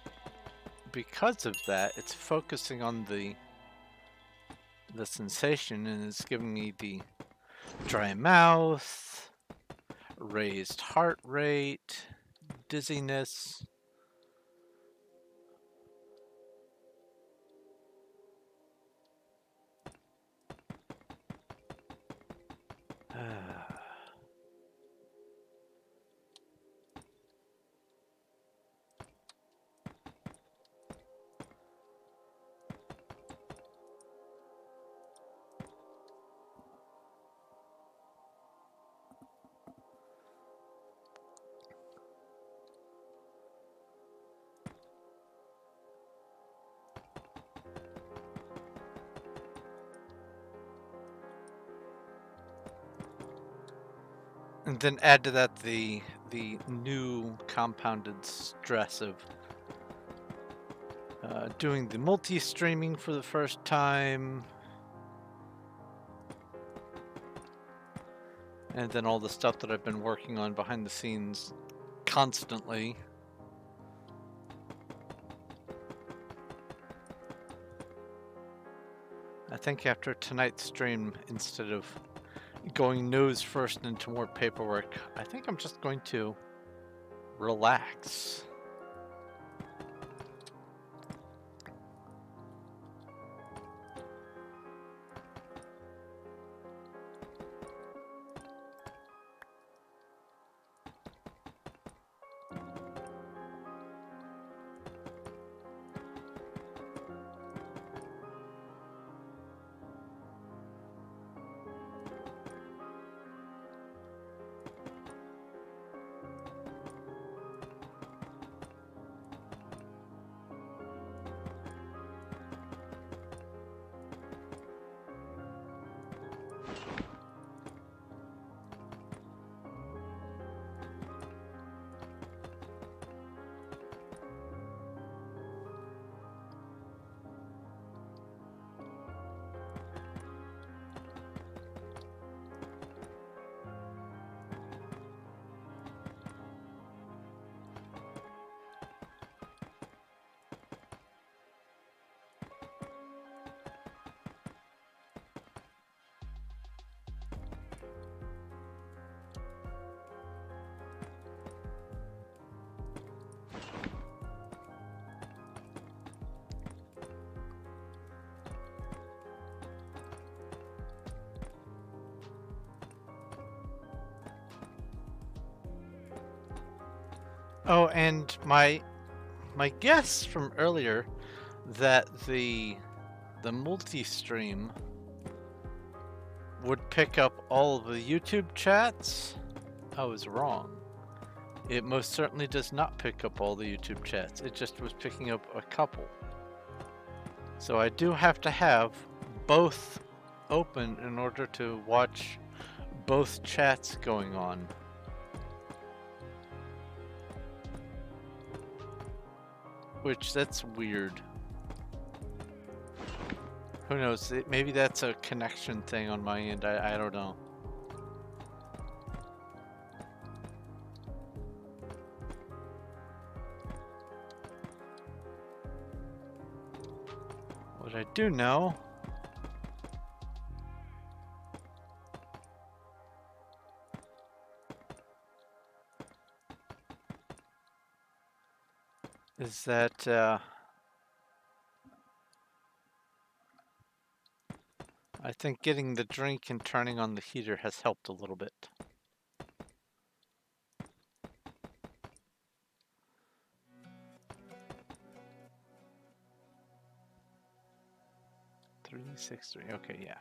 because of that, it's focusing on the sensation, and it's giving me the dry mouth, raised heart rate, dizziness. And then add to that the new compounded stress of doing the multi-streaming for the first time, and then all the stuff that I've been working on behind the scenes constantly. I think after tonight's stream, instead of going nose first into more paperwork, I think I'm just going to relax. Oh, and my guess from earlier that the multi-stream would pick up all of the YouTube chats, I was wrong. It most certainly does not pick up all the YouTube chats. It just was picking up a couple. So I do have to have both open in order to watch both chats going on. Which, that's weird. Who knows? Maybe that's a connection thing on my end. I don't know. What I do know is that I think getting the drink and turning on the heater has helped a little bit. Three, 6, 3. Okay, yeah.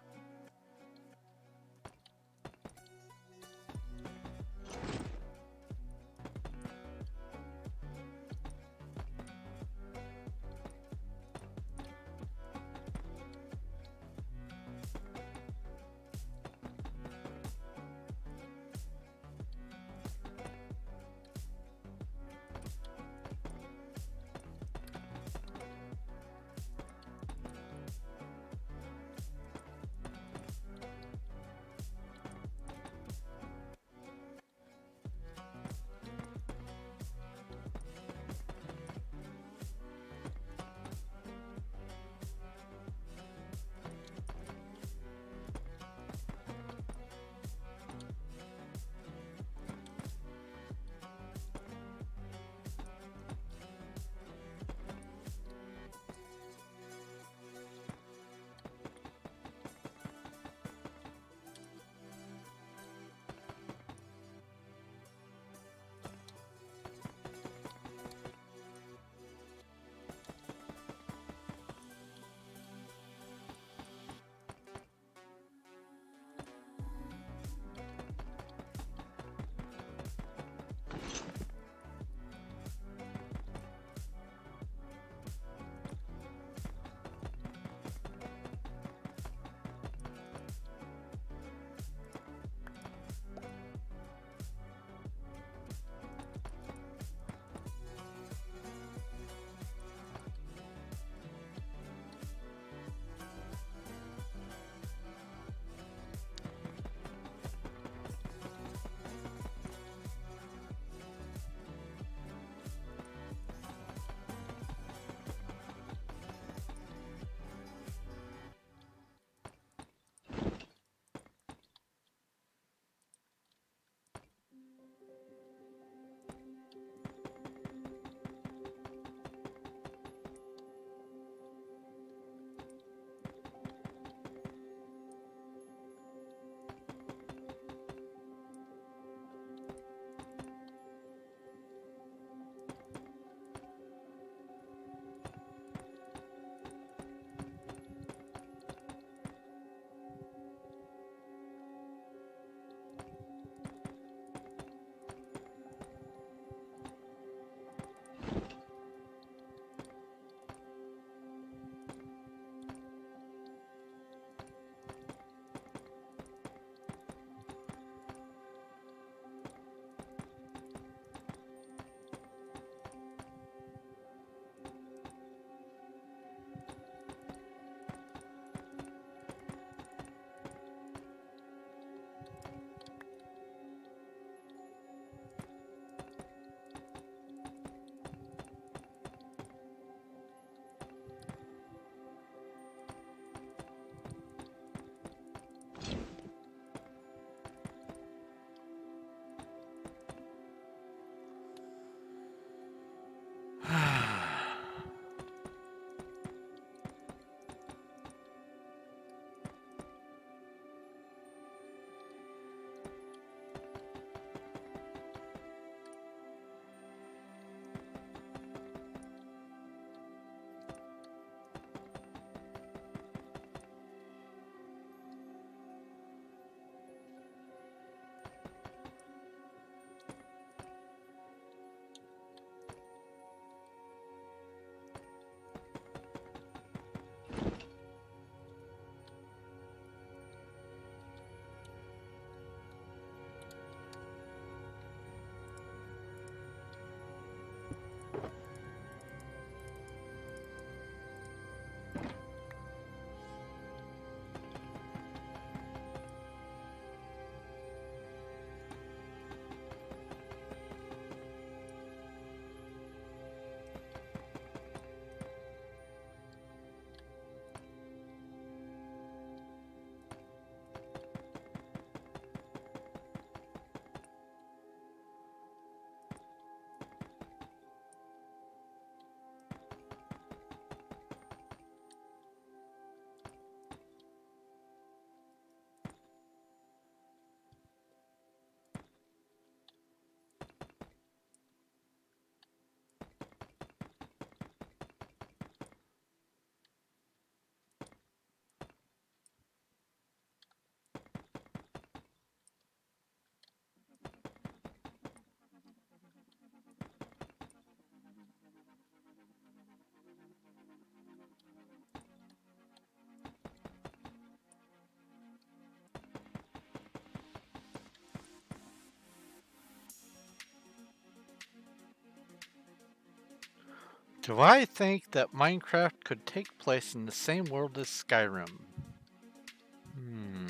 Do I think that Minecraft could take place in the same world as Skyrim? Hmm.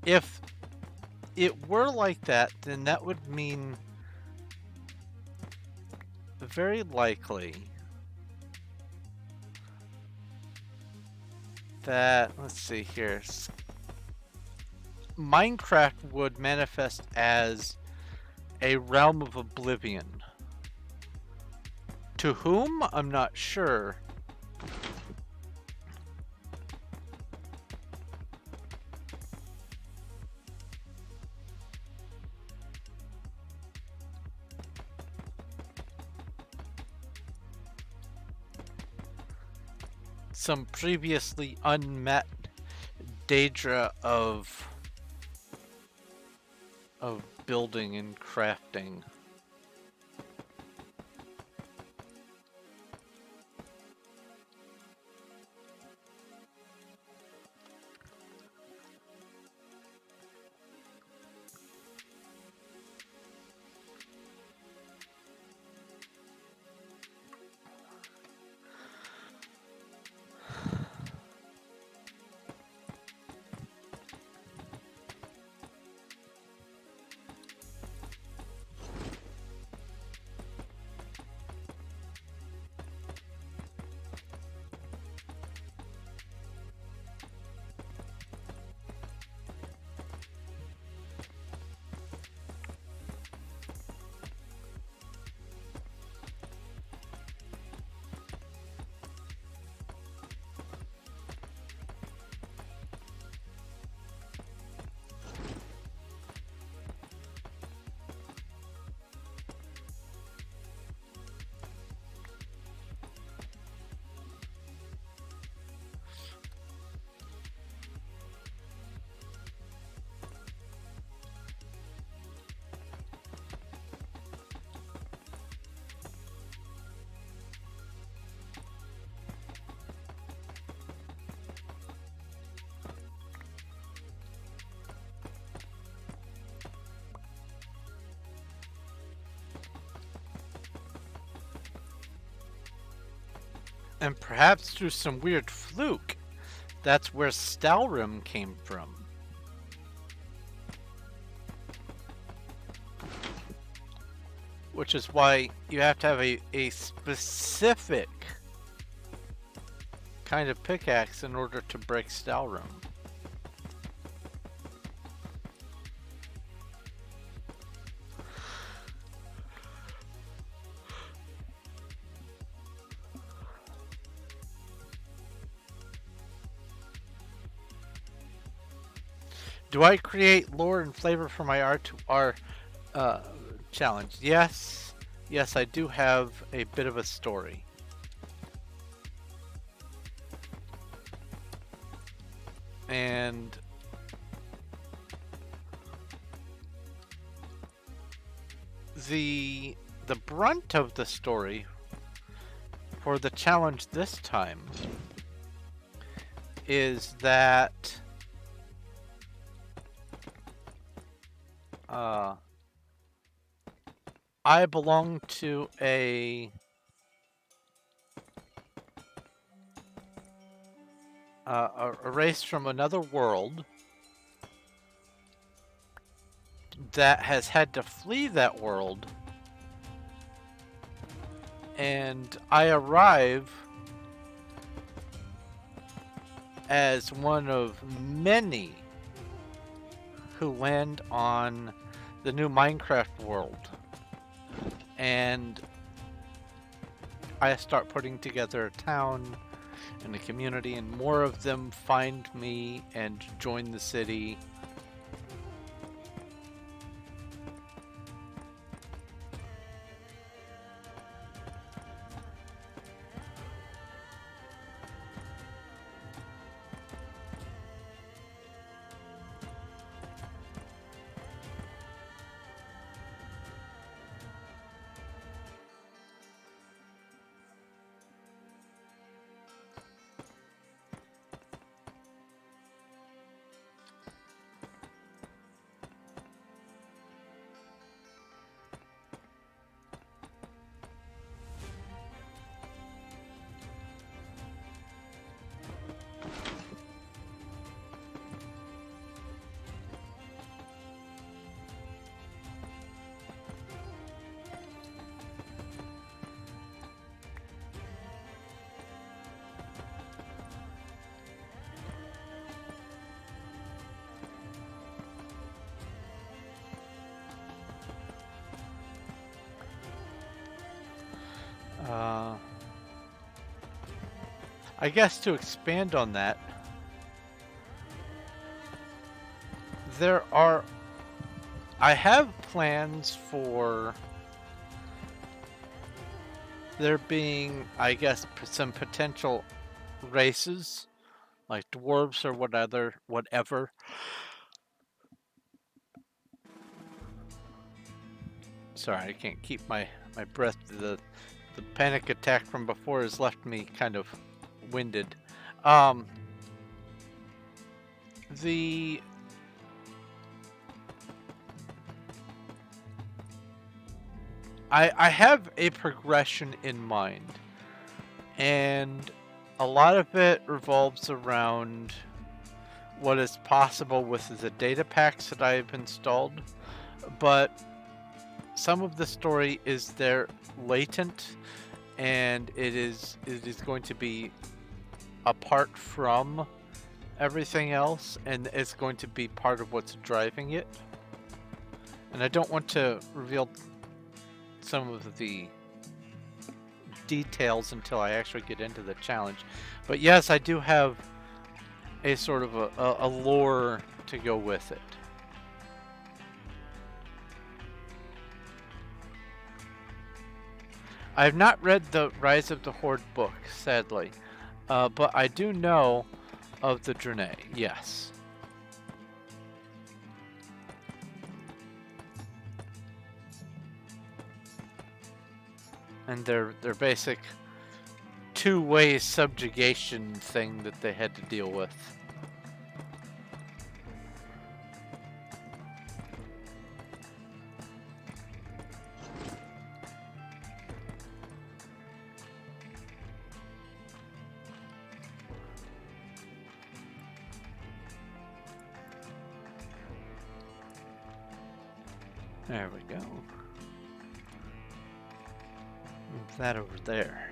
If it were like that, then that would mean very likely that, let's see here, Minecraft would manifest as a realm of oblivion. To whom? I'm not sure. Some previously unmet daedra of building and crafting. And perhaps through some weird fluke, that's where Stalrim came from. Which is why you have to have a specific kind of pickaxe in order to break Stalrim. Do I create lore and flavor for my R2R challenge? Yes. Yes, I do have a bit of a story. And the brunt of the story for the challenge this time is that I belong to a race from another world that has had to flee that world, and I arrive as one of many who land on the new Minecraft world, and I start putting together a town and a community, and more of them find me and join the city. I guess to expand on that, I have plans for there being, I guess, some potential races, like dwarves or whatever. Sorry, I can't keep my breath. The panic attack from before has left me kind of winded. I have a progression in mind, and a lot of it revolves around what is possible with the data packs that I've installed, but some of the story is there latent, and it is going to be apart from everything else, and it's going to be part of what's driving it. And I don't want to reveal some of the details until I actually get into the challenge. But yes, I do have a sort of a lore to go with it. I have not read the Rise of the Horde book, sadly, but I do know of the Draenei, yes. And their basic two-way subjugation thing that they had to deal with. There we go. Move that over there.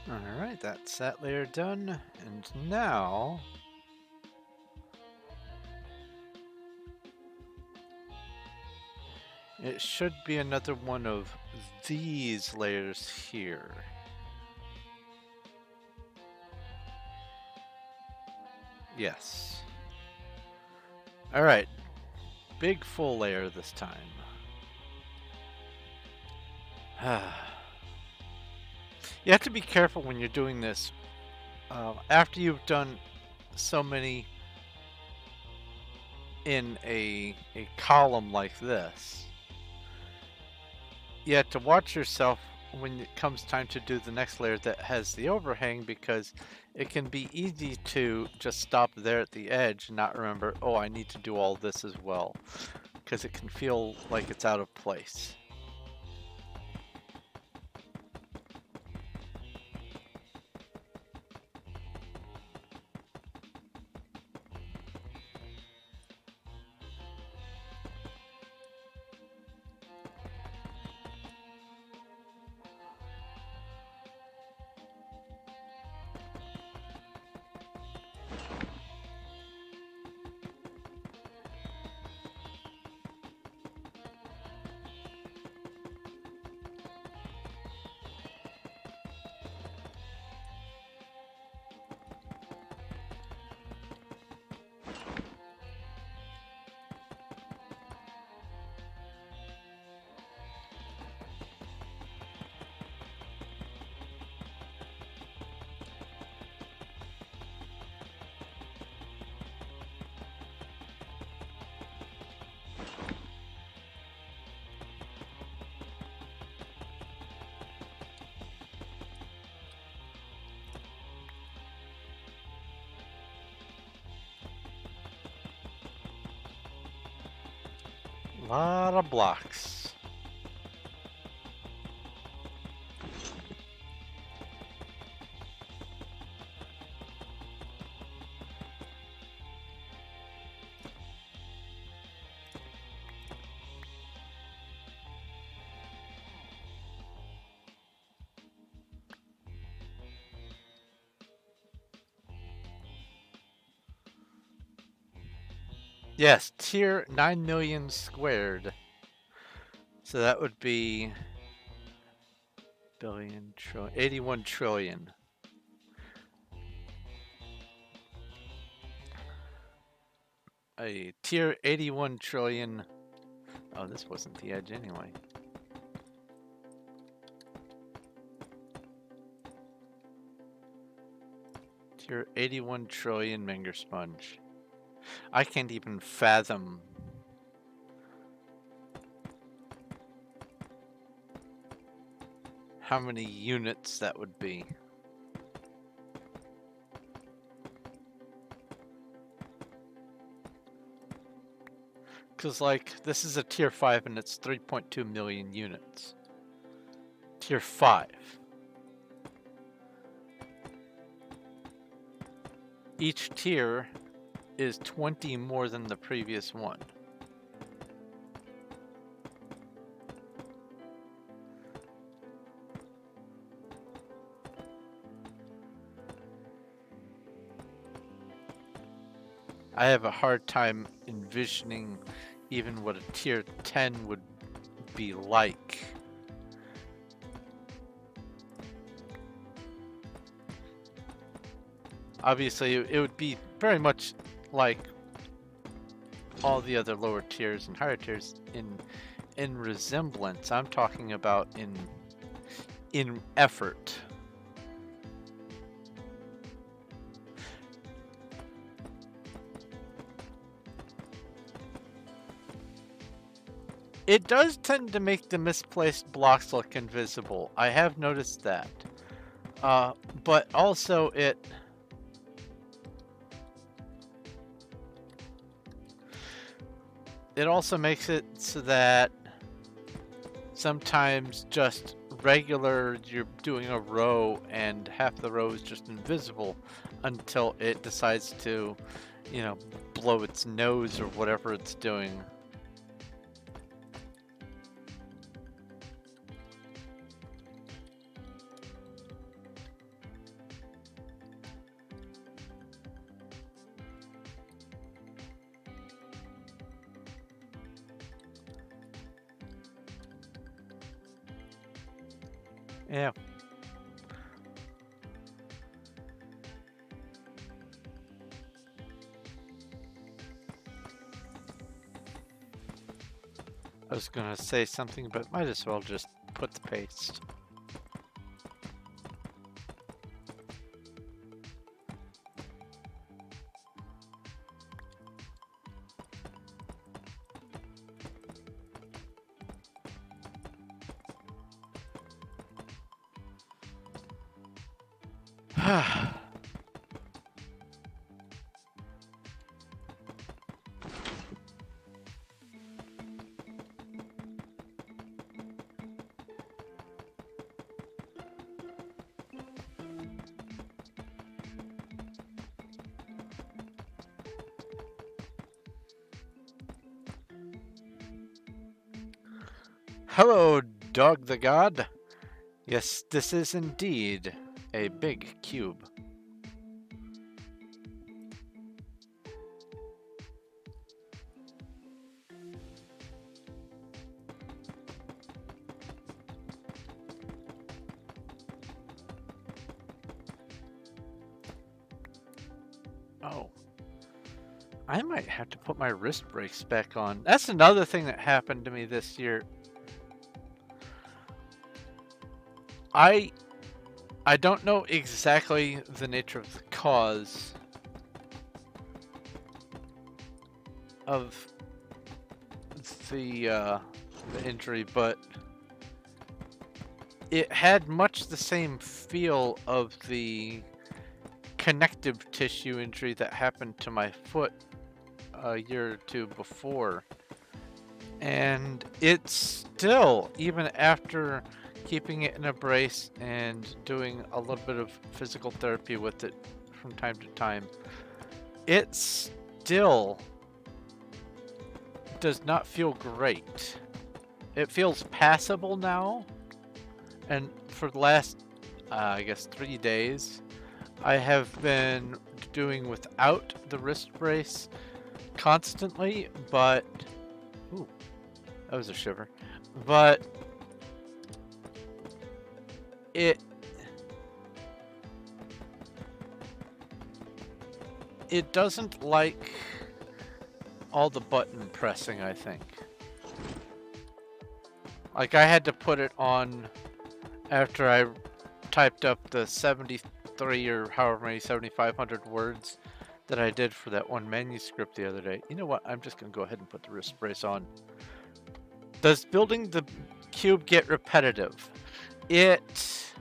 Alright, that's that layer done, and now it should be another one of these layers here. Yes. Alright, big full layer this time. You have to be careful when you're doing this. After you've done so many in a column like this, you have to watch yourself when it comes time to do the next layer that has the overhang, because it can be easy to just stop there at the edge and not remember, oh, I need to do all this as well, because it can feel like it's out of place. Lot of blocks. Yes, tier 9 million squared. So that would be billion, trillion, 81 trillion. A tier 81 trillion. Oh, this wasn't the edge anyway. Tier 81 trillion Menger sponge. I can't even fathom how many units that would be. Because, like, this is a tier 5 and it's 3.2 million units. Tier 5. Each tier is 20 more than the previous one. I have a hard time envisioning even what a tier 10 would be like. Obviously, it would be very much like all the other lower tiers and higher tiers in resemblance. I'm talking about in effort. It does tend to make the misplaced blocks look invisible. I have noticed that. But also it also makes it so that sometimes just regular, you're doing a row and half the row is just invisible until it decides to, you know, blow its nose or whatever it's doing. Yeah. I was gonna say something, but might as well just put the paste. Hello, Dog the God. Yes, this is indeed a big cube. Oh. I might have to put my wrist brakes back on. That's another thing that happened to me this year. I don't know exactly the nature of the cause of the injury, but it had much the same feel of the connective tissue injury that happened to my foot a year or two before. And it's still, even after keeping it in a brace and doing a little bit of physical therapy with it from time to time, it still does not feel great. It feels passable now, and for the last, I guess, 3 days, I have been doing without the wrist brace constantly, but... Ooh, that was a shiver. But it doesn't like all the button pressing, I think. Like, I had to put it on after I typed up the 73 or however many 7,500 words that I did for that one manuscript the other day. You know what? I'm just going to go ahead and put the wrist brace on. Does building the cube get repetitive? It,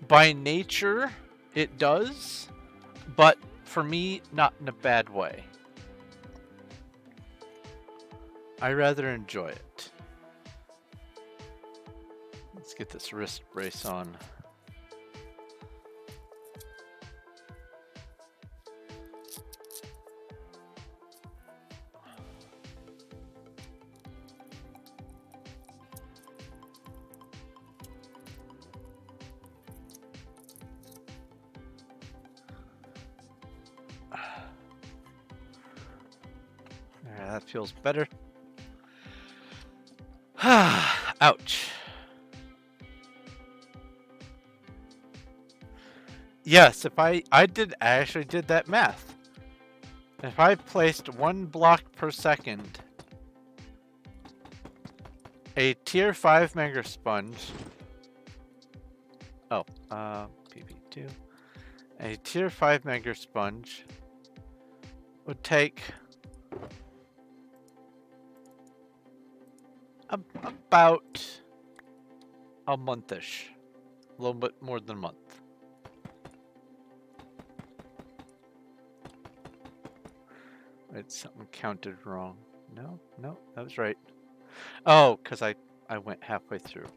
by nature, it does, but for me, not in a bad way. I rather enjoy it. Let's get this wrist brace on. Yeah, that feels better. Ouch. Yes, if I actually did that math. If I placed 1 block per second, a tier 5 Menger sponge. Oh, PP2. A tier 5 Menger sponge would take about a monthish. A little bit more than a month. Wait, something counted wrong. No, that was right. Oh, because I went halfway through.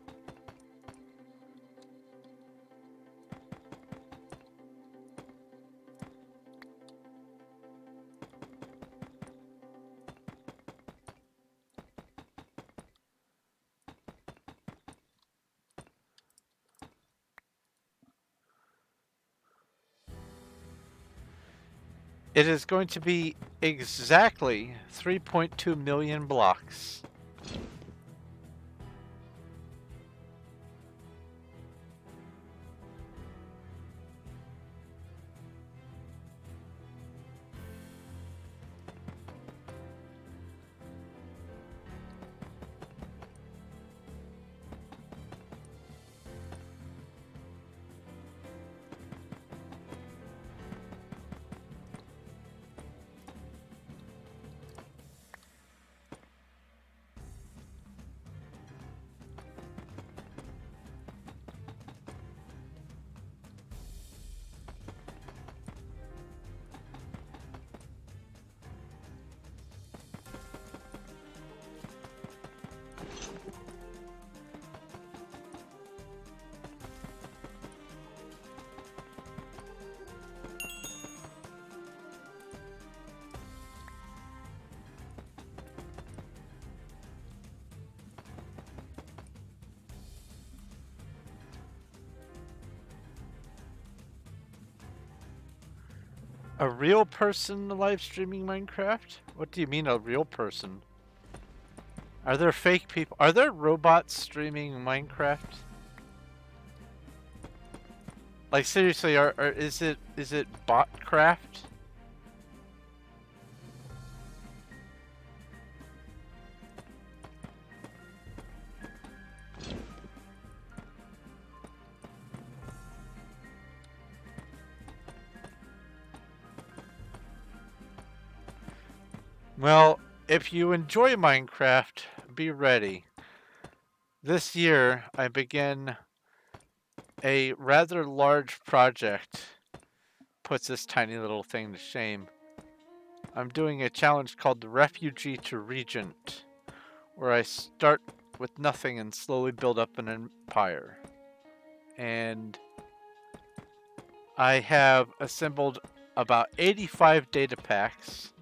It is going to be exactly 3.2 million blocks. A real person live streaming Minecraft? What do you mean a real person? Are there fake people? Are there robots streaming Minecraft? Like seriously, is it botcraft? Well, if you enjoy Minecraft, be ready. This year, I begin a rather large project. Puts this tiny little thing to shame. I'm doing a challenge called the Refugee to Regent, where I start with nothing and slowly build up an empire. And I have assembled about 85 data packs,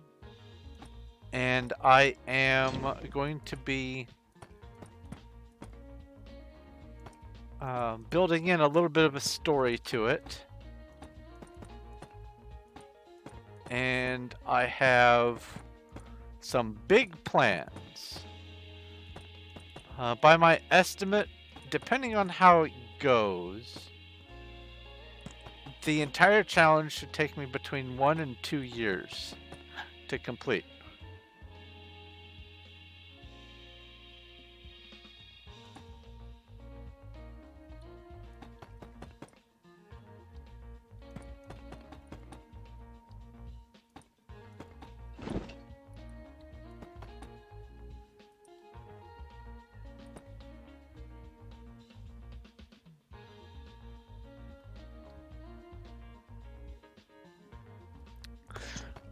and I am going to be building in a little bit of a story to it. And I have some big plans. By my estimate, depending on how it goes, the entire challenge should take me between 1 and 2 years to complete.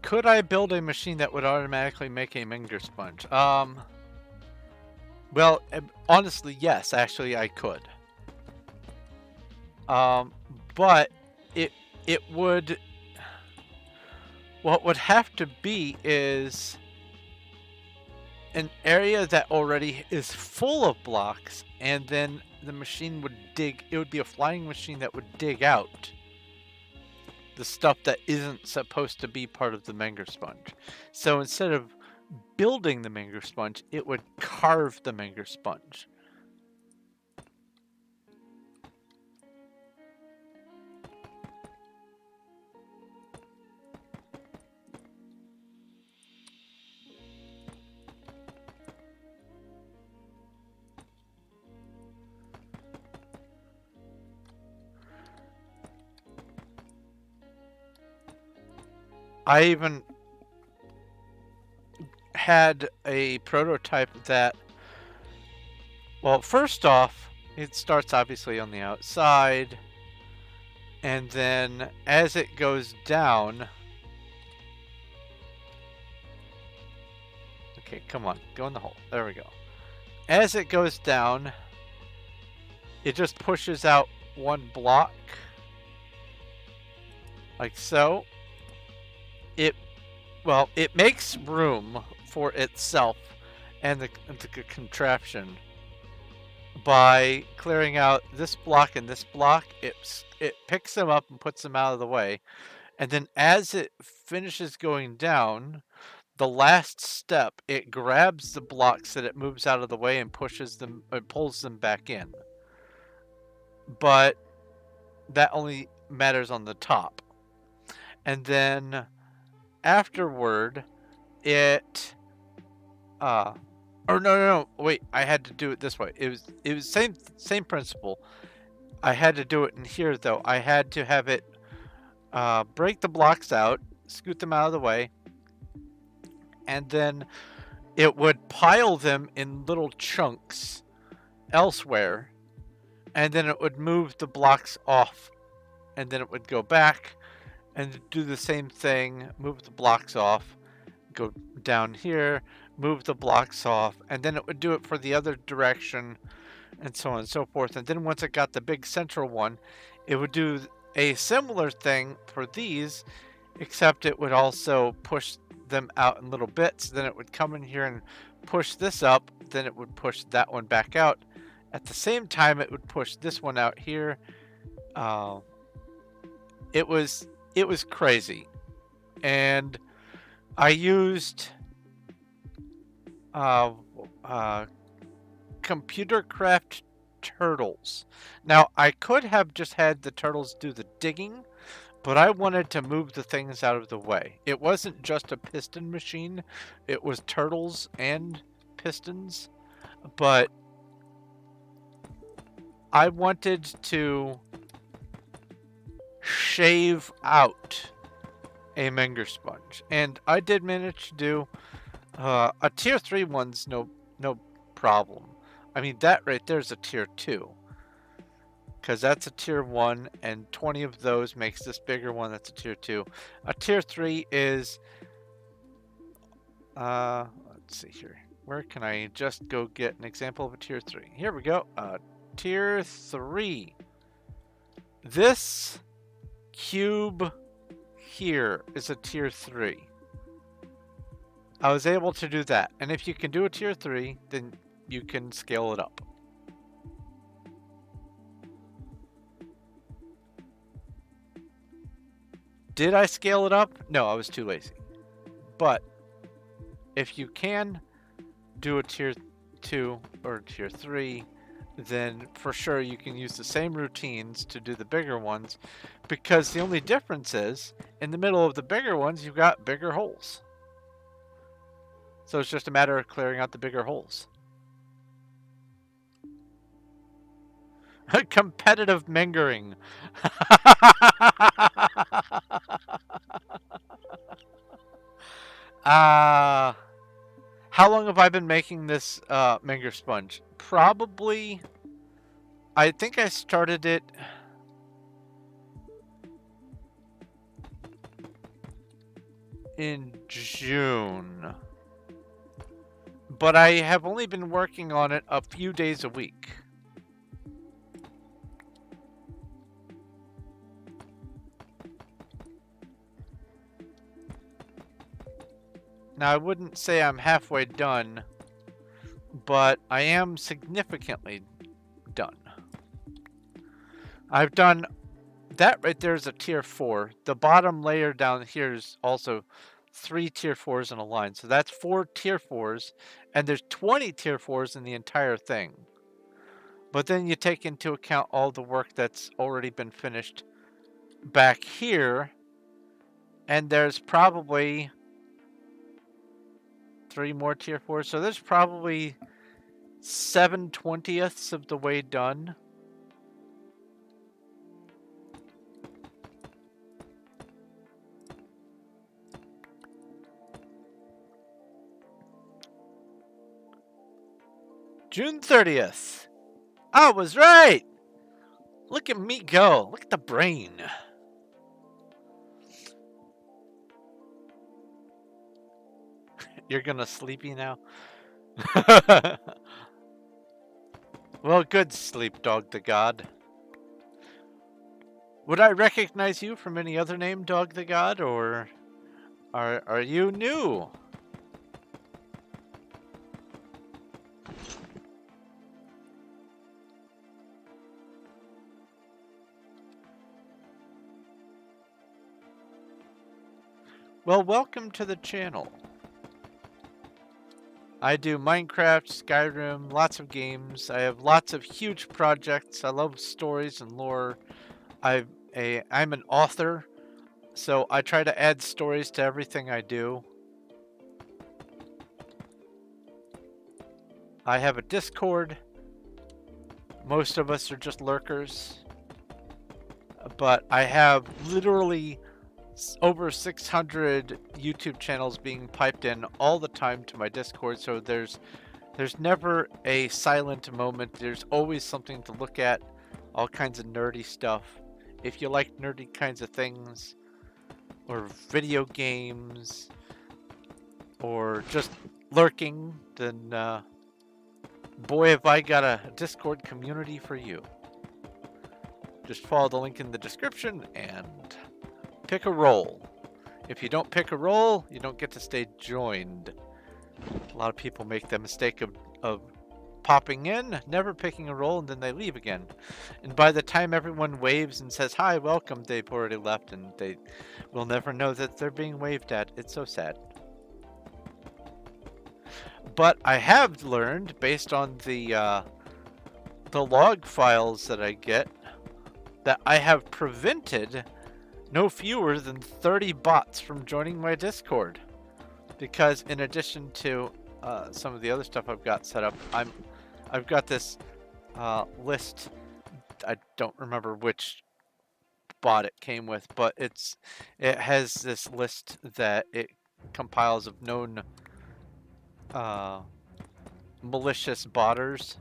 Could I build a machine that would automatically make a Menger sponge? Well, honestly, yes, actually I could. But it would, what would have to be is an area that already is full of blocks, and then the machine would dig, it would be a flying machine that would dig out the stuff that isn't supposed to be part of the Menger sponge. So instead of building the Menger sponge, it would carve the Menger sponge. I even had a prototype that, well, first off, it starts obviously on the outside, and then as it goes down, okay, come on, go in the hole, there we go. As it goes down, it just pushes out one block, like so. It makes room for itself and the contraption by clearing out this block and this block. It picks them up and puts them out of the way, and then as it finishes going down, the last step, it grabs the blocks that it moves out of the way and pushes them, or pulls them back in. But that only matters on the top, and then afterward, it, or no, wait, I had to do it this way. It was same principle. I had to do it in here though. I had to have it break the blocks out, scoot them out of the way, and then it would pile them in little chunks elsewhere, and then it would move the blocks off, and then it would go back and do the same thing, move the blocks off, go down here, move the blocks off, and then it would do it for the other direction, and so on and so forth. And then once it got the big central one, it would do a similar thing for these, except it would also push them out in little bits. Then it would come in here and push this up, then it would push that one back out. At the same time, it would push this one out here. It was crazy, and I used computer craft turtles. Now, I could have just had the turtles do the digging, but I wanted to move the things out of the way. It wasn't just a piston machine, it was turtles and pistons, but I wanted to shave out a Menger sponge, and I did manage to do a tier 3 one's no problem. I mean, that right there is a tier 2, because that's a tier 1, and 20 of those makes this bigger one that's a tier 2. A tier 3 is Let's see here. Where can I just go get an example of a tier 3? Here we go. Tier 3. This cube here is a tier 3. I was able to do that. And if you can do a tier 3, then you can scale it up. Did I scale it up? No, I was too lazy. But if you can do a tier 2 or tier 3, then for sure you can use the same routines to do the bigger ones, because the only difference is in the middle of the bigger ones you've got bigger holes. So it's just a matter of clearing out the bigger holes. Competitive Mengering. How long have I been making this Menger sponge? Probably, I think I started it in June. But I have only been working on it a few days a week. Now, I wouldn't say I'm halfway done, but I am significantly done. I've done that right there is a tier 4. The bottom layer down here is also 3 tier 4s in a line. So that's 4 tier 4s, and there's 20 tier 4s in the entire thing. But then you take into account all the work that's already been finished back here, and there's probably 3 more tier 4s. So there's probably 7/20ths of the way done. June 30th. I was right. Look at me go. Look at the brain. You're gonna sleepy now? Well, good sleep, Dog the God. Would I recognize you from any other name, Dog the God, or are you new? Well, welcome to the channel. I do Minecraft, Skyrim, lots of games. I have lots of huge projects. I love stories and lore. I'm an author, so I try to add stories to everything I do. I have a Discord. Most of us are just lurkers. But I have literally over 600 YouTube channels being piped in all the time to my Discord, so there's never a silent moment. There's always something to look at, all kinds of nerdy stuff. If you like nerdy kinds of things, or video games, or just lurking, then boy, have I got a Discord community for you. Just follow the link in the description and pick a role. If you don't pick a role, you don't get to stay joined. A lot of people make the mistake of popping in, never picking a role, and then they leave again. And by the time everyone waves and says, "Hi, welcome," they've already left, and they will never know that they're being waved at. It's so sad. But I have learned, based on the log files that I get, that I have prevented no fewer than 30 bots from joining my Discord, because in addition to some of the other stuff I've got set up, I've got this list. I don't remember which bot it came with, but it has this list that it compiles of known malicious botters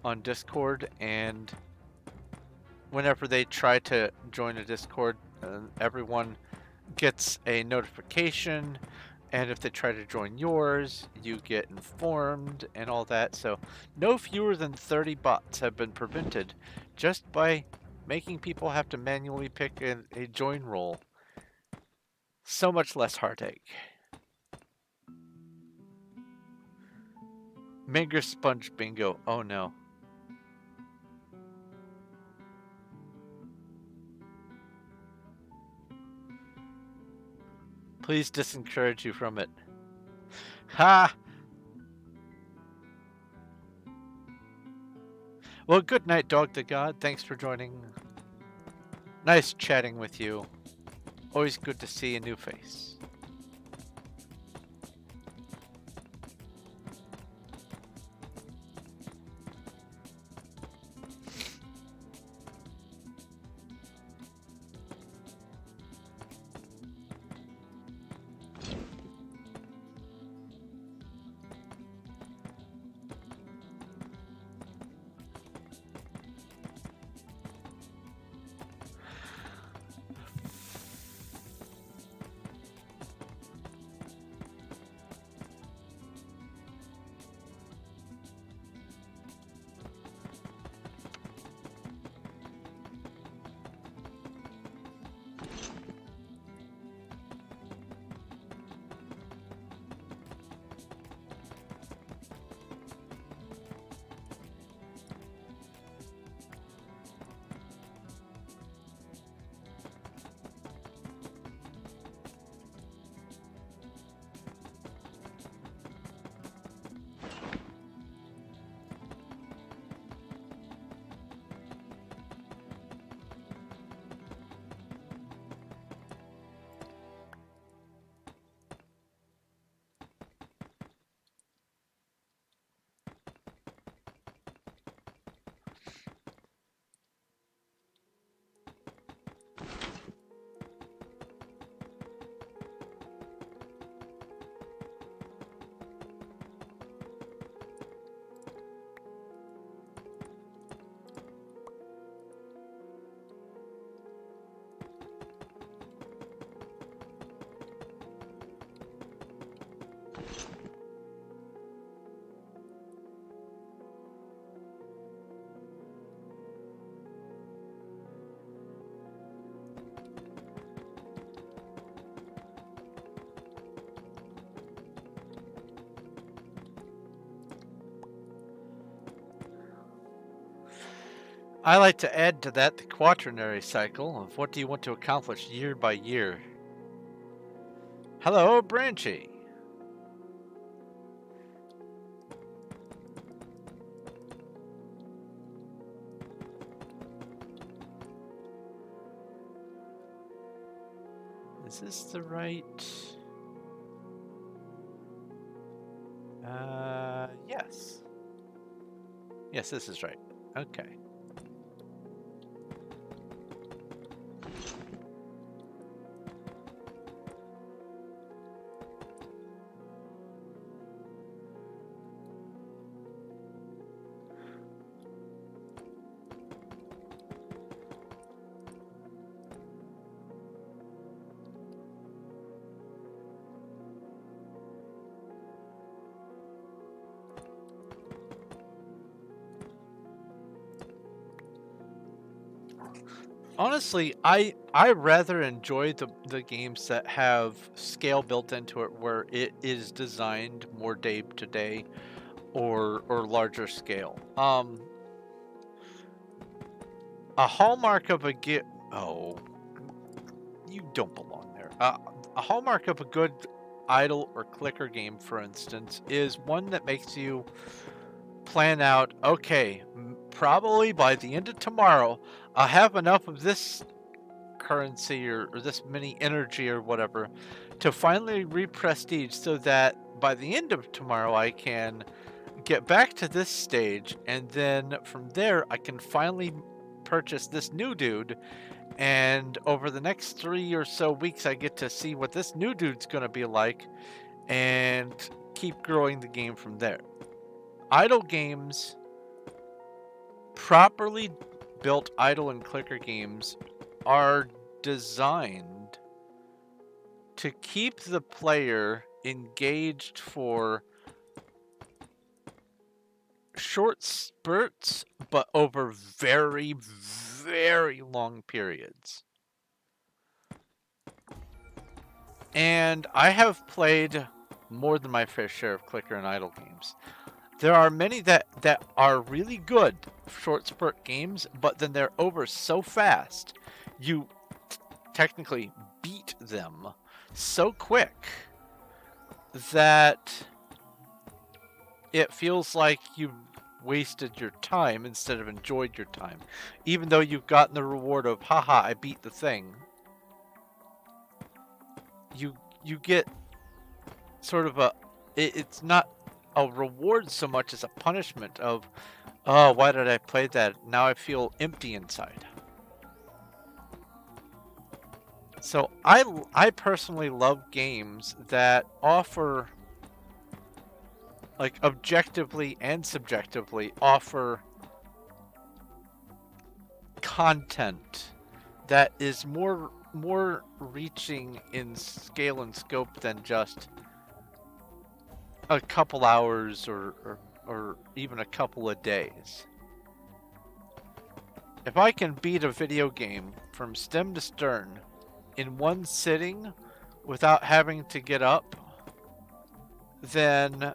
on Discord, and whenever they try to join a Discord, everyone gets a notification And if they try to join yours, you get informed and all that. So no fewer than 30 bots have been prevented just by making people have to manually pick a join role. So much less heartache. Menger sponge bingo. Oh no. Please disencourage you from it. Ha! Well, good night, Dog the God. Thanks for joining. Nice chatting with you. Always good to see a new face. I like to add to that the quaternary cycle of what do you want to accomplish year by year. Hello, Branchy. Is this the right? Yes. Yes, this is right. Okay. Honestly, I rather enjoy the games that have scale built into it, where it is designed more day to day or larger scale. A hallmark of a oh, you don't belong there. A hallmark of a good idle or clicker game, for instance, is one that makes you plan out, okay, probably by the end of tomorrow, I'll have enough of this currency or this many energy or whatever to finally re-prestige, so that by the end of tomorrow I can get back to this stage, and then from there I can finally purchase this new dude, and over the next 3 or so weeks I get to see what this new dude's gonna be like and keep growing the game from there. Idle games, properly built idle and clicker games, are designed to keep the player engaged for short spurts, but over very, very long periods. And I have played more than my fair share of clicker and idle games. There are many that are really good short spurt games, but then they're over so fast, you technically beat them so quick that it feels like you wasted your time instead of enjoyed your time. Even though you've gotten the reward of, haha, I beat the thing, you get sort of it's not a reward so much as a punishment of, oh, why did I play that? Now I feel empty inside. So I personally love games that offer, like, objectively and subjectively offer content that is more reaching in scale and scope than just a couple hours or even a couple of days. If I can beat a video game from stem to stern in one sitting without having to get up, then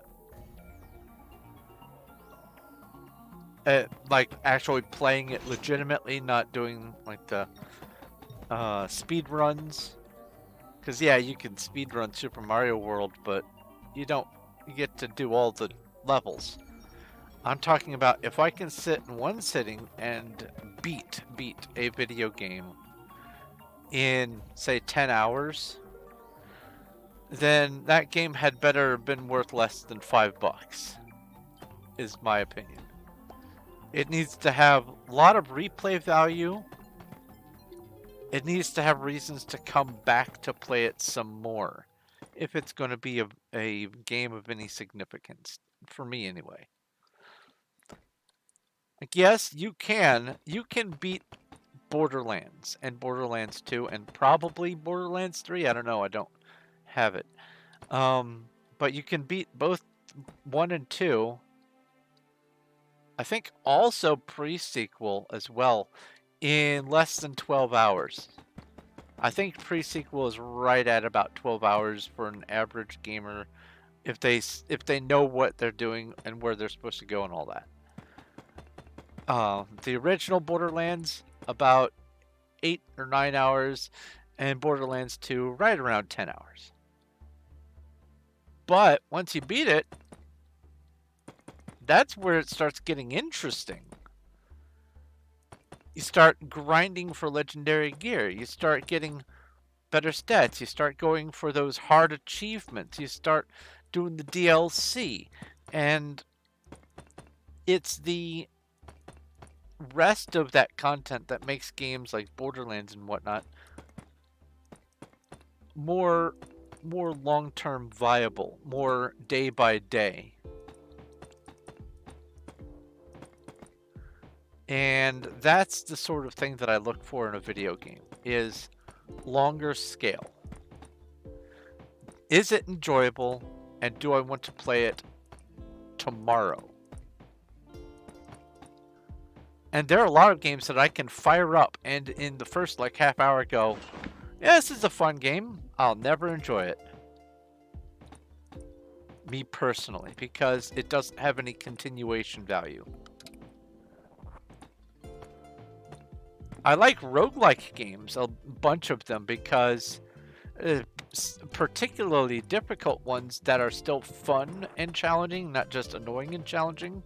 like actually playing it legitimately, not doing like the speed runs. Because yeah, you can speed run Super Mario World, but you don't get to do all the levels. I'm talking about if I can sit in one sitting and beat a video game in, say, 10 hours, then that game had better been worth less than $5, is my opinion. It needs to have a lot of replay value. It needs to have reasons to come back to play it some more, if it's going to be a game of any significance, for me anyway. Like, yes, you can beat Borderlands and Borderlands 2 and probably Borderlands 3. I don't know, I don't have it. But you can beat both 1 and 2. I think also pre-sequel as well in less than 12 hours. I think pre-sequel is right at about 12 hours for an average gamer if they know what they're doing and where they're supposed to go and all that. The original Borderlands, about 8 or 9 hours, and Borderlands 2, right around 10 hours. But once you beat it, that's where it starts getting interesting. You start grinding for legendary gear. You start getting better stats. You start going for those hard achievements. You start doing the DLC. And it's the rest of that content that makes games like Borderlands and whatnot more long-term viable, more day by day. And that's the sort of thing that I look for in a video game, is longer scale. Is it enjoyable, and do I want to play it tomorrow? And there are a lot of games that I can fire up and in the first like half hour go, yeah, this is a fun game. I'll never enjoy it. Me personally, because it doesn't have any continuation value. I like roguelike games, a bunch of them, because particularly difficult ones that are still fun and challenging, not just annoying and challenging.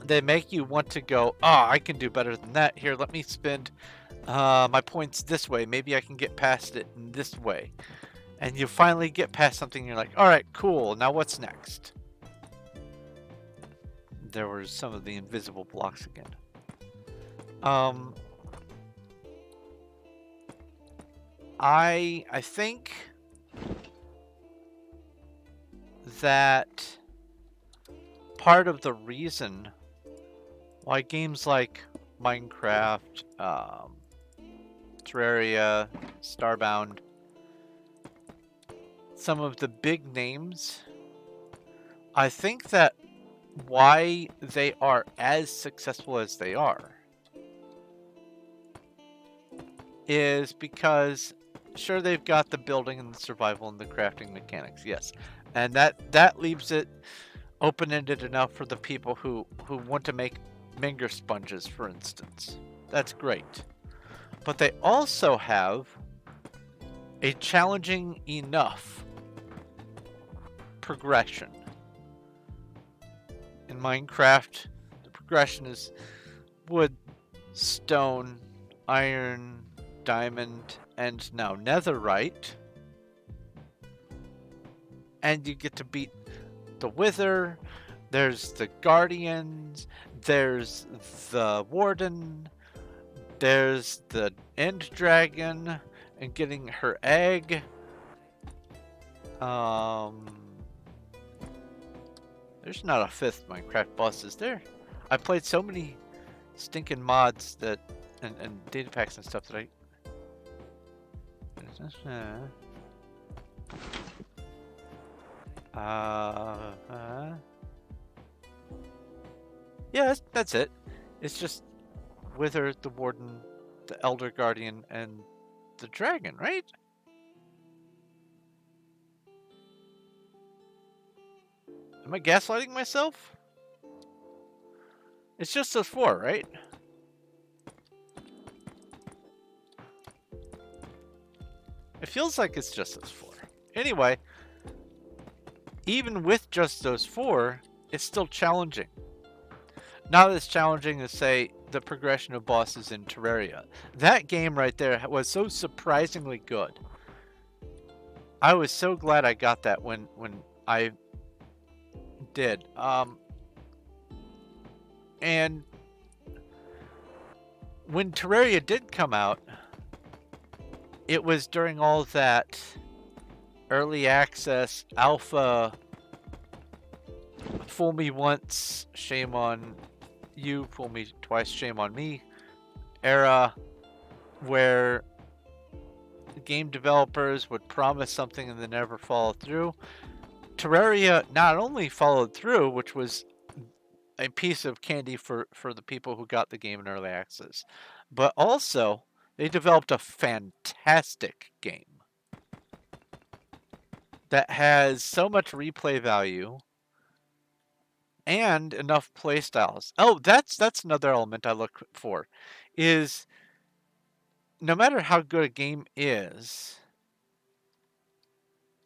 They make you want to go, oh, I can do better than that. Here, let me spend my points this way. Maybe I can get past it in this way. And you finally get past something, and you're like, all right, cool. Now what's next? There were some of the invisible blocks again. I think that part of the reason why games like Minecraft, Terraria, Starbound some of the big names, I think that why they are as successful as they are is because, sure, they've got the building and the survival and the crafting mechanics, yes. And that leaves it open-ended enough for the people who want to make Menger sponges, for instance. That's great. But they also have a challenging enough progression. In Minecraft, the progression is wood, stone, iron, diamond, and now netherite. And you get to beat the Wither, there's the Guardians, there's the Warden, there's the End Dragon, and getting her egg. There's not a fifth Minecraft boss, is there? I played so many stinking mods that and data packs and stuff that I... yeah, that's it. It's just Wither, the Warden, the Elder Guardian, and the Dragon, right? Am I gaslighting myself? It's just those four, right? It feels like it's just those four. Anyway, even with just those four, it's still challenging. Not as challenging as, say, the progression of bosses in Terraria. That game right there was so surprisingly good. I was so glad I got that when I did. And when Terraria did come out, it was during all that early access, alpha, fool me once, shame on you, fool me twice, shame on me era, where game developers would promise something and then never follow through. Terraria not only followed through, which was a piece of candy for the people who got the game in early access, but also they developed a fantastic game that has so much replay value and enough playstyles. Oh, that's another element I look for, is no matter how good a game is,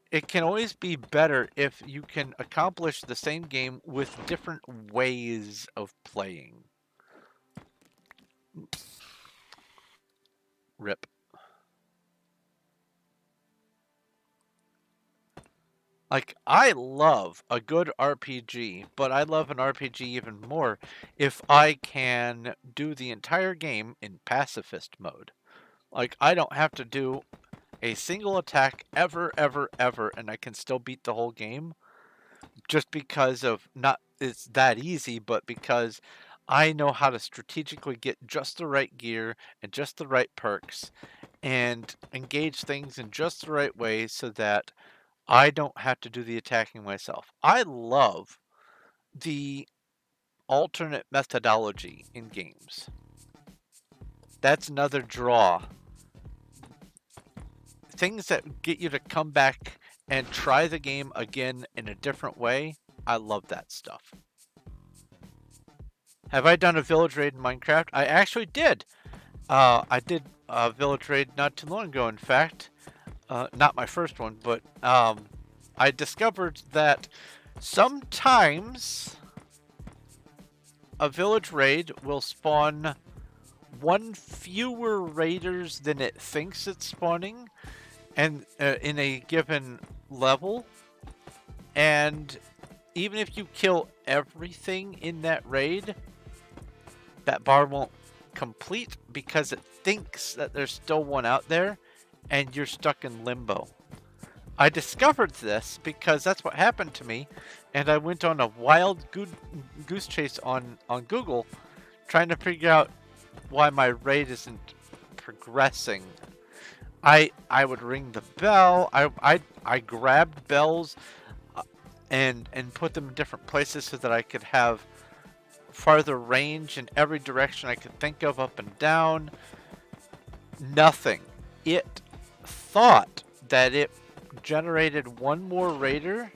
it can always be better if you can accomplish the same game with different ways of playing. Rip. Like, I love a good RPG, but I love an RPG even more if I can do the entire game in pacifist mode. Like, I don't have to do a single attack ever, and I can still beat the whole game. Just because of, not it's that easy, but because I know how to strategically get just the right gear and just the right perks and engage things in just the right way so that I don't have to do the attacking myself. I love the alternate methodology in games. That's another draw. Things that get you to come back and try the game again in a different way. I love that stuff. Have I done a village raid in Minecraft? I actually did. I did a village raid not too long ago, in fact. Not my first one, but I discovered that sometimes a village raid will spawn one fewer raiders than it thinks it's spawning, and in a given level. And even if you kill everything in that raid, that bar won't complete because it thinks that there's still one out there and you're stuck in limbo. I discovered this because that's what happened to me, and I went on a wild goose chase on Google trying to figure out why my raid isn't progressing. I would ring the bell. I grabbed bells and put them in different places so that I could have farther range in every direction I could think of, up and down. Nothing. It thought that it generated one more raider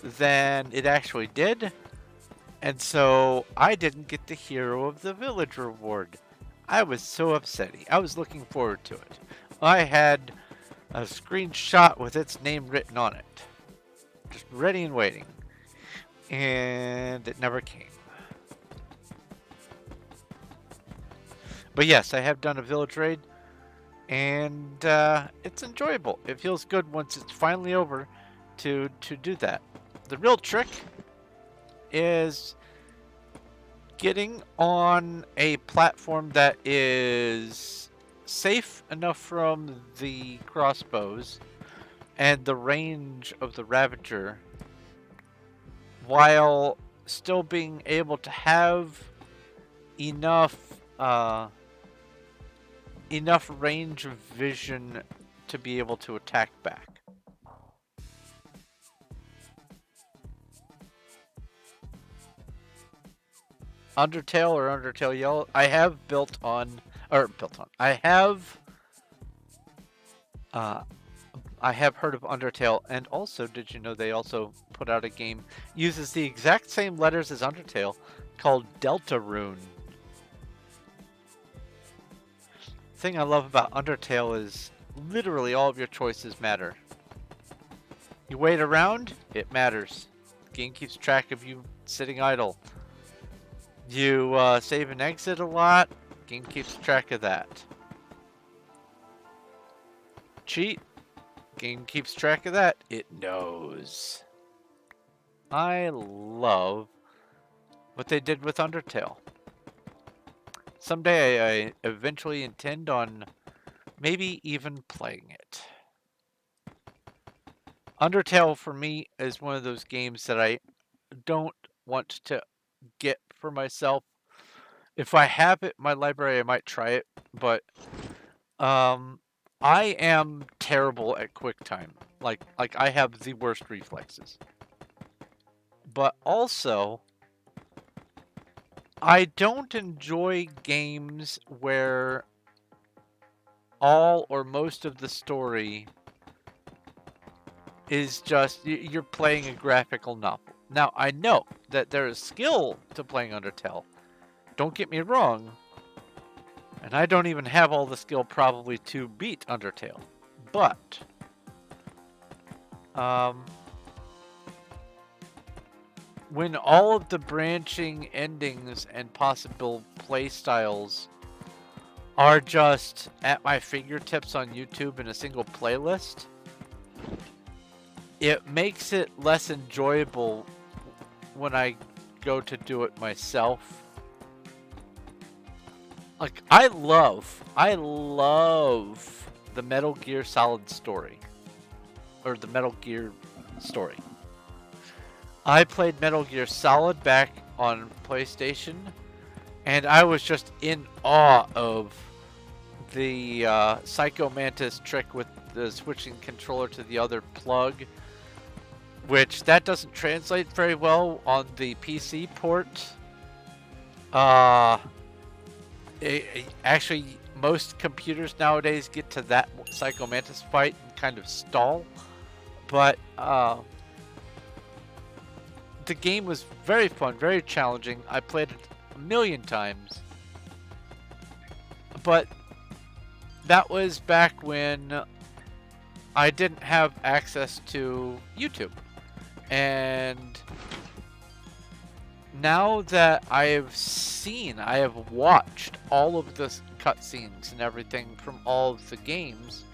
than it actually did, and so I didn't get the Hero of the Village reward. I was so upsetty. I was looking forward to it. I had a screenshot with its name written on it. Just ready and waiting. And it never came. But yes, I have done a village raid, and it's enjoyable. It feels good once it's finally over to do that. The real trick is getting on a platform that is safe enough from the crossbows and the range of the Ravager, while still being able to have enough enough range of vision to be able to attack back. Undertale or Undertale Yellow, I have built on, I have heard of Undertale, and also, did you know they also put out a game uses the exact same letters as Undertale called Deltarune. The thing I love about Undertale is literally all of your choices matter. You wait around, it matters. The game keeps track of you sitting idle. You save and exit a lot, game keeps track of that. Cheat, game keeps track of that. It knows. I love what they did with Undertale. Someday I eventually intend on maybe even playing it. Undertale for me is one of those games that I don't want to get for myself. If I have it in my library, I might try it, but I am terrible at QuickTime. Like I have the worst reflexes. But also, I don't enjoy games where all or most of the story is just you're playing a graphical novel. Now, I know that there is skill to playing Undertale. Don't get me wrong. And I don't even have all the skill probably to beat Undertale. But when all of the branching endings and possible play styles are just at my fingertips on YouTube in a single playlist, it makes it less enjoyable when I go to do it myself. Like, I love the Metal Gear Solid story. Or the Metal Gear story. I played Metal Gear Solid back on PlayStation, and I was just in awe of the Psycho Mantis trick with the switching controller to the other plug, which that doesn't translate very well on the PC port. Actually, most computers nowadays get to that Psycho Mantis fight and kind of stall, but the game was very fun, very challenging. I played it a million times, but that was back when I didn't have access to YouTube. And now that I have watched all of the cutscenes and everything from all of the games,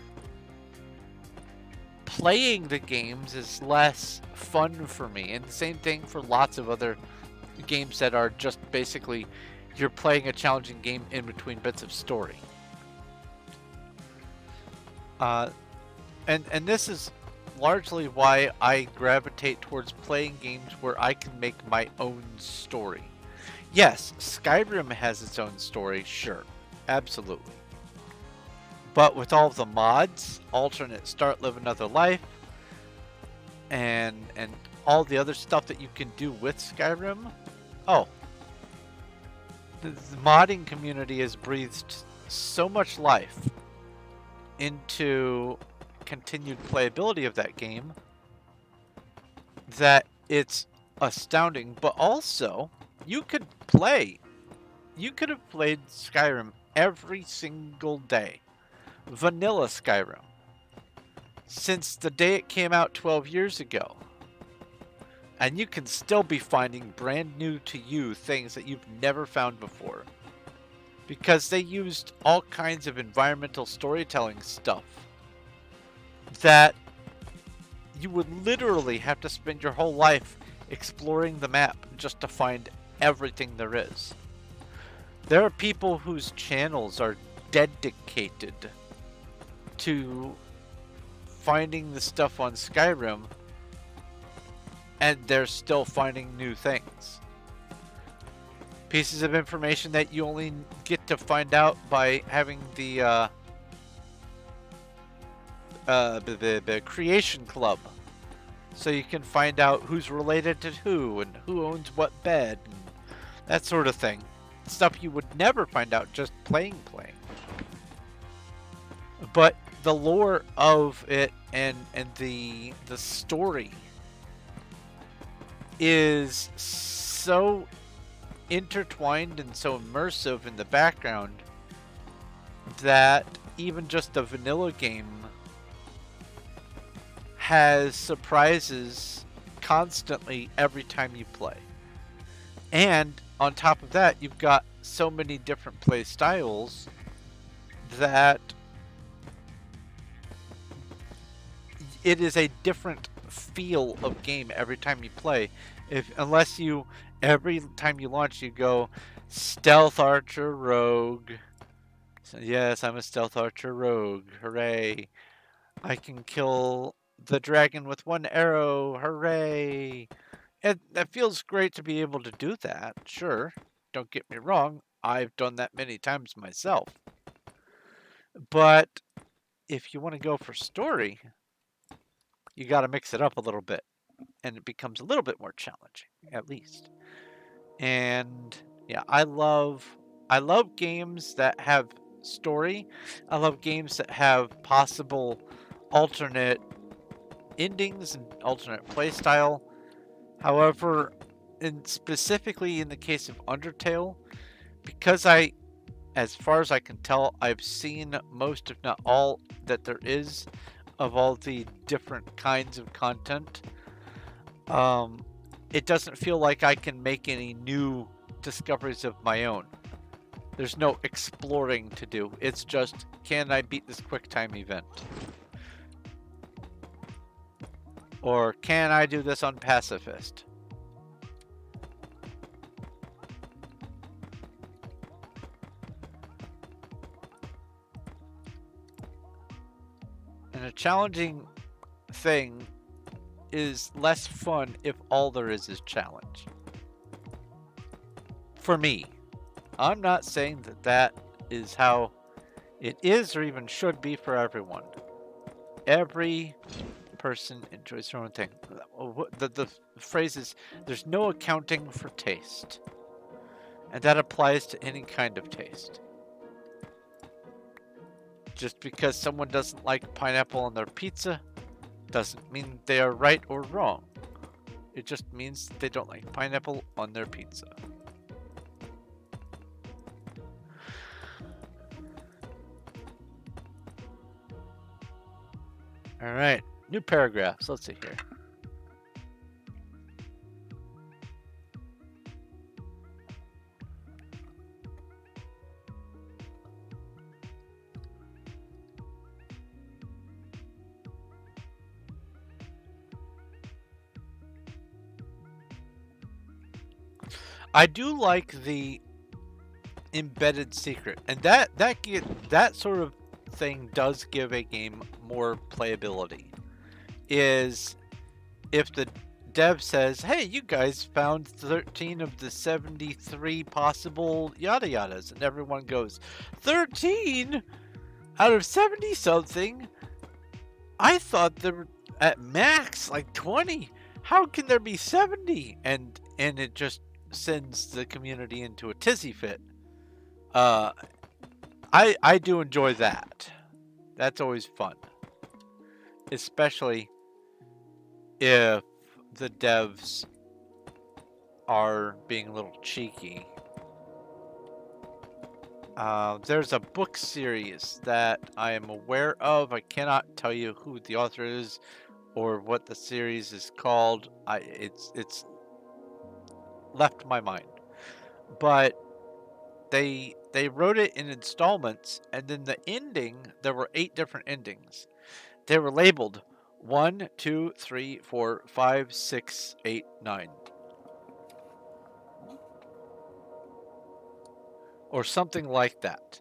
playing the games is less fun for me. And the same thing for lots of other games that are just basically you're playing a challenging game in between bits of story. And this is largely why I gravitate towards playing games where I can make my own story. Yes, Skyrim has its own story, sure, absolutely. But with all of the mods, alternate start, live another life, and all the other stuff that you can do with Skyrim, oh, the modding community has breathed so much life into continued playability of that game that it's astounding. But also, you could have played Skyrim every single day, vanilla Skyrim, since the day it came out 12 years ago, and you can still be finding brand new to you things that you've never found before, because they used all kinds of environmental storytelling stuff that you would literally have to spend your whole life exploring the map just to find everything there is. There are people whose channels are dedicated to finding the stuff on Skyrim, and they're still finding new things. Pieces of information that you only get to find out by having the creation club, so you can find out who's related to who and who owns what bed and that sort of thing. Stuff you would never find out just playing. But the lore of it and the story is so intertwined and so immersive in the background that even just a vanilla game has surprises constantly every time you play. And on top of that, you've got so many different play styles that it is a different feel of game every time you play. Unless you, every time you launch, you go stealth archer rogue. So yes, I'm a stealth archer rogue. Hooray! I can kill the dragon with one arrow. Hooray! And that feels great to be able to do that. Sure, don't get me wrong. I've done that many times myself. But if you want to go for story, you got to mix it up a little bit, and it becomes a little bit more challenging, at least. And yeah, I love games that have story. I love games that have possible alternate endings and alternate playstyle. However, specifically in the case of Undertale, because as far as I can tell, I've seen most, if not all, that there is of all the different kinds of content. It doesn't feel like I can make any new discoveries of my own. There's no exploring to do. It's just, can I beat this QuickTime event? Or can I do this on Pacifist? And a challenging thing is less fun if all there is challenge. For me. I'm not saying that is how it is or even should be for everyone. Every person enjoys their own thing. The phrase is, there's no accounting for taste. And that applies to any kind of taste. Just because someone doesn't like pineapple on their pizza doesn't mean they are right or wrong. It just means they don't like pineapple on their pizza. All right, new paragraphs. Let's see here. I do like the embedded secret, and that sort of thing does give a game more playability. Is if the dev says, hey, you guys found 13 of the 73 possible yada yadas, and everyone goes, 13? Out of 70 something, I thought there were at max like 20. How can there be 70? And it just sends the community into a tizzy fit. I do enjoy that. That's always fun. Especially if the devs are being a little cheeky. There's a book series that I am aware of. I cannot tell you who the author is or what the series is called. It's left my mind. But they wrote it in installments, and then the ending, there were 8 different endings. They were labeled 1, 2, 3, 4, 5, 6, 8, 9. Or something like that.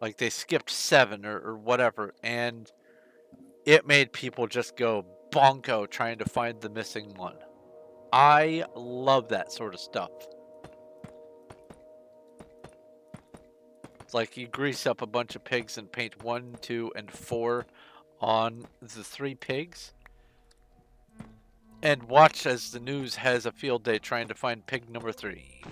Like they skipped 7 or whatever, and it made people just go bonko trying to find the missing one. I love that sort of stuff. It's like you grease up a bunch of pigs and paint 1, 2, and 4 on the 3 pigs. And watch as the news has a field day trying to find pig number 3.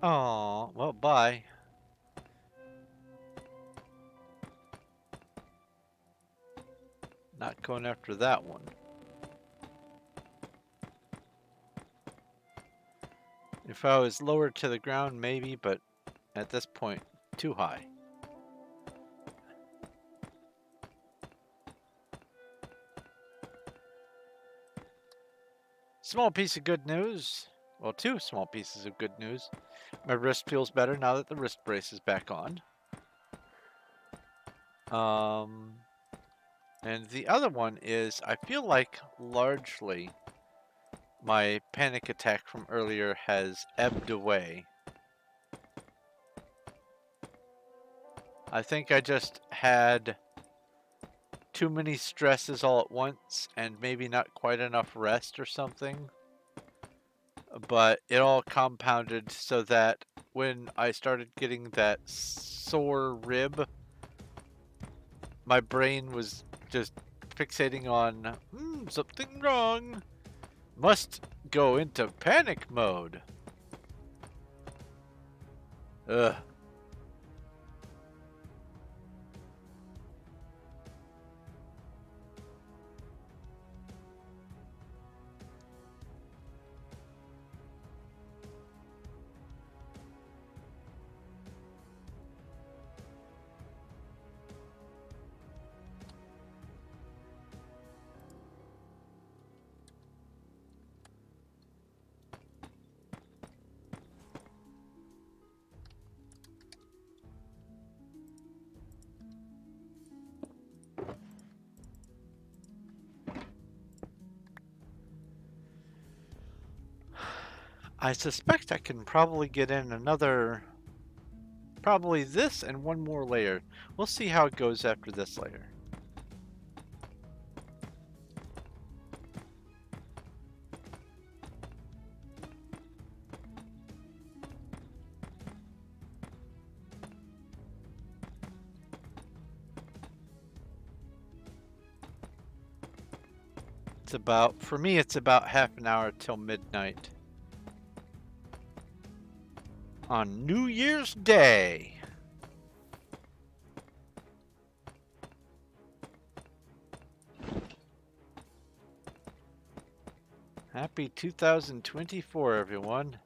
Oh, well, bye. Not going after that one. If I was lower to the ground, maybe, but at this point, too high. Small piece of good news. Well, 2 small pieces of good news. My wrist feels better now that the wrist brace is back on. And the other one is I feel like largely my panic attack from earlier has ebbed away. I think I just had too many stresses all at once and maybe not quite enough rest or something. But it all compounded so that when I started getting that sore rib, my brain was just fixating on something wrong. Must go into panic mode. Ugh. I suspect I can probably get in another, probably this and one more layer. We'll see how it goes after this layer. It's about, for me, it's about half an hour till midnight. On New Year's Day. Happy 2024, everyone.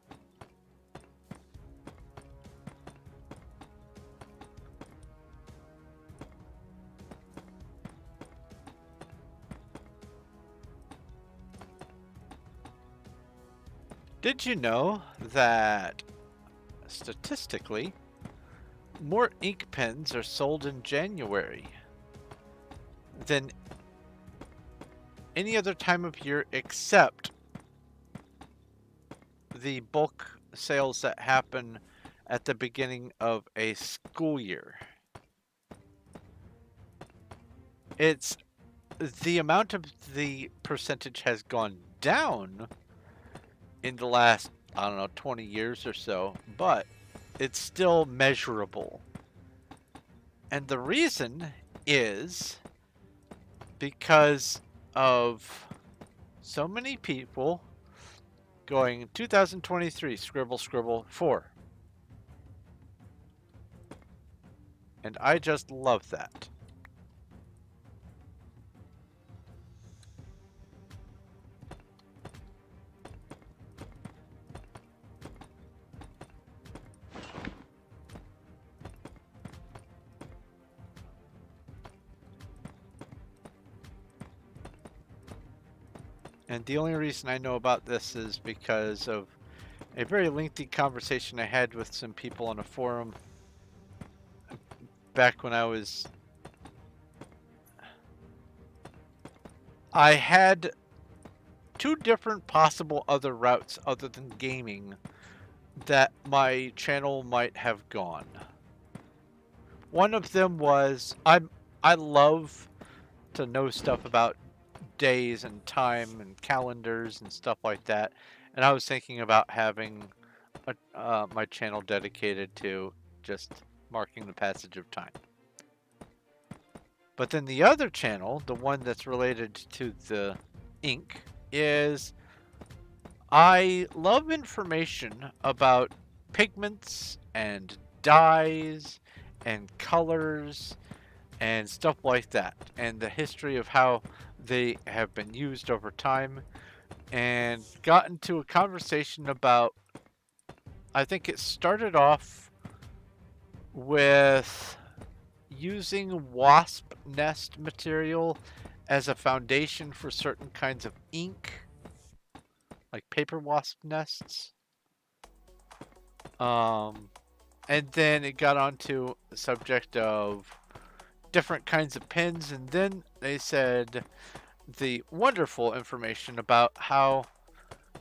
Did you know that statistically, more ink pens are sold in January than any other time of year except the bulk sales that happen at the beginning of a school year. It's the amount of the percentage has gone down in the last, I don't know, 20 years or so, but it's still measurable. And the reason is because of so many people going 2023, scribble, scribble, 4. And I just love that. And the only reason I know about this is because of a very lengthy conversation I had with some people on a forum back when I had 2 different possible other routes other than gaming that my channel might have gone. One of them was I love to know stuff about days and time and calendars and stuff like that, and I was thinking about having my channel dedicated to just marking the passage of time. But then the other channel, the one that's related to the ink, is I love information about pigments and dyes and colors and stuff like that, and the history of how they have been used over time, and got into a conversation about, I think it started off with using wasp nest material as a foundation for certain kinds of ink, like paper wasp nests. And then it got onto the subject of different kinds of pens, and then they said the wonderful information about how,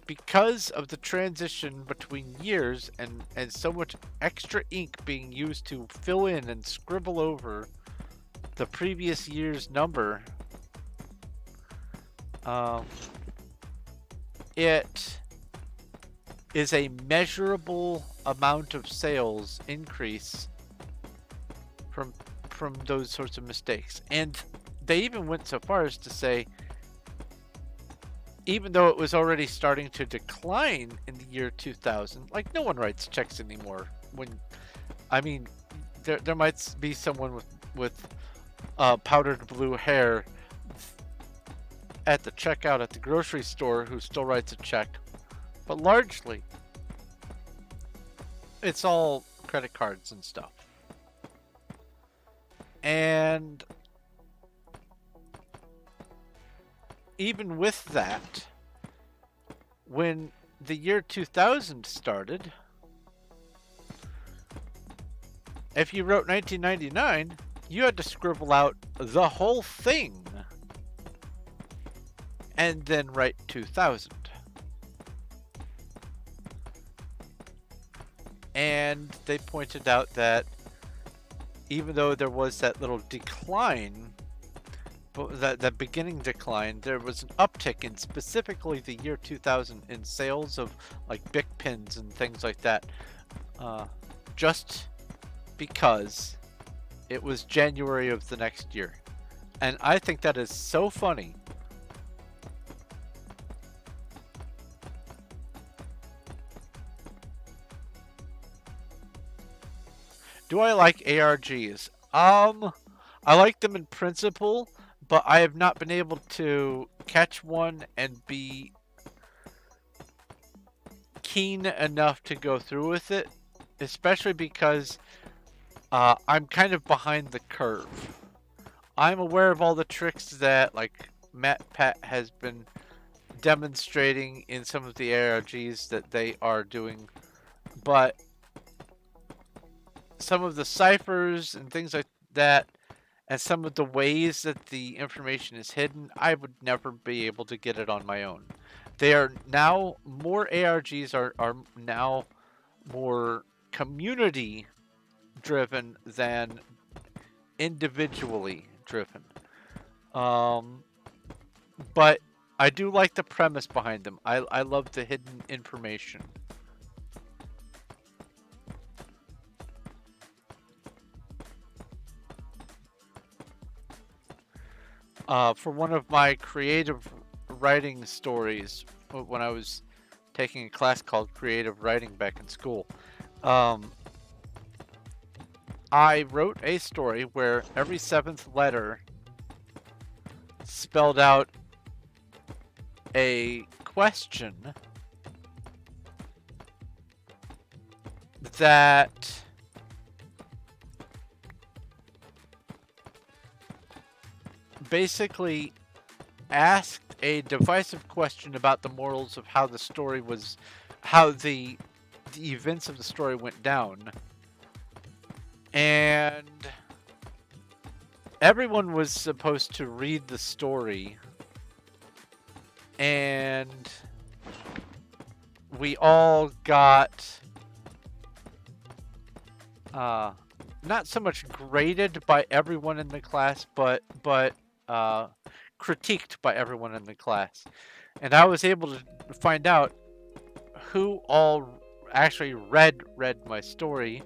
because of the transition between years and so much extra ink being used to fill in and scribble over the previous year's number, it is a measurable amount of sales increase from those sorts of mistakes. And they even went so far as to say, even though it was already starting to decline in the year 2000, like, no one writes checks anymore. When, I mean, there might be someone with powdered blue hair at the checkout at the grocery store who still writes a check, but largely it's all credit cards and stuff. And even with that, when the year 2000 started, if you wrote 1999, you had to scribble out the whole thing and then write 2000. And they pointed out that even though there was that little decline, that beginning decline, there was an uptick in specifically the year 2000 in sales of like Bic pens and things like that, just because it was January of the next year. And I think that is so funny. Do I like ARGs? I like them in principle, but I have not been able to catch one and be keen enough to go through with it, especially because I'm kind of behind the curve. I'm aware of all the tricks that, like, MatPat has been demonstrating in some of the ARGs that they are doing, but some of the ciphers and things like that, and some of the ways that the information is hidden, I would never be able to get it on my own. They are now, more ARGs are now more community driven than individually driven. But I do like the premise behind them. I love the hidden information. For one of my creative writing stories, when I was taking a class called creative writing back in school, I wrote a story where every 7th letter spelled out a question that basically asked a divisive question about the morals of how the story was, how the events of the story went down. And everyone was supposed to read the story, and we all got not so much graded by everyone in the class, but critiqued by everyone in the class. And I was able to find out who all actually read my story,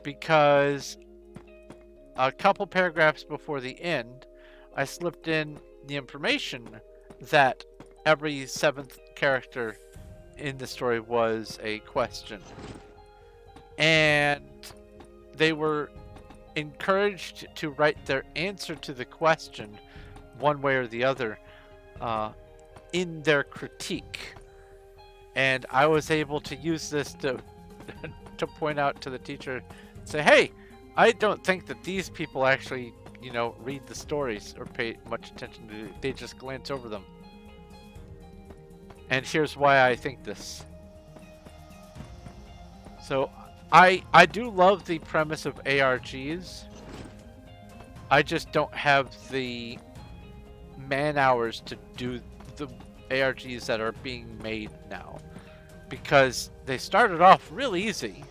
because a couple paragraphs before the end, I slipped in the information that every 7th character in the story was a question. And they were encouraged to write their answer to the question, one way or the other, in their critique. And I was able to use this to to point out to the teacher, say, hey, I don't think that these people actually, read the stories or pay much attention to it. They just glance over them. And here's why I think this. So I do love the premise of ARGs. I just don't have the man hours to do the ARGs that are being made now, because they started off real easy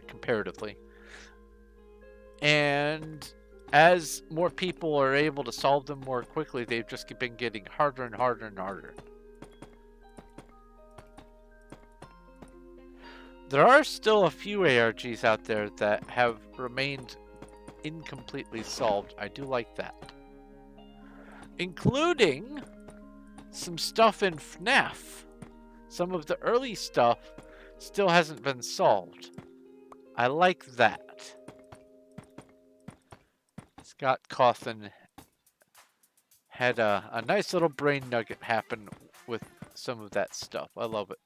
comparatively, and as more people are able to solve them more quickly, they've just been getting harder and harder and harder. There are still a few ARGs out there that have remained incompletely solved. I do like that. Including some stuff in FNAF. Some of the early stuff still hasn't been solved. I like that. Scott Cawthon had a nice little brain nugget happen with some of that stuff. I love it.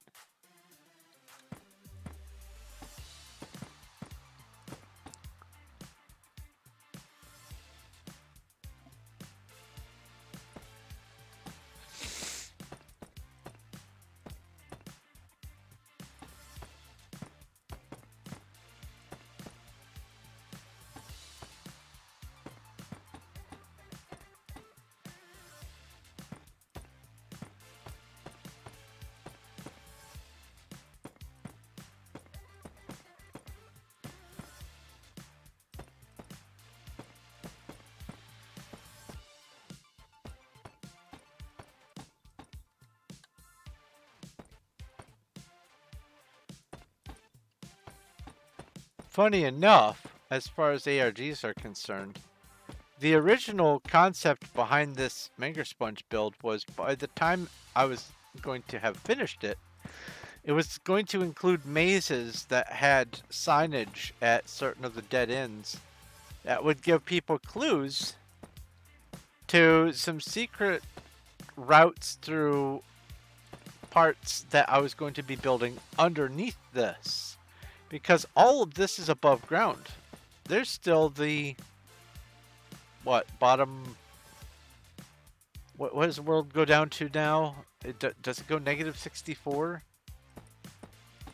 Funny enough, as far as ARGs are concerned, the original concept behind this Menger Sponge build was, by the time I was going to have finished it, it was going to include mazes that had signage at certain of the dead ends that would give people clues to some secret routes through parts that I was going to be building underneath this. Because all of this is above ground. There's still the... bottom... What does the world go down to now? Does it go -64?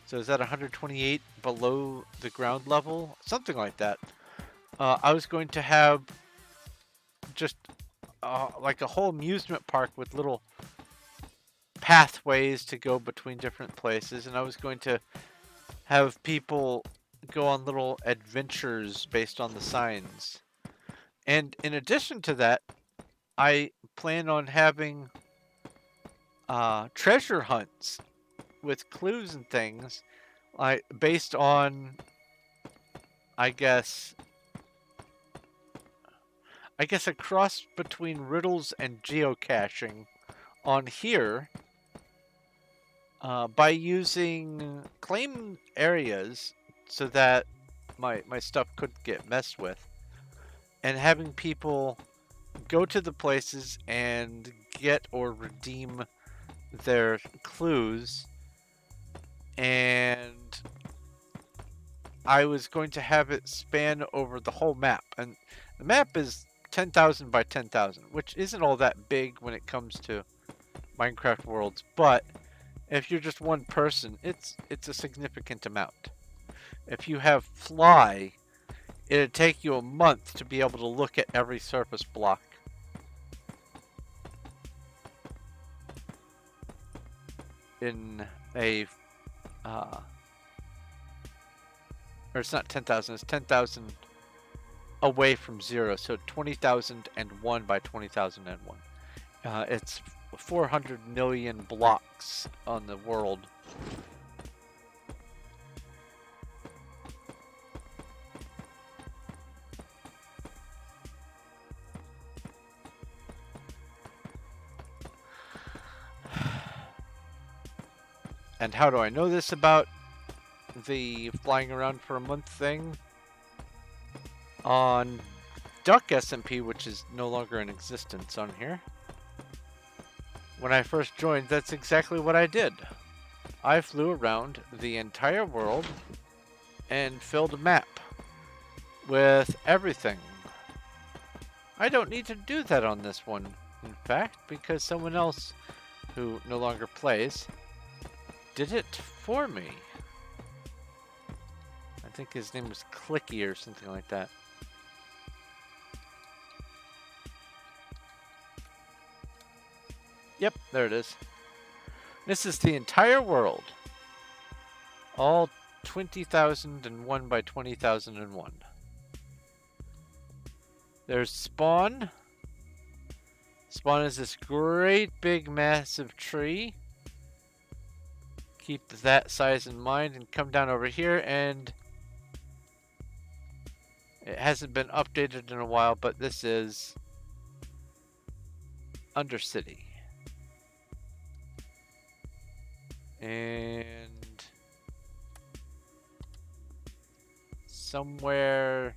So is that 128 below the ground level? Something like that. I was going to have just like a whole amusement park with little pathways to go between different places, and I was going to have people go on little adventures based on the signs. And in addition to that, I plan on having treasure hunts with clues and things, like based on, I guess a cross between riddles and geocaching on here, by using claim areas so that my stuff couldn't get messed with, and having people go to the places and get or redeem their clues. And I was going to have it span over the whole map, and the map is 10,000 by 10,000, which isn't all that big when it comes to Minecraft worlds, but if you're just one person, it's a significant amount. If you have fly, it'd take you a month to be able to look at every surface block. In a or it's not 10,000, it's 10,000 away from 0, so 20,001 by 20,001. It's 400 million blocks on the world. And how do I know this about the flying around for a month thing? On Duck SMP, which is no longer in existence on here, when I first joined, that's exactly what I did. I flew around the entire world and filled a map with everything. I don't need to do that on this one, in fact, because someone else who no longer plays did it for me. I think his name was Clicky or something like that. Yep, there it is. This is the entire world. All 20,001 by 20,001. There's Spawn. Spawn is this great big massive tree. Keep that size in mind and come down over here, and it hasn't been updated in a while, but this is Undercity. And somewhere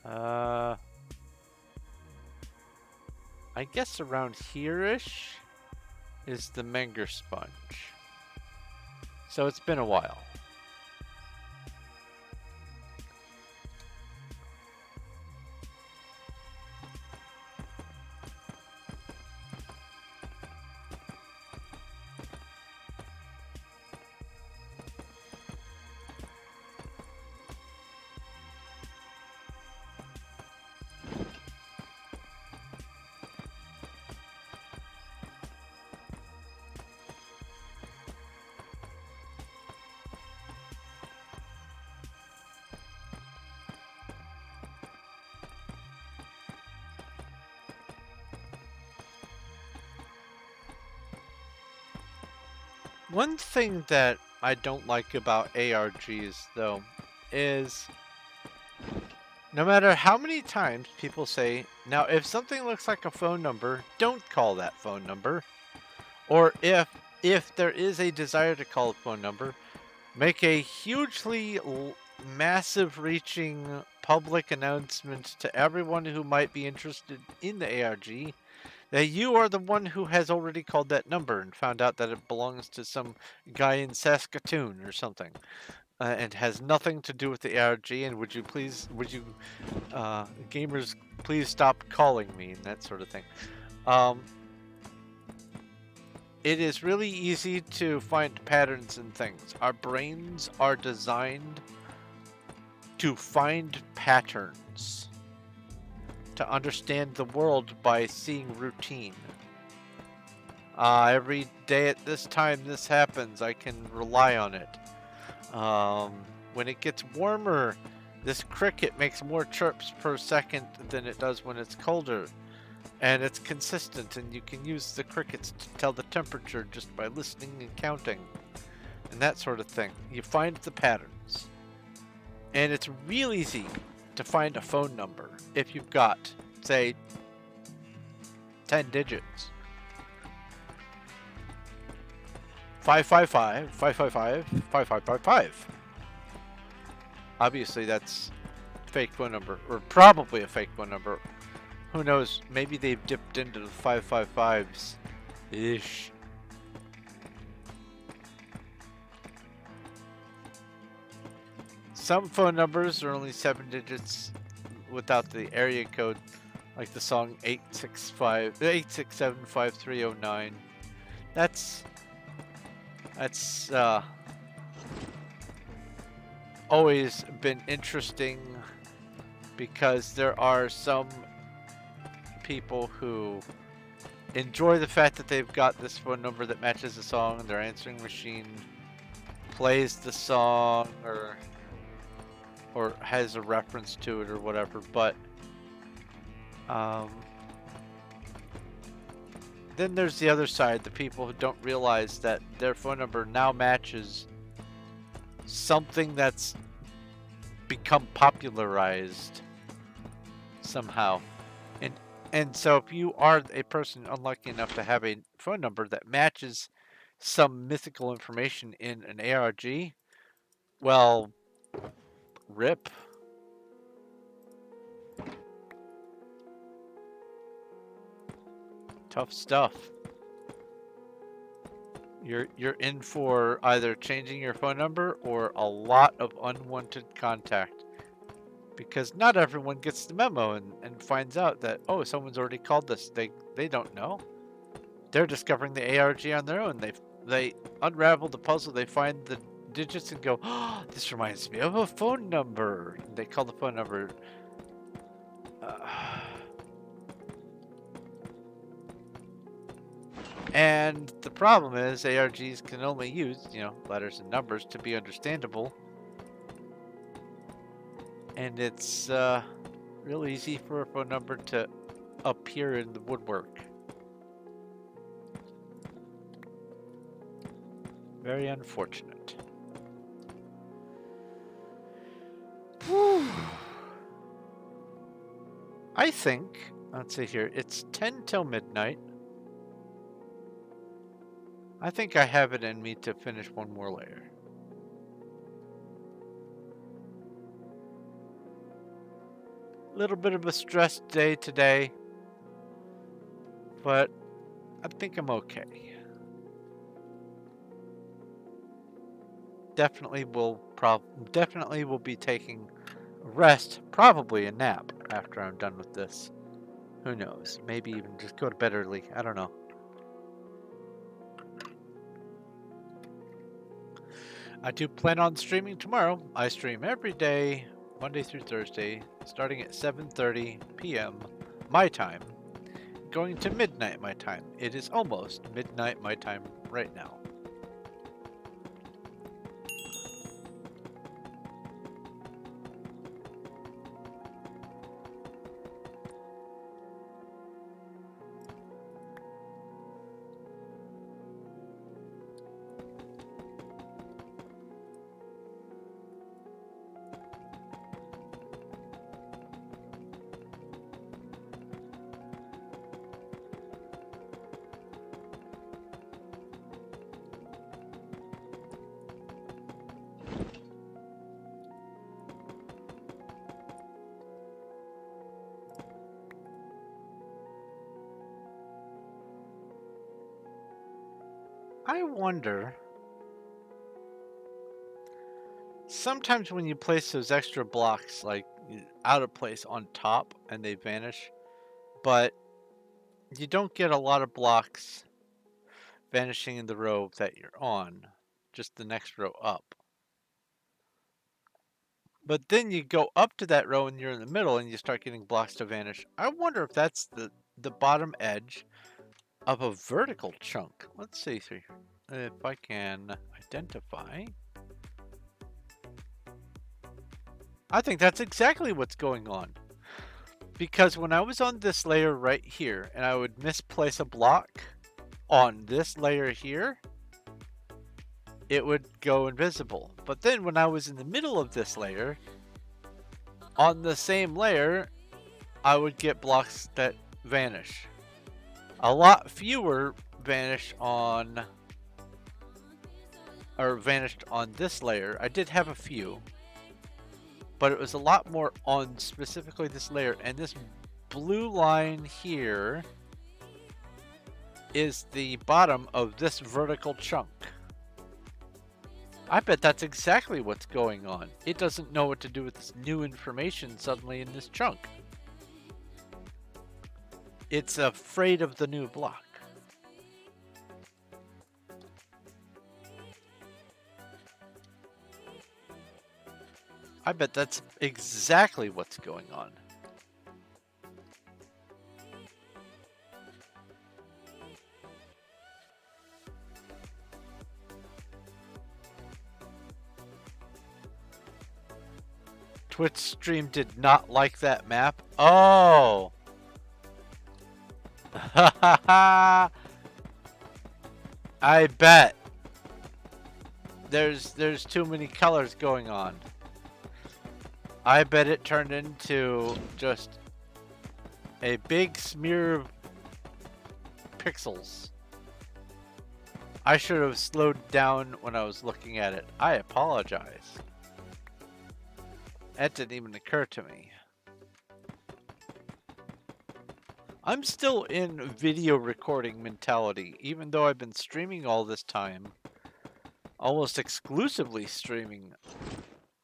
I guess around here-ish is the Menger sponge. So it's been a while. One thing that I don't like about ARGs, though, is no matter how many times people say, now if something looks like a phone number, don't call that phone number. Or if there is a desire to call a phone number, make a hugely massive reaching public announcement to everyone who might be interested in the ARG that you are the one who has already called that number and found out that it belongs to some guy in Saskatoon or something, and has nothing to do with the ARG. And would you gamers please stop calling me, and that sort of thing. it is really easy to find patterns in things. Our brains are designed to find patterns, to understand the world by seeing routine. Every day at this time this happens, I can rely on it. When it gets warmer, this cricket makes more chirps per second than it does when it's colder. And it's consistent, and you can use the crickets to tell the temperature just by listening and counting. And that sort of thing. You find the patterns. And it's real easy to find a phone number if you've got, say, 10 digits. 555, 555, 5555. Obviously that's a fake phone number, or probably a fake phone number. Who knows, maybe they've dipped into the 555s. Ish. Some phone numbers are only 7 digits without the area code, like the song 8675309. That's always been interesting because there are some people who enjoy the fact that they've got this phone number that matches the song, their answering machine plays the song or has a reference to it or whatever, but then there's the other side, the people who don't realize that their phone number now matches something that's become popularized somehow. And so if you are a person unlucky enough to have a phone number that matches some mythical information in an ARG, well, rip. Tough stuff. You're in for either changing your phone number or a lot of unwanted contact. Because not everyone gets the memo and finds out that, oh, someone's already called this. They don't know. They're discovering the ARG on their own. They unravel the puzzle. They find the digits and go, oh, this reminds me of a phone number. And they call the phone number. And the problem is ARGs can only use, letters and numbers to be understandable. And it's real easy for a phone number to appear in the woodwork. Very unfortunate. Whew. I think, let's see here, it's 10 till midnight. I think I have it in me to finish one more layer. Little bit of a stressed day today, but I think I'm okay. Definitely will be taking a rest, probably a nap after I'm done with this. Who knows? Maybe even just go to bed early. I don't know. I do plan on streaming tomorrow. I stream every day, Monday through Thursday, starting at 7:30 p.m. my time, going to midnight my time. It is almost midnight my time right now. I wonder, sometimes when you place those extra blocks like out of place on top and they vanish, but you don't get a lot of blocks vanishing in the row that you're on, just the next row up. But then you go up to that row and you're in the middle and you start getting blocks to vanish. I wonder if that's the bottom edge of a vertical chunk. Let's see if I can identify. I think that's exactly what's going on. Because when I was on this layer right here and I would misplace a block on this layer here, it would go invisible. But then when I was in the middle of this layer, on the same layer, I would get blocks that vanish. A lot fewer vanished on this layer. I did have a few, but it was a lot more on specifically this layer. And this blue line here is the bottom of this vertical chunk. I bet that's exactly what's going on. It doesn't know what to do with this new information suddenly in this chunk. It's afraid of the new block. I bet that's exactly what's going on. Twitch stream did not like that map. Oh! I bet. There's too many colors going on. I bet it turned into just a big smear of pixels. I should have slowed down when I was looking at it. I apologize. That didn't even occur to me. I'm still in video recording mentality, even though I've been streaming all this time. Almost exclusively streaming.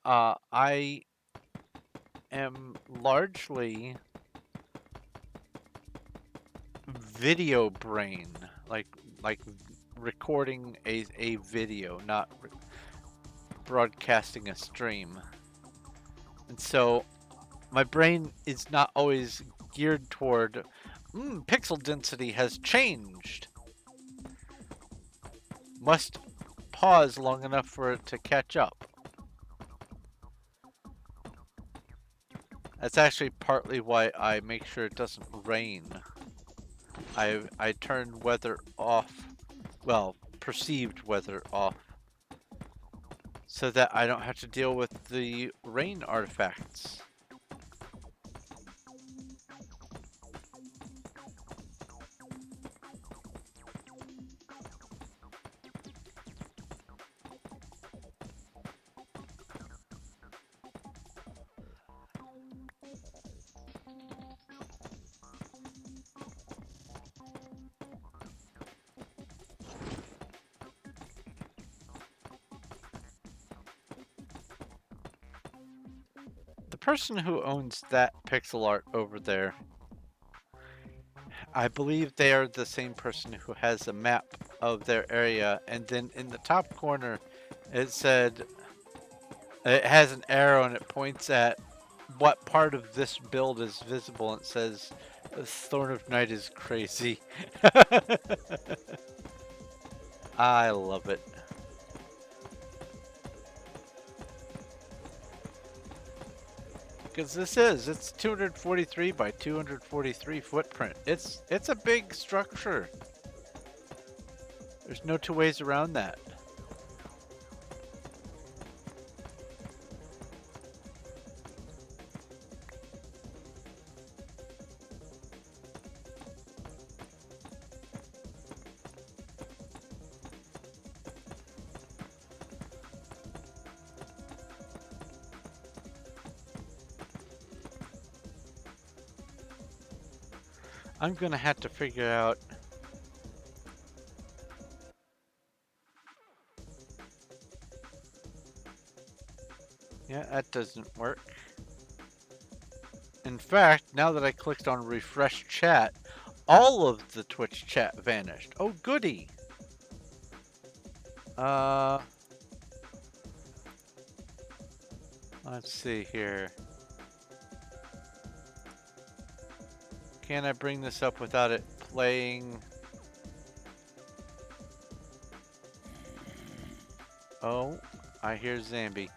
I am largely video brain, like recording a video, not broadcasting a stream. And so my brain is not always geared toward pixel density has changed. Must pause long enough for it to catch up. That's actually partly why I make sure it doesn't rain. I turn weather off, well, perceived weather off, so that I don't have to deal with the rain artifacts. The person who owns that pixel art over there, I believe they are the same person who has a map of their area, and then in the top corner it said, it has an arrow and it points at what part of this build is visible, and it says Thorn of Night is crazy. I love it. Because it's 243 by 243 footprint. It's a big structure. There's no two ways around that. I'm gonna have to figure out yeah, that doesn't work. In fact, now that I clicked on refresh chat, all of the Twitch chat vanished. Oh goody. Let's see here. Can I bring this up without it playing? Oh, I hear Zambi.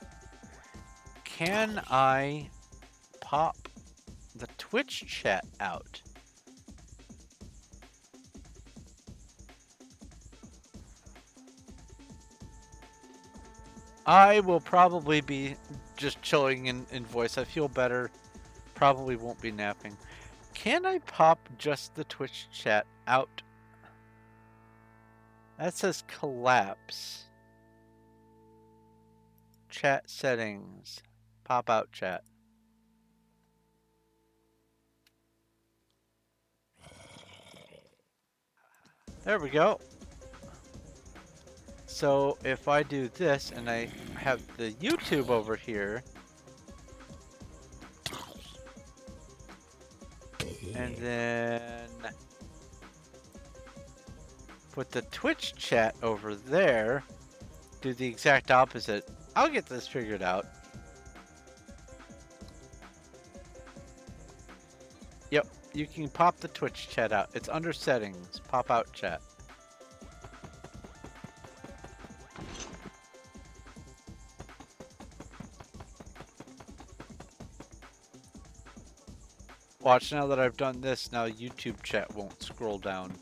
Can I pop the Twitch chat out? I will probably be just chilling in voice. I feel better. Probably won't be napping. Can I pop just the Twitch chat out? That says collapse. Chat settings. Pop out chat. There we go. So if I do this and I have the YouTube over here, and then put the Twitch chat over there, do the exact opposite. I'll get this figured out. Yep, you can pop the Twitch chat out. It's under settings, pop out chat. Watch, now that I've done this, now YouTube chat won't scroll down.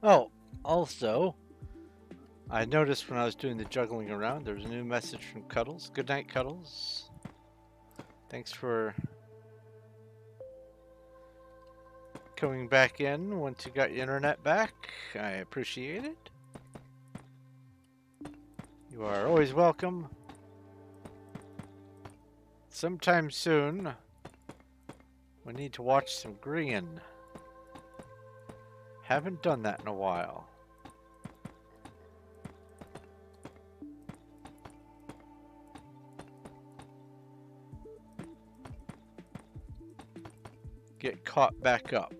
Oh, also, I noticed when I was doing the juggling around, there was a new message from Cuddles. Good night, Cuddles. Thanks for coming back in once you got your internet back. I appreciate it. You are always welcome. Sometime soon, we need to watch some green. Haven't done that in a while. Get caught back up.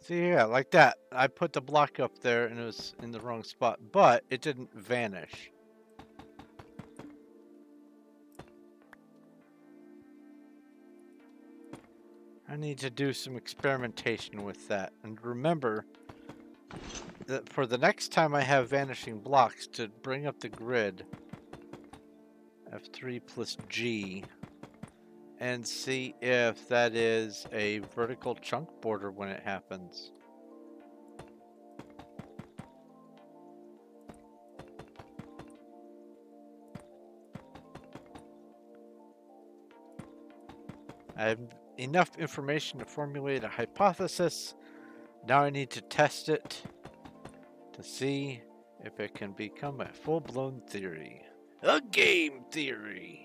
See, yeah, like that. I put the block up there and it was in the wrong spot, but it didn't vanish. I need to do some experimentation with that. And remember that for the next time I have vanishing blocks, to bring up the grid, F3 plus G, and see if that is a vertical chunk border when it happens. I have enough information to formulate a hypothesis. Now I need to test it to see if it can become a full-blown theory. A game theory!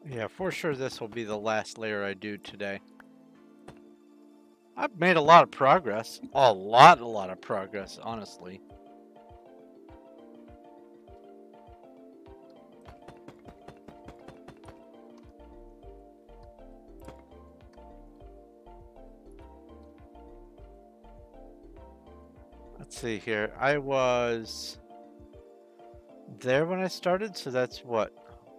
Yeah, for sure this will be the last layer I do today. I've made a lot of progress. A lot of progress, honestly. Let's see here. I was there when I started, so that's what?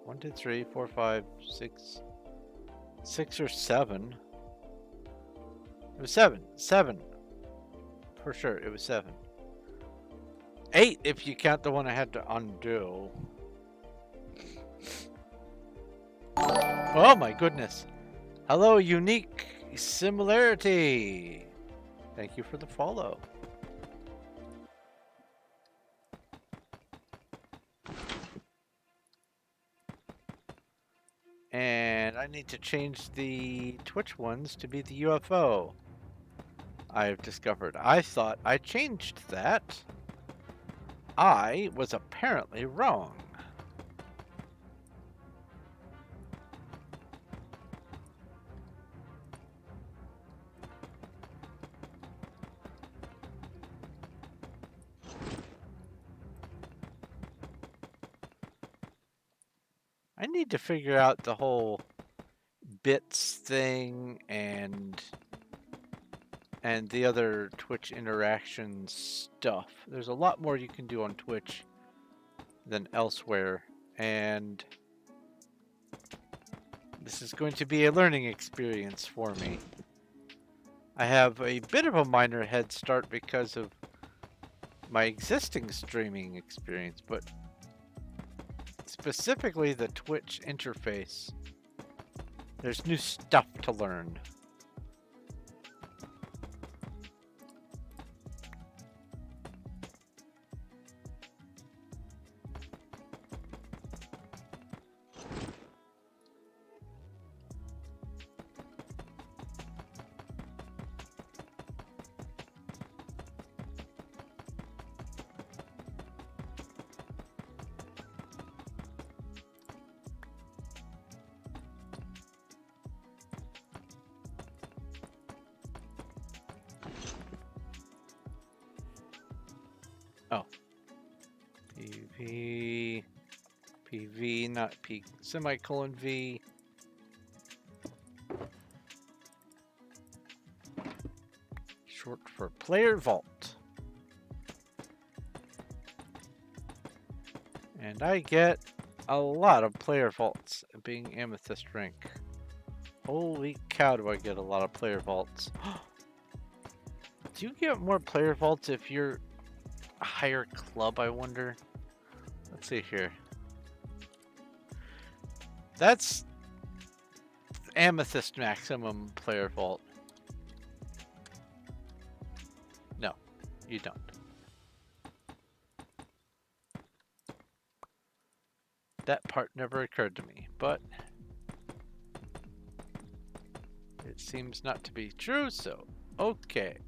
1, 2, 3, 4, 5, 6. 6 or 7. It was 7. 7. For sure, it was 7. 8 if you count the one I had to undo. Oh my goodness. Hello, unique similarity. Thank you for the follow. And I need to change the Twitch ones to be the UFO. I've discovered. I thought I changed that. I was apparently wrong. I need to figure out the whole bits thing and the other Twitch interaction stuff. There's a lot more you can do on Twitch than elsewhere, and this is going to be a learning experience for me. I have a bit of a minor head start because of my existing streaming experience, but specifically the Twitch interface, there's new stuff to learn. PV, PV, not P, semicolon V. Short for player vault. And I get a lot of player vaults being amethyst rank. Holy cow, do I get a lot of player vaults. Do you get more player vaults if you're a higher club, I wonder? Let's see here. That's amethyst maximum player vault. No, you don't. That part never occurred to me, but it seems not to be true, so okay.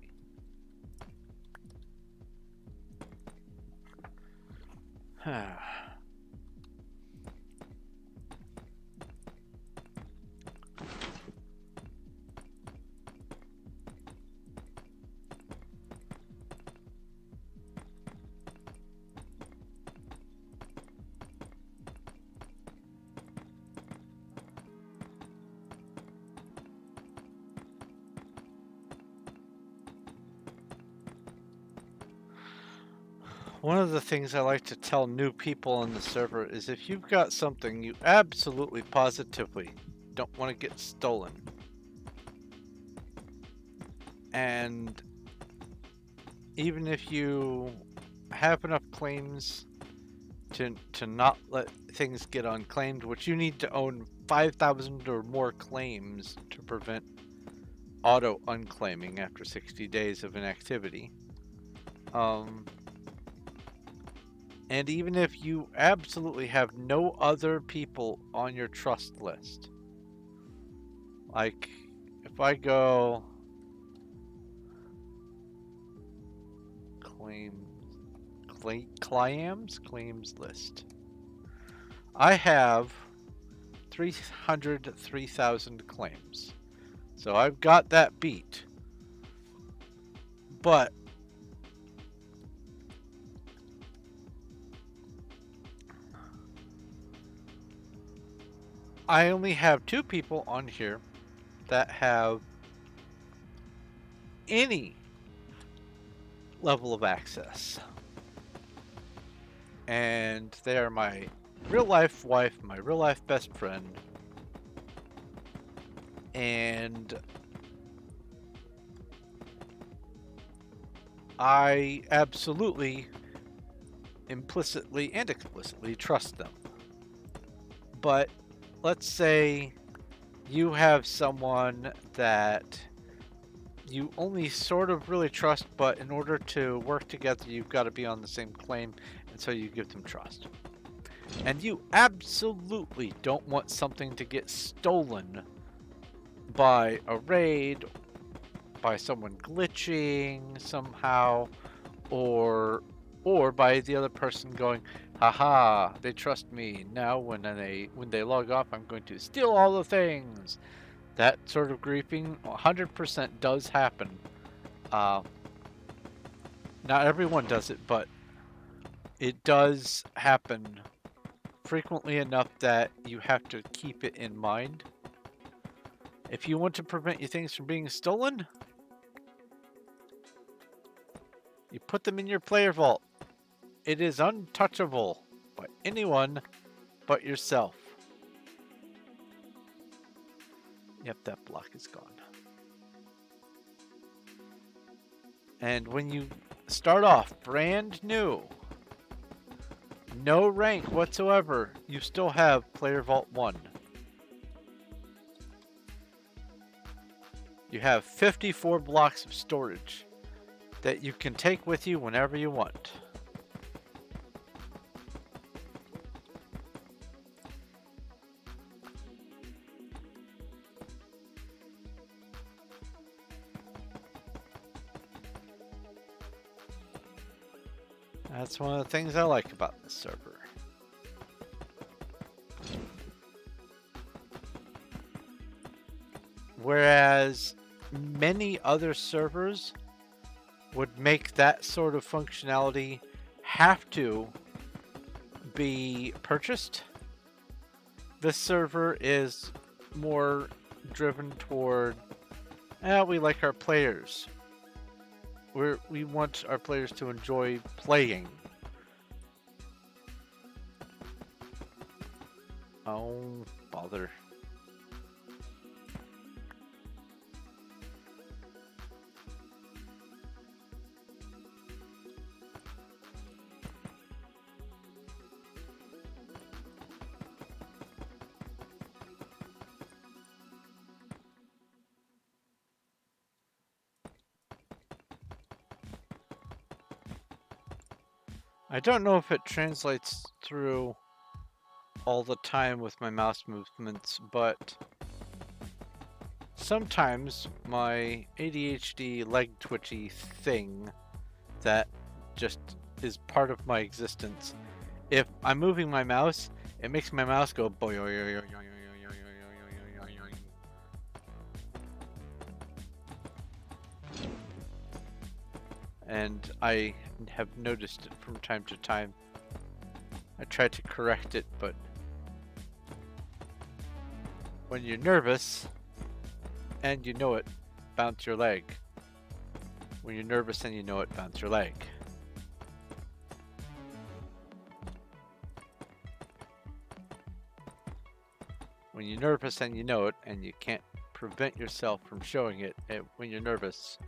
One of the things I like to tell new people on the server is if you've got something you absolutely positively don't want to get stolen, and even if you have enough claims to not let things get unclaimed, which you need to own 5,000 or more claims to prevent auto unclaiming after 60 days of inactivity. And even if you absolutely have no other people on your trust list, like if I go claims list, I have 303,000 claims. So I've got that beat. But I only have 2 people on here that have any level of access. And they are my real life wife, my real life best friend, and I absolutely, implicitly and explicitly trust them. But let's say you have someone that you only sort of really trust, but in order to work together, you've got to be on the same claim, and so you give them trust. And you absolutely don't want something to get stolen by a raid, by someone glitching somehow, or by the other person going, haha, they trust me. Now when they log off, I'm going to steal all the things. That sort of griefing 100% does happen. Not everyone does it, but it does happen frequently enough that you have to keep it in mind. If you want to prevent your things from being stolen, you put them in your player vault. It is untouchable by anyone but yourself. Yep, that block is gone. And when you start off brand new, no rank whatsoever, you still have Player Vault 1. You have 54 blocks of storage that you can take with you whenever you want. That's one of the things I like about this server. Whereas many other servers would make that sort of functionality have to be purchased. This server is more driven toward, we like our players. We want our players to enjoy playing. Oh, bother. I don't know if it translates through all the time with my mouse movements, but sometimes my ADHD leg twitchy thing that just is part of my existence, if I'm moving my mouse, it makes my mouse go boing. And I have noticed it from time to time. I try to correct it, but when you're nervous and you know it, bounce your leg. When you're nervous and you know it, bounce your leg. When you're nervous and you know it, and you can't prevent yourself from showing it when you're nervous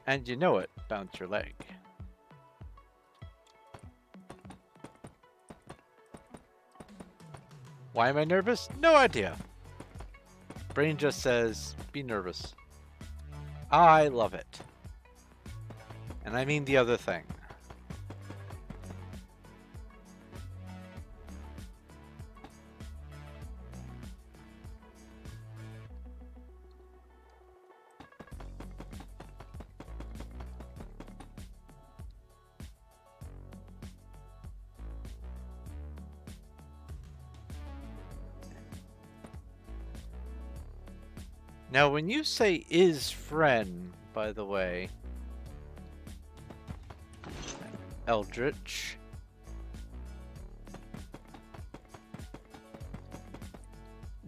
and you know it, bounce your leg. Why am I nervous? No idea. Brain just says, be nervous. I love it. And I mean the other thing. Now, when you say is friend, by the way, Eldritch,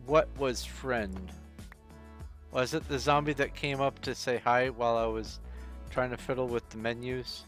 what was friend? Was it the zombie that came up to say hi while I was trying to fiddle with the menus?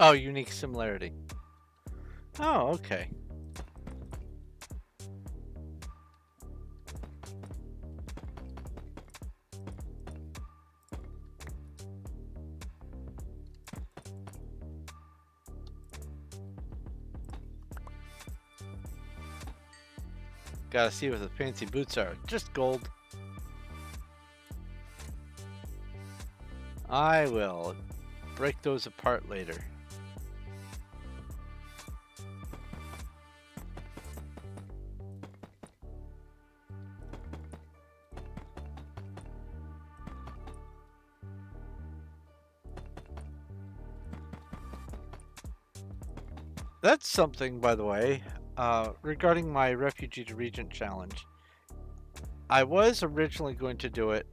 Oh, unique similarity. Oh, okay. Gotta see what the fancy boots are. Just gold. I will break those apart later. That's something, by the way, regarding my Refugee to Regent challenge. I was originally going to do it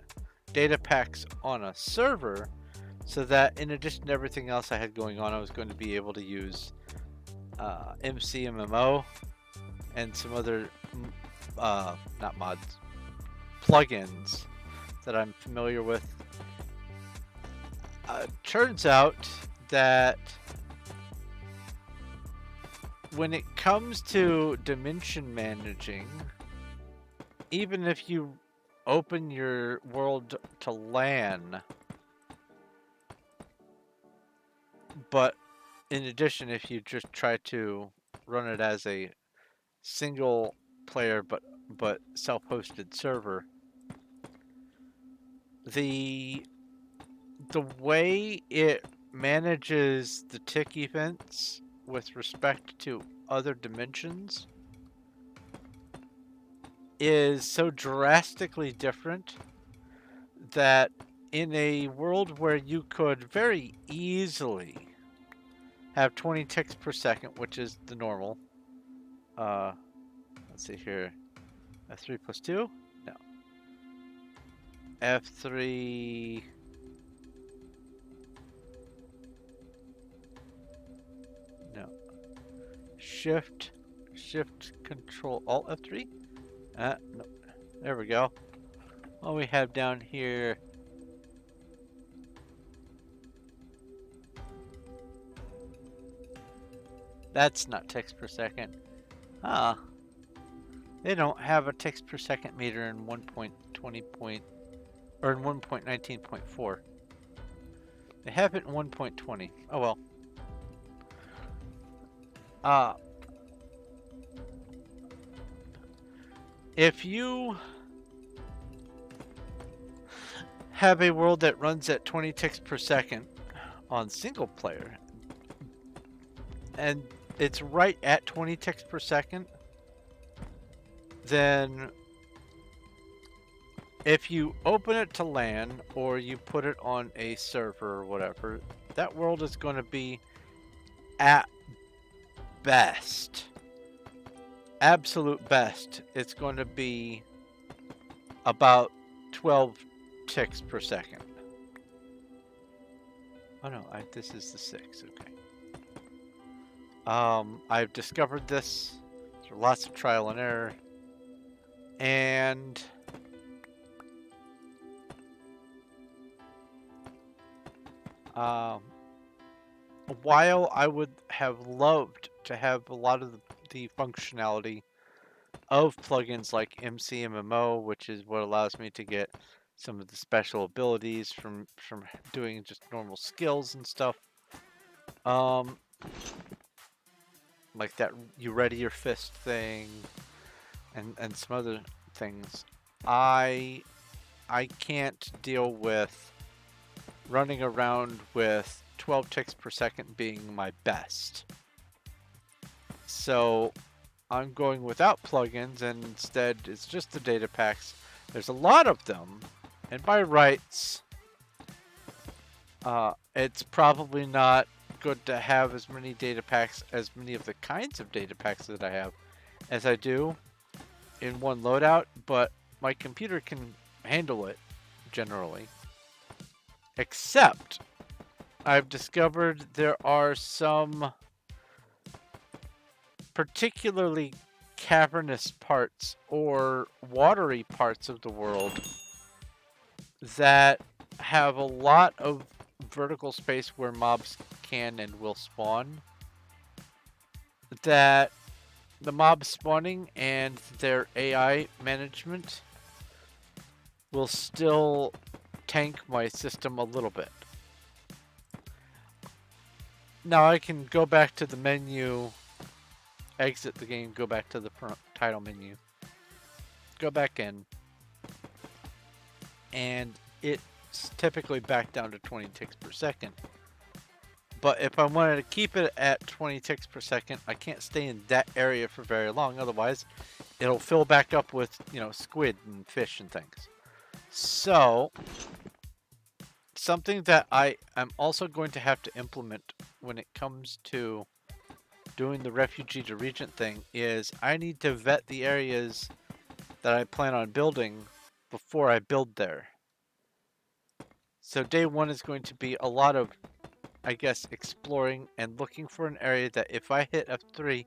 data packs on a server, so that in addition to everything else I had going on, I was going to be able to use MCMMO and some other, not mods, plugins that I'm familiar with. Turns out that when it comes to dimension managing, even if you open your world to LAN, but in addition, if you just try to run it as a single player but self-hosted server, the way it manages the tick events with respect to other dimensions is so drastically different that in a world where you could very easily have 20 ticks per second, which is the normal. Let's see here. F3 plus 2? No. F3... No. Shift, Control, Alt F3? No. There we go. What we have down here... That's not ticks per second. Ah. They don't have a ticks per second meter in 1.20 or in 1.19.4. They have it in 1.20. Oh well. If you have a world that runs at 20 ticks per second on single player, and it's right at 20 ticks per second, then if you open it to LAN or you put it on a server or whatever, that world is going to be at best, absolute best, it's going to be about 12 ticks per second. Oh no, this is the 6, okay. I've discovered this through lots of trial and error, and while I would have loved to have a lot of the functionality of plugins like MCMMO, which is what allows me to get some of the special abilities from doing just normal skills and stuff, like that you ready your fist thing and some other things, I can't deal with running around with 12 ticks per second being my best. So I'm going without plugins, and instead it's just the data packs. There's a lot of them, and by rights, it's probably not good to have as many data packs, as many of the kinds of data packs that I have as I do in one loadout, but my computer can handle it generally. Except I've discovered there are some particularly cavernous parts or watery parts of the world that have a lot of vertical space where mobs can and will spawn, that the mob spawning and their AI management will still tank my system a little bit. Now I can go back to the menu, exit the game, go back to the title menu, go back in, and it's typically back down to 20 ticks per second. But if I wanted to keep it at 20 ticks per second, I can't stay in that area for very long. Otherwise, it'll fill back up with, squid and fish and things. So, something that I am also going to have to implement when it comes to doing the refugee to regent thing is I need to vet the areas that I plan on building before I build there. So day one is going to be a lot of, I guess, exploring and looking for an area that if I hit F3,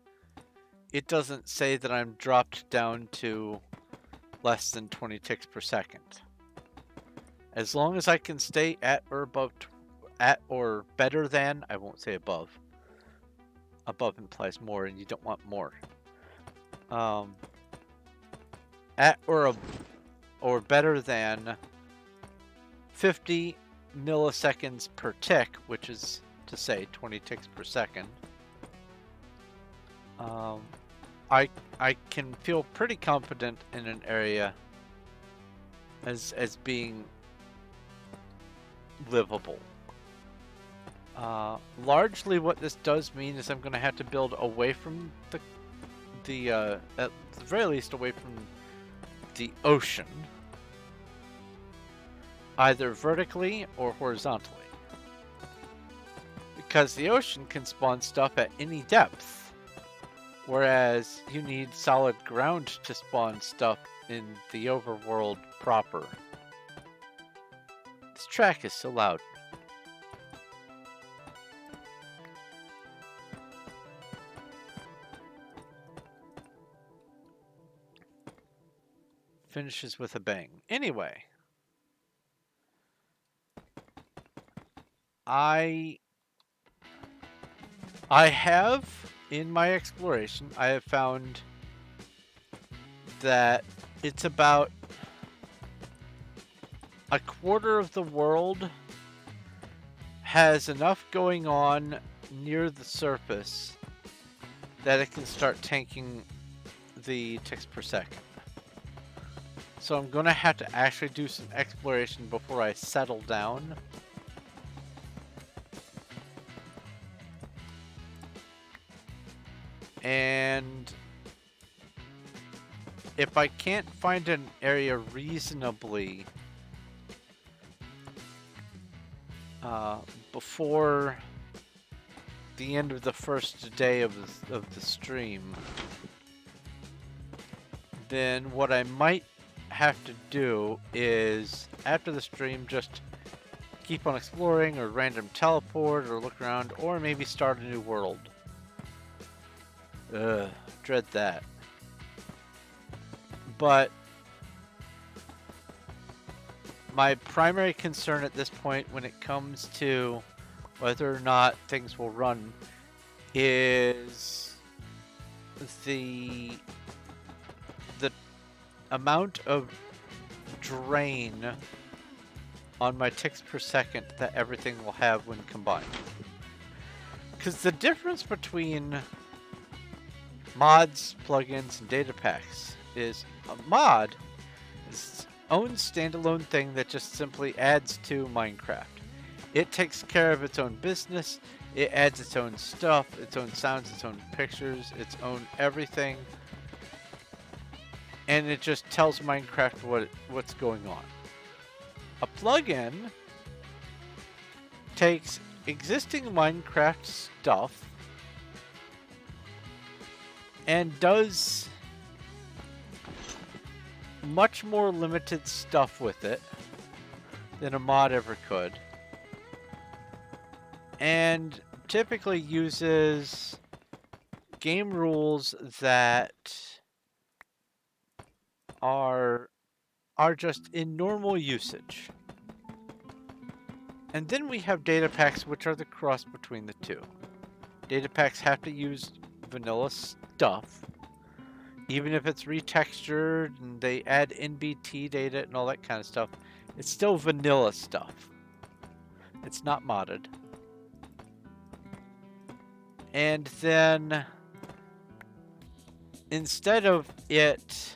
it doesn't say that I'm dropped down to less than 20 ticks per second. As long as I can stay at or above, at or better than, I won't say above. Above implies more, and you don't want more. At or or better than 50 milliseconds per tick, which is to say 20 ticks per second, I can feel pretty confident in an area as being livable. Largely what this does mean is I'm going to have to build away from at the very least away from the ocean, either vertically or horizontally, because the ocean can spawn stuff at any depth, whereas you need solid ground to spawn stuff in the overworld proper. This track is so loud. Finishes with a bang. Anyway, I have, in my exploration, I have found that it's about a quarter of the world has enough going on near the surface that it can start tanking the ticks per second. So I'm going to have to actually do some exploration before I settle down. And if I can't find an area reasonably before the end of the first day of the stream, then what I might have to do is, after the stream, just keep on exploring or random teleport or look around, or maybe start a new world. Ugh, dread that. But my primary concern at this point when it comes to whether or not things will run is the amount of drain on my ticks per second that everything will have when combined. Because the difference between mods, plugins, and data packs is a mod is its own standalone thing that just simply adds to Minecraft. It takes care of its own business, it adds its own stuff, its own sounds, its own pictures, its own everything, and it just tells Minecraft what's going on. A plugin takes existing Minecraft stuff and does much more limited stuff with it than a mod ever could, and typically uses game rules that are just in normal usage. And then we have data packs, which are the cross between the two. Data packs have to use vanilla stuff, even if it's retextured and they add NBT data and all that kind of stuff. It's still vanilla stuff. It's not modded. And then instead of it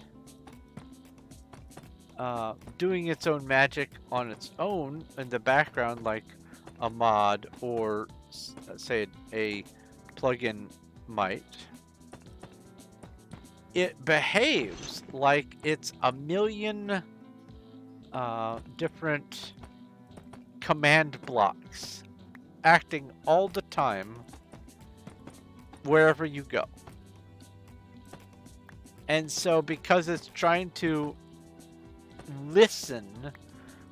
doing its own magic on its own in the background like a mod or say a plugin might, it behaves like it's a million different command blocks acting all the time wherever you go. And so because it's trying to listen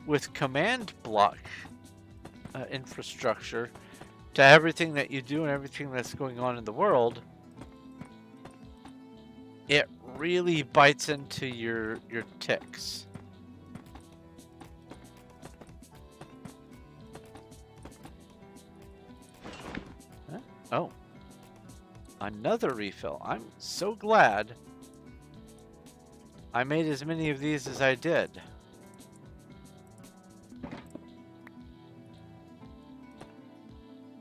with command block infrastructure to everything that you do and everything that's going on in the world, it really bites into your ticks. Huh? Oh, another refill. I'm so glad I made as many of these as I did.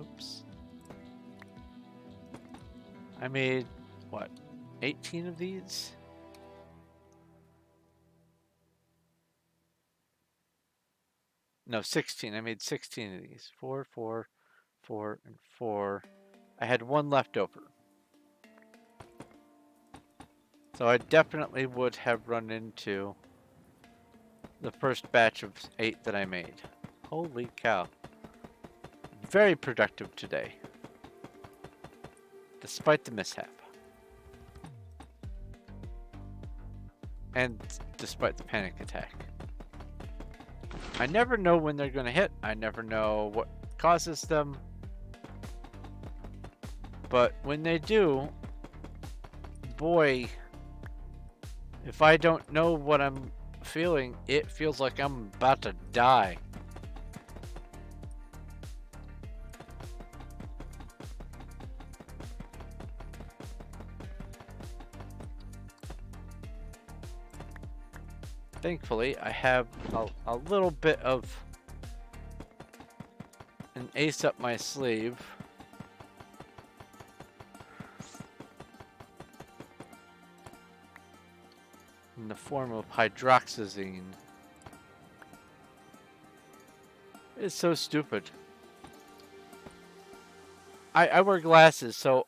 Oops. I made, what, 18 of these? No, 16. I made 16 of these. 4, 4, 4, and 4. I had one left over. So I definitely would have run into the first batch of 8 that I made. Holy cow. Very productive today. Despite the mishap. And despite the panic attack. I never know when they're going to hit. I never know what causes them. But when they do, boy, if I don't know what I'm feeling, it feels like I'm about to die. Thankfully, I have a little bit of an ace up my sleeve. In the form of hydroxyzine. It's so stupid. I wear glasses, so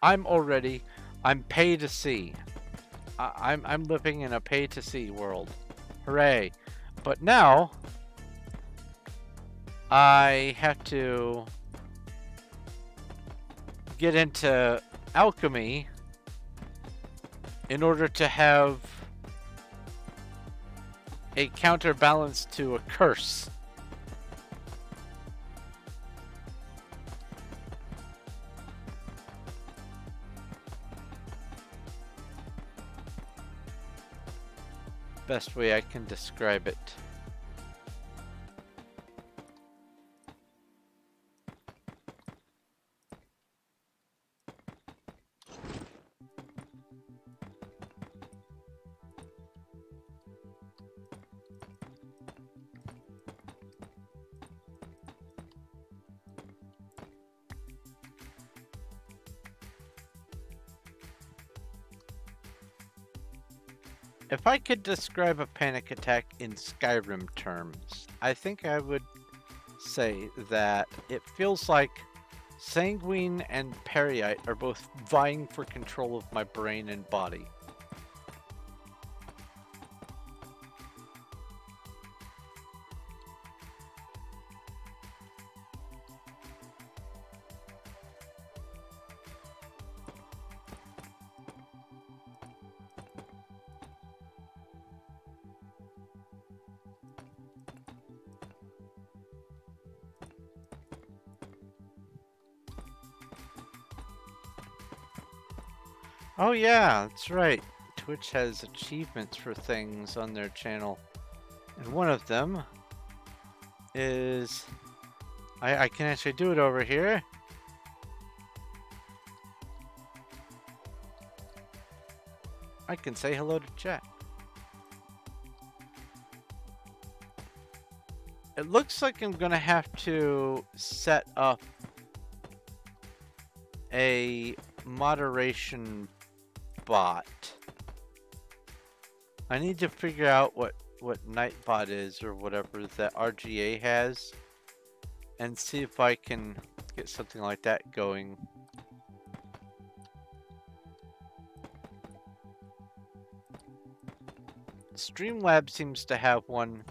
I'm pay to see. I'm living in a pay to see world. Hooray. But now I have to get into alchemy in order to have a counterbalance to a curse. Best way I can describe it. If I could describe a panic attack in Skyrim terms, I think I would say that it feels like Sanguine and Peryite are both vying for control of my brain and body. Oh yeah, that's right. Twitch has achievements for things on their channel. And one of them is... I can actually do it over here. I can say hello to chat. It looks like I'm gonna have to set up a moderation bot. I need to figure out what Nightbot is or whatever that RGA has and see if I can get something like that going. Streamlabs seems to have one,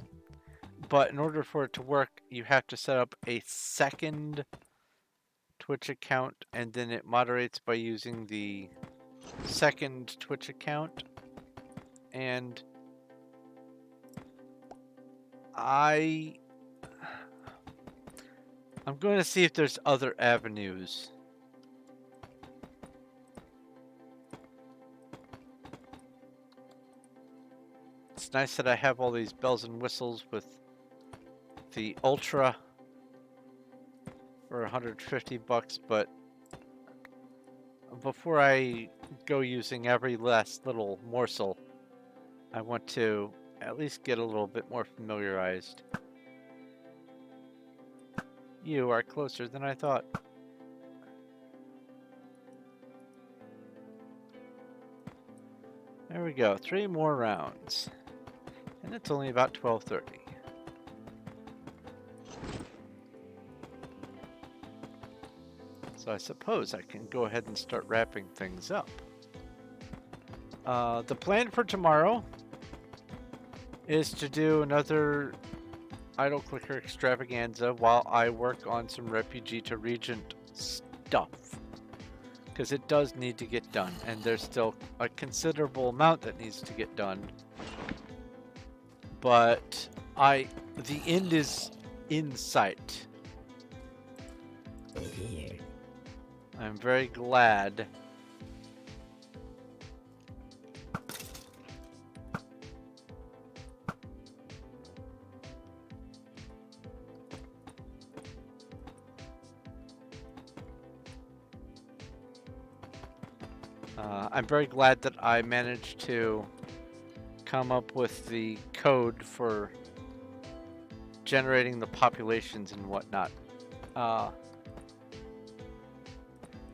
but in order for it to work, you have to set up a second Twitch account and then it moderates by using the second Twitch account. And I'm going to see if there's other avenues. It's nice that I have all these bells and whistles with the Ultra for 150 bucks, but before I go using every last little morsel, I want to at least get a little bit more familiarized. You are closer than I thought. There we go, 3 more rounds. And it's only about 12:30. So I suppose I can go ahead and start wrapping things up. The plan for tomorrow is to do another idle clicker extravaganza while I work on some refugee to regent stuff. Because it does need to get done, and there's still a considerable amount that needs to get done. But the end is in sight. I'm very glad that I managed to come up with the code for generating the populations and whatnot.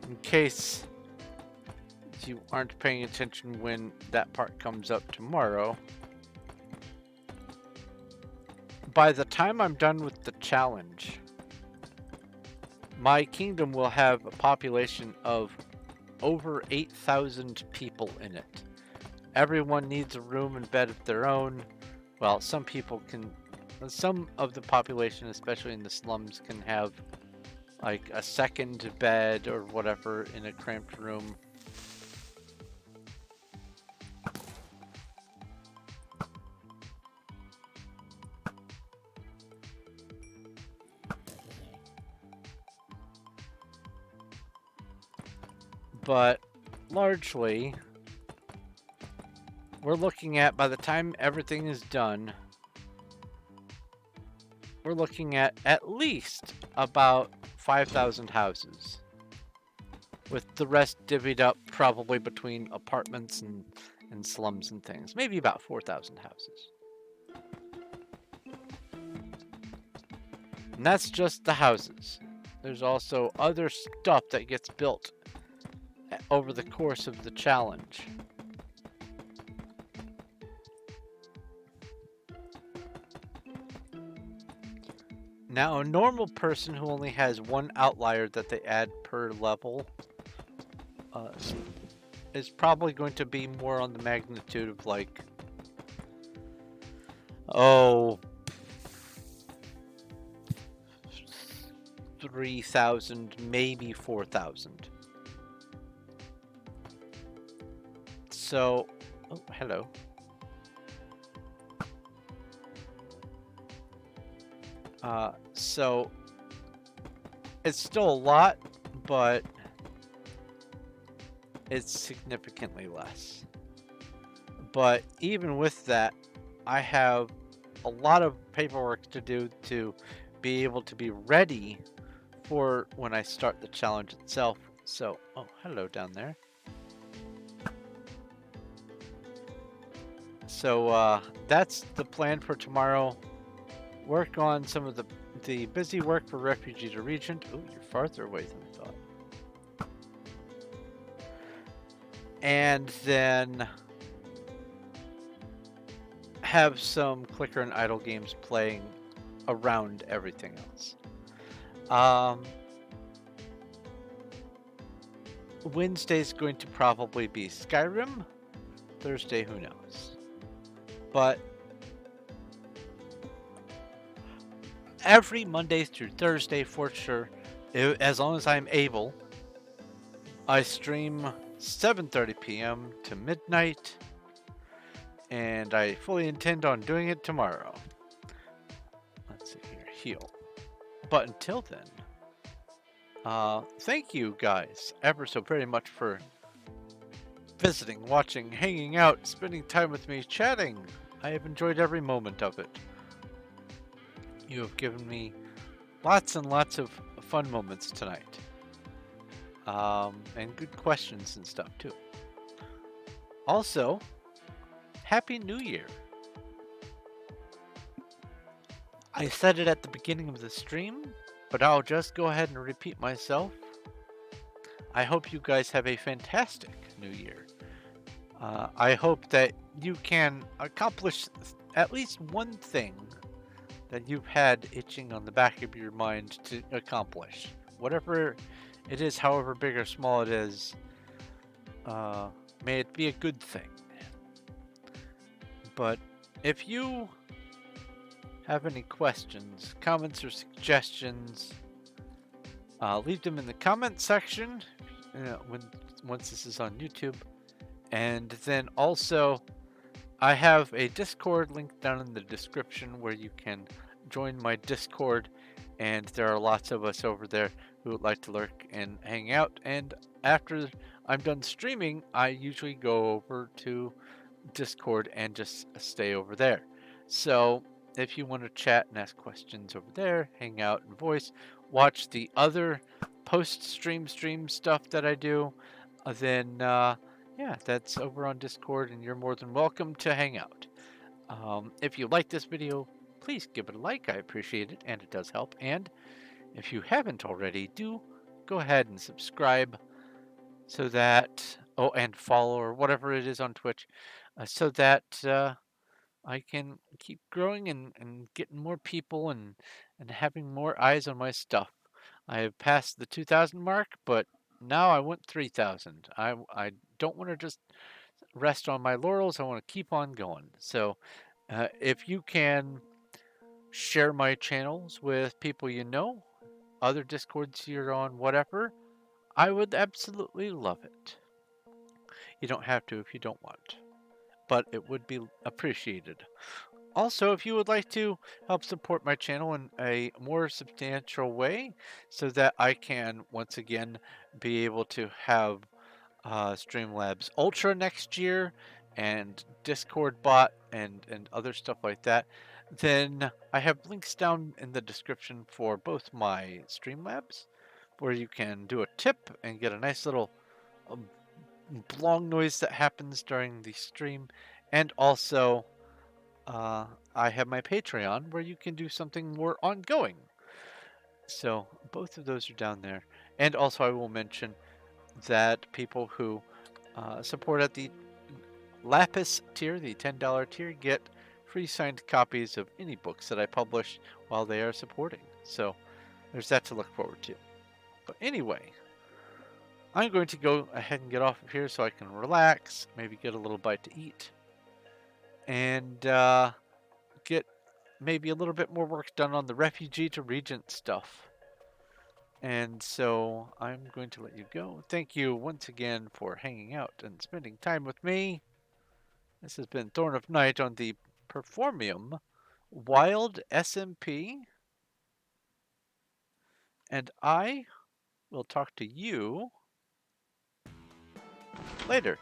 In case you aren't paying attention when that part comes up tomorrow, by the time I'm done with the challenge, my kingdom will have a population of over 8,000 people in it. Everyone needs a room and bed of their own. Well, some of the population, especially in the slums, can have like a second bed or whatever in a cramped room. But largely, we're looking at, by the time everything is done, we're looking at least about 5,000 houses, with the rest divvied up probably between apartments and slums and things. Maybe about 4,000 houses. And that's just the houses. There's also other stuff that gets built over the course of the challenge. Now, a normal person who only has one outlier that they add per level is probably going to be more on the magnitude of like, 3,000, maybe 4,000. So, oh, hello. So it's still a lot, but it's significantly less. But even with that, I have a lot of paperwork to do to be able to be ready for when I start the challenge itself. So, oh, hello down there. So that's the plan for tomorrow. Work on some of the busy work for refugee to regent. Oh, you're farther away than I thought. And then have some clicker and idle games playing around everything else. Wednesday's going to probably be Skyrim. Thursday, who knows? But every Monday through Thursday, for sure, as long as I'm able, I stream 7:30 p.m. to midnight, and I fully intend on doing it tomorrow. Let's see here, heal. But until then, thank you guys ever so very much for visiting, watching, hanging out, spending time with me, chatting. I have enjoyed every moment of it. You have given me lots and lots of fun moments tonight. And good questions and stuff too. Also, Happy New Year. I said it at the beginning of the stream, but I'll just go ahead and repeat myself. I hope you guys have a fantastic New Year. I hope that you can accomplish at least one thing that you've had itching on the back of your mind to accomplish. Whatever it is, however big or small it is, may it be a good thing. But if you have any questions, comments, or suggestions, leave them in the comment section once this is on YouTube. And then also, I have a Discord link down in the description where you can join my Discord, and there are lots of us over there who would like to lurk and hang out. And after I'm done streaming, I usually go over to Discord and just stay over there. So if you want to chat and ask questions over there, hang out and voice, watch the other post-stream stuff that I do, then yeah, that's over on Discord, and you're more than welcome to hang out. If you like this video, please give it a like. I appreciate it, and it does help. And if you haven't already, do go ahead and subscribe so that, oh, and follow or whatever it is on Twitch, so that I can keep growing and getting more people and having more eyes on my stuff. I have passed the 2,000 mark, but now I want 3,000. I don't want to just rest on my laurels. I want to keep on going. So if you can share my channels with people you know, other Discords you're on, whatever, I would absolutely love it. You don't have to if you don't want, but it would be appreciated. Also, if you would like to help support my channel in a more substantial way so that I can once again be able to have Streamlabs Ultra next year and Discord bot and other stuff like that, then I have links down in the description for both my Streamlabs, where you can do a tip and get a nice little long noise that happens during the stream, and also I have my Patreon where you can do something more ongoing. So both of those are down there. And also I will mention that people who support at the Lapis tier, the $10 tier, get free signed copies of any books that I publish while they are supporting. So there's that to look forward to. But anyway, I'm going to go ahead and get off of here so I can relax, maybe get a little bite to eat, and get maybe a little bit more work done on the refugee to regent stuff. And so I'm going to let you go. Thank you once again for hanging out and spending time with me. This has been Thorn of Night on the Performium Wild SMP. And I will talk to you later.